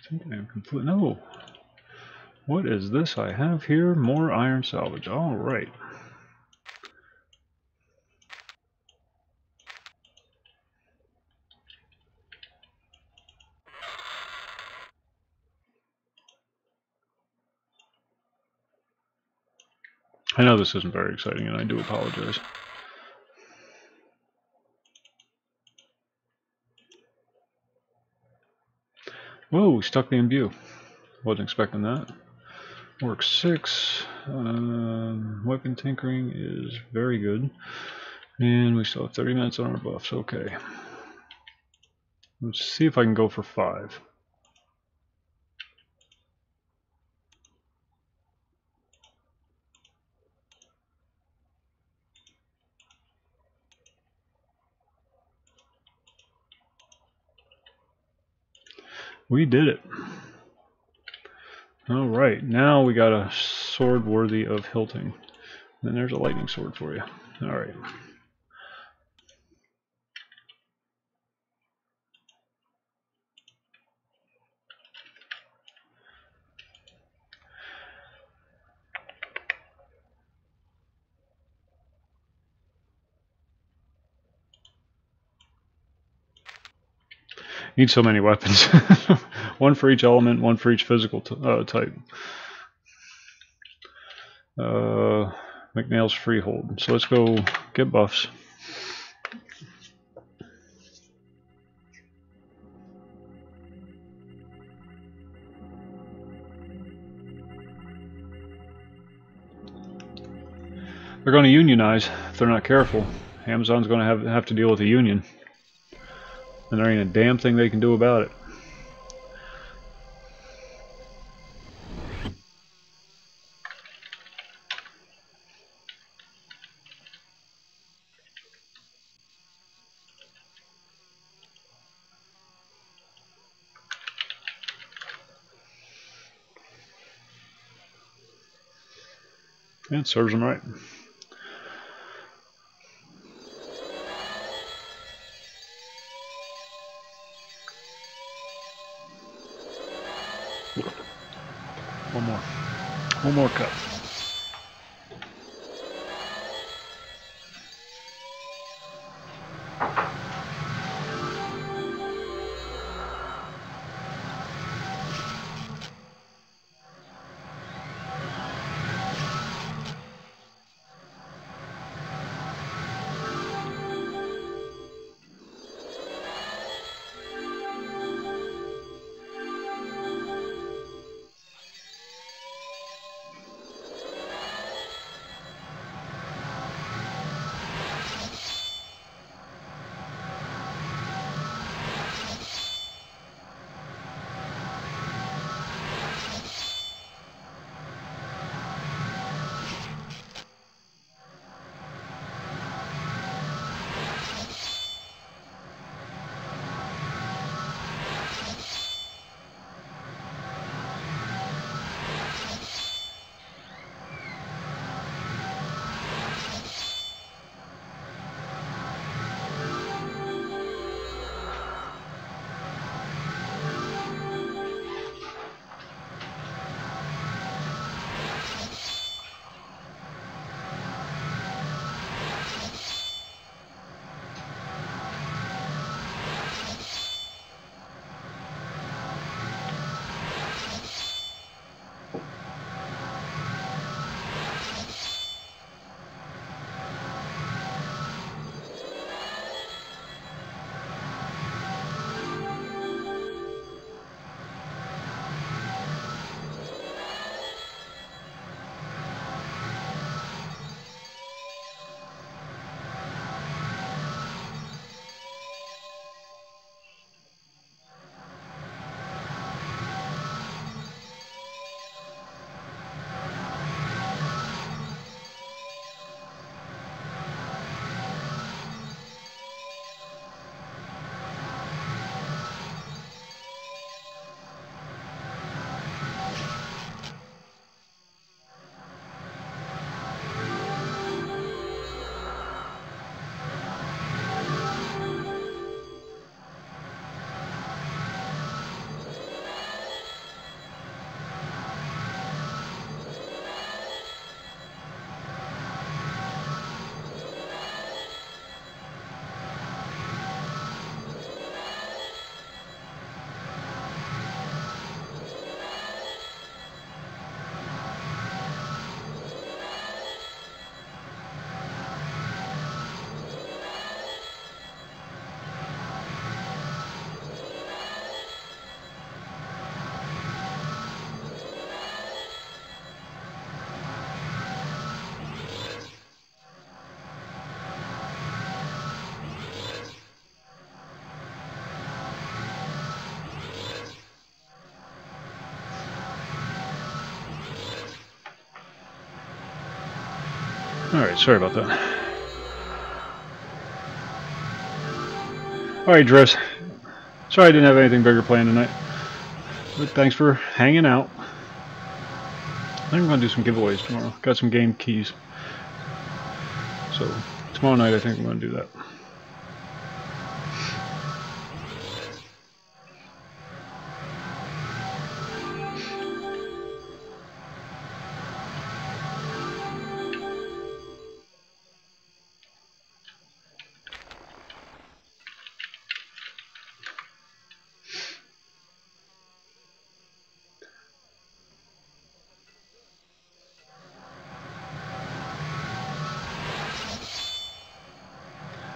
I think I am complete. No. What is this I have here? More iron salvage. Alright. I know this isn't very exciting and I do apologize. Whoa, we stuck the imbue. Wasn't expecting that. Work 6. Weapon tinkering is very good. And we still have 30 minutes on our buffs. Okay. Let's see if I can go for 5. We did it. Alright, now we got a sword worthy of hilting. Then there's a lightning sword for you. Alright. Need so many weapons. One for each element, one for each physical type. McNail's freehold. So let's go get buffs. They're going to unionize if they're not careful. Amazon's going to have to deal with a union. And there ain't a damn thing they can do about it. Yeah, it serves them right. One more cup. Alright, sorry about that. Alright, Dress. Sorry I didn't have anything bigger planned tonight. But thanks for hanging out. I think I'm going to do some giveaways tomorrow. Got some game keys. So, tomorrow night I think I'm going to do that.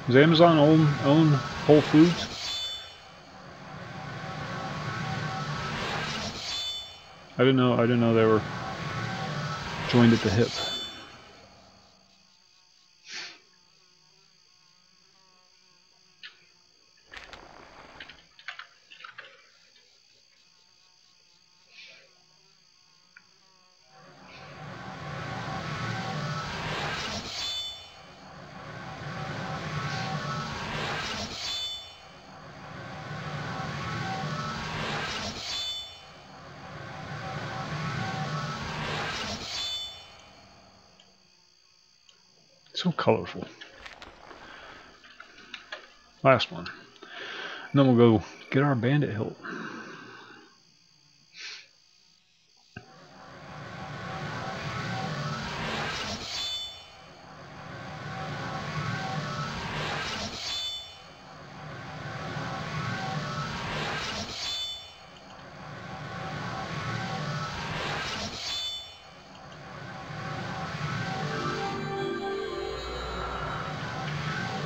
Does Amazon own Whole Foods? I didn't know they were joined at the hip. So colorful. Last one. And then we'll go get our Bandit Hilt.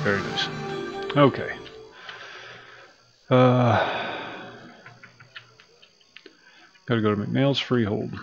Very nice. Okay. Gotta go to MacLeod's Freehold.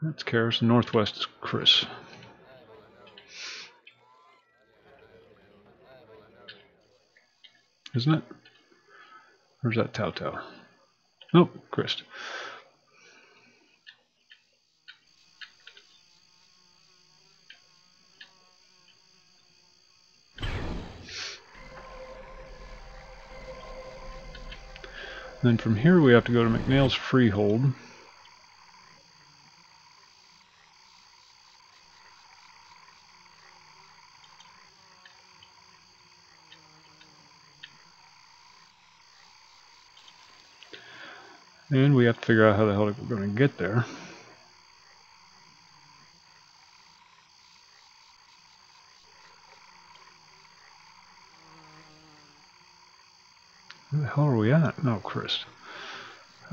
That's Karis. Northwest is Chris. Isn't it? Or is that Tao Tao? Nope, Chris. Then from here we have to go to MacLeod's Freehold. And we have to figure out how the hell we're going to get there. Where the hell are we at? No, Chris.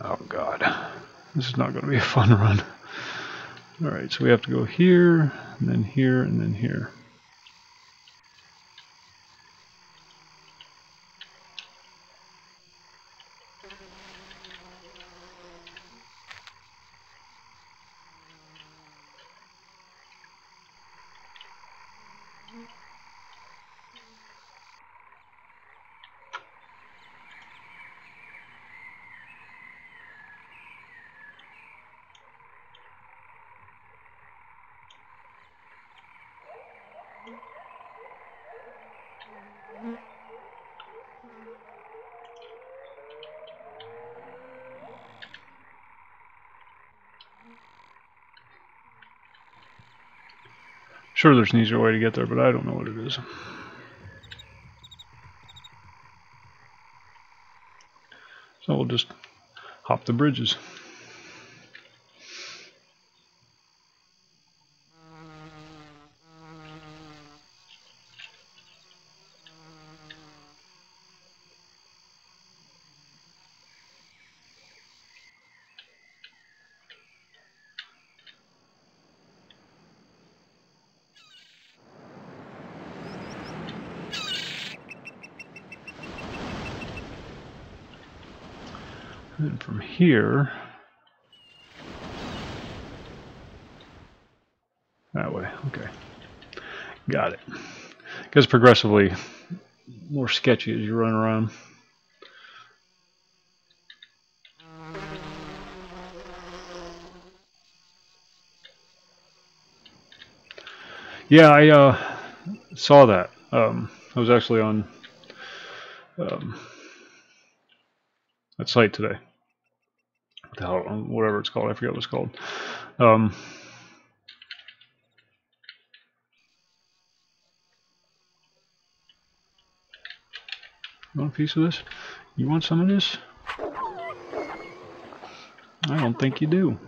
Oh, God. This is not going to be a fun run. Alright, so we have to go here, and then here, and then here. Sure, there's an easier way to get there, but I don't know what it is. So we'll just hop the bridges. And from here, that way. Okay, got it. Gets progressively more sketchy as you run around. Yeah, I saw that. I was actually on that site today. What the hell, whatever it's called, I forget what it's called. You want a piece of this? You want some of this? I don't think you do.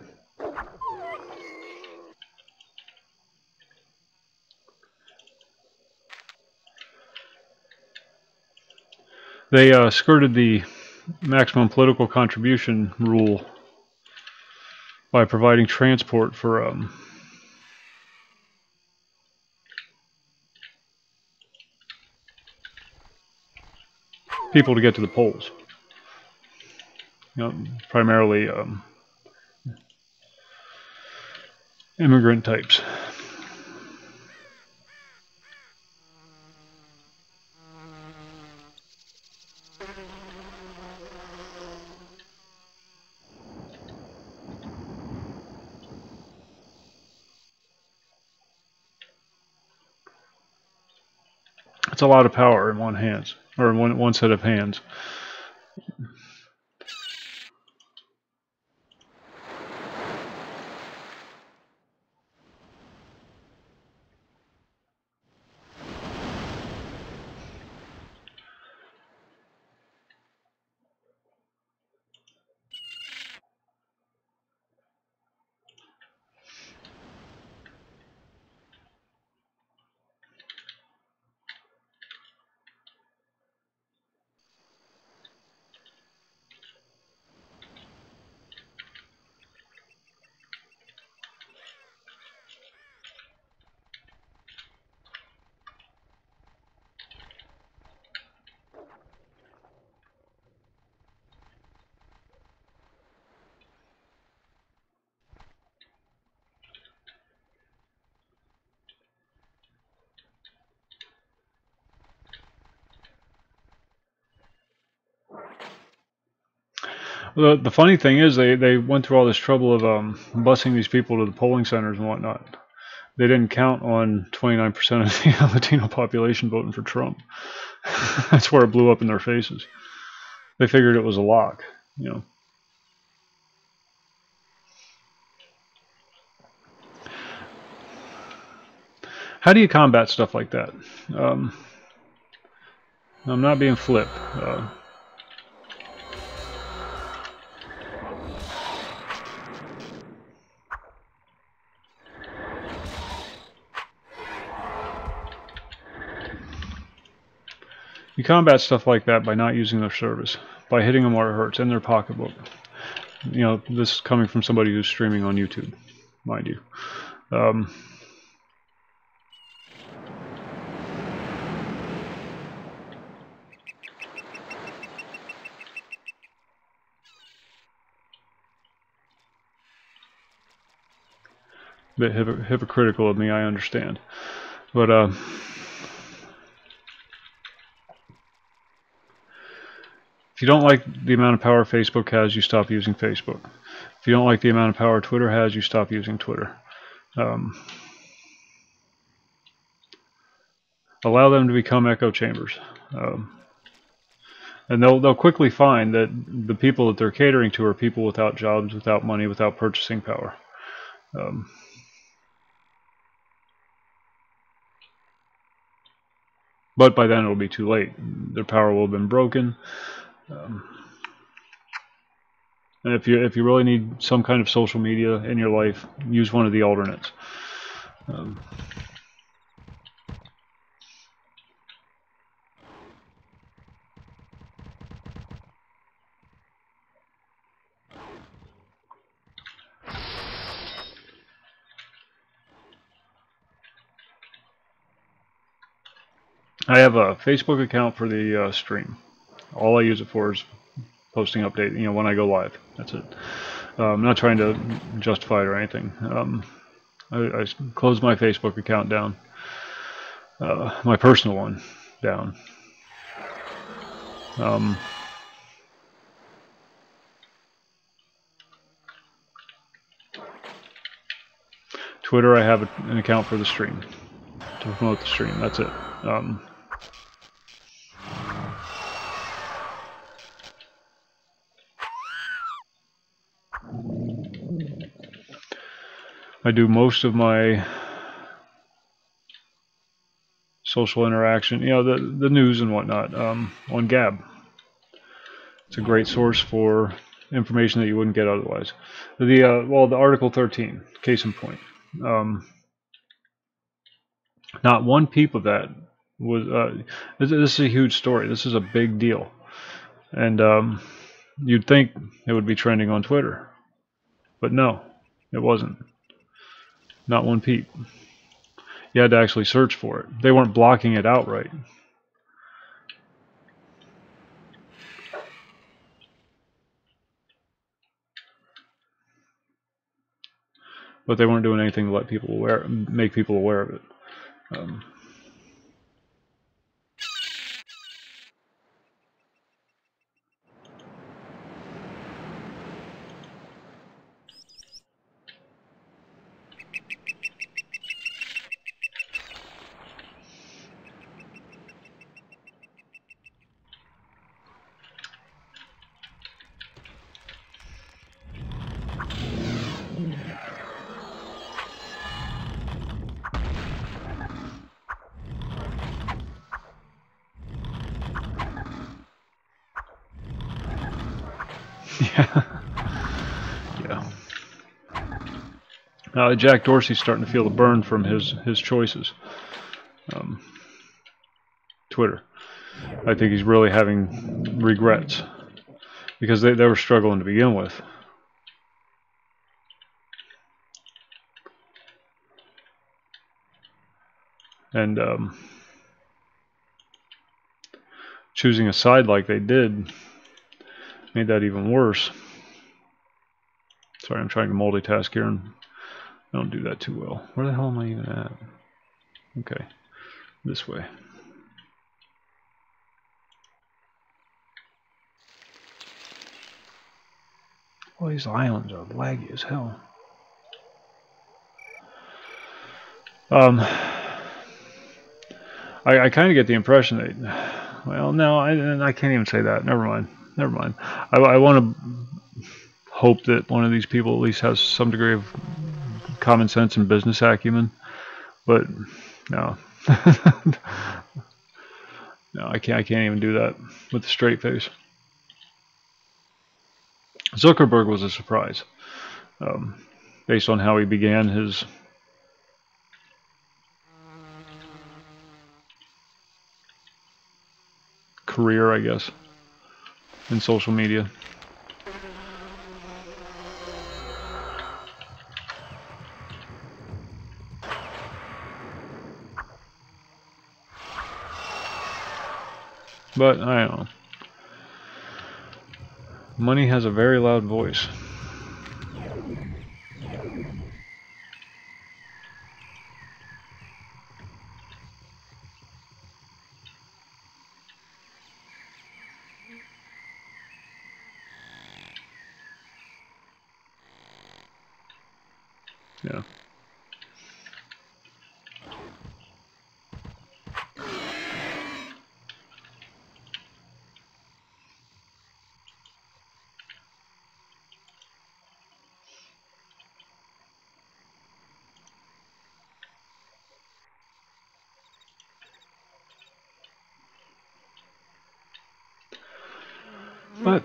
They skirted the maximum political contribution rule by providing transport for people to get to the polls. You know, primarily immigrant types. It's a lot of power in one hands, or in one set of hands. The funny thing is, they went through all this trouble of busing these people to the polling centers and whatnot. They didn't count on 29% of the Latino population voting for Trump. That's where it blew up in their faces. They figured it was a lock, you know. How do you combat stuff like that? I'm not being flip. You combat stuff like that by not using their service, by hitting them where it hurts, in their pocketbook. You know, this is coming from somebody who's streaming on YouTube, mind you. Bit hypocritical of me, I understand. But if you don't like the amount of power Facebook has, you stop using Facebook. If you don't like the amount of power Twitter has, you stop using Twitter. Allow them to become echo chambers. And they'll quickly find that the people that they're catering to are people without jobs, without money, without purchasing power. But by then it'll be too late. Their power will have been broken. And if you really need some kind of social media in your life, use one of the alternates. I have a Facebook account for the stream. All I use it for is posting update, you know, when I go live. That's it. I'm not trying to justify it or anything. I closed my Facebook account down, my personal one down. Twitter, I have an account for the stream, to promote the stream. That's it. I do most of my social interaction, you know, the news and whatnot, on Gab. It's a great source for information that you wouldn't get otherwise. Well, the Article 13, case in point. Not one peep of that was. This is a huge story. This is a big deal, and you'd think it would be trending on Twitter, but no, it wasn't. Not one peep. You had to actually search for it. They weren't blocking it outright. But they weren't doing anything to let people make people aware of it. Yeah. Jack Dorsey's starting to feel the burn from his choices. Twitter. I think he's really having regrets because they were struggling to begin with. And choosing a side like they did made that even worse. Sorry, I'm trying to multitask here and I don't do that too well. Where the hell am I even at? Okay, this way. Well, these islands are laggy as hell. I kind of get the impression that, well, no, I can't even say that. Never mind. I want to hope that one of these people at least has some degree of common sense and business acumen, but no. No, I can't even do that with a straight face. Zuckerberg was a surprise, based on how he began his career, I guess, in social media. But I don't know. Money has a very loud voice. Yeah. But,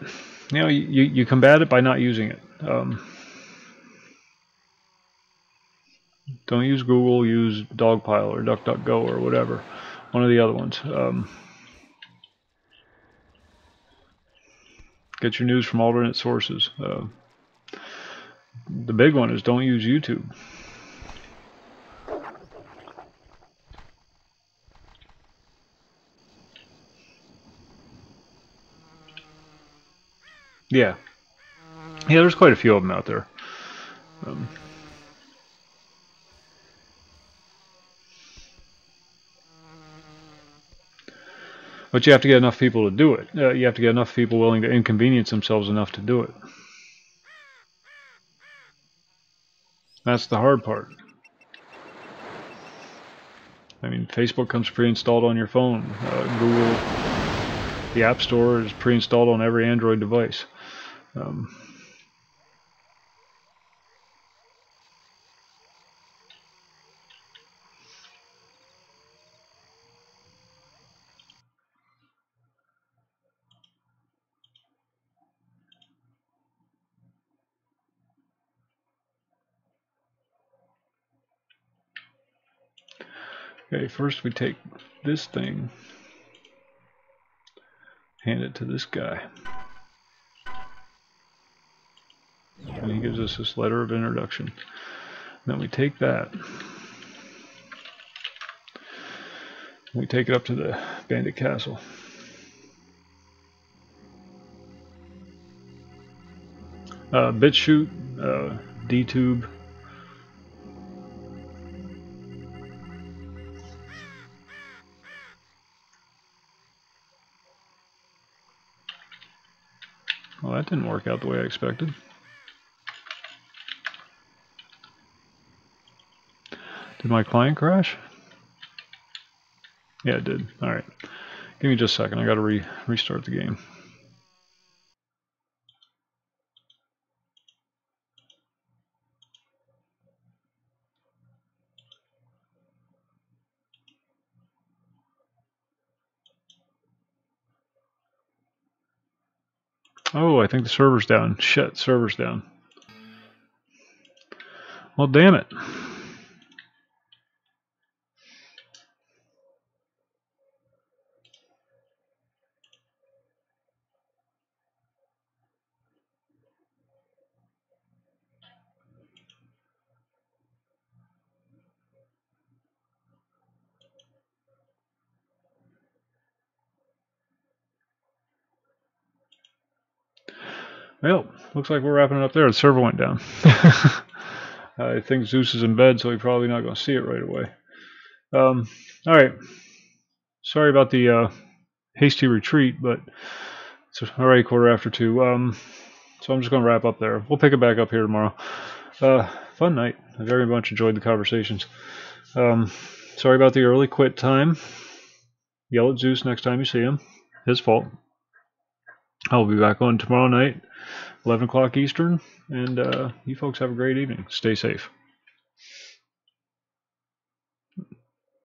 you know, you combat it by not using it. Don't use Google, use Dogpile or DuckDuckGo or whatever. One of the other ones. Get your news from alternate sources. The big one is don't use YouTube. Yeah. Yeah, there's quite a few of them out there. But you have to get enough people to do it. You have to get enough people willing to inconvenience themselves enough to do it. That's the hard part. I mean, Facebook comes pre-installed on your phone. Google, the App Store is pre-installed on every Android device. Okay, first we take this thing, hand it to this guy. And he gives us this letter of introduction. Then we take that. We take it up to the Bandit Castle. BitChute, DTube. Well, that didn't work out the way I expected. Did my client crash? Yeah, it did. Alright. Give me just a second. I gotta restart the game. Oh, I think the server's down. Shit, server's down. Well, damn it. Well, looks like we're wrapping it up there. The server went down. I think Zeus is in bed, so he's probably not going to see it right away. Alright. Sorry about the hasty retreat, but it's already 2:45. So I'm just going to wrap up there. We'll pick it back up here tomorrow. Fun night. I very much enjoyed the conversations. Sorry about the early quit time. Yell at Zeus next time you see him. His fault. I'll be back on tomorrow night, 11 o'clock Eastern, and you folks have a great evening. Stay safe.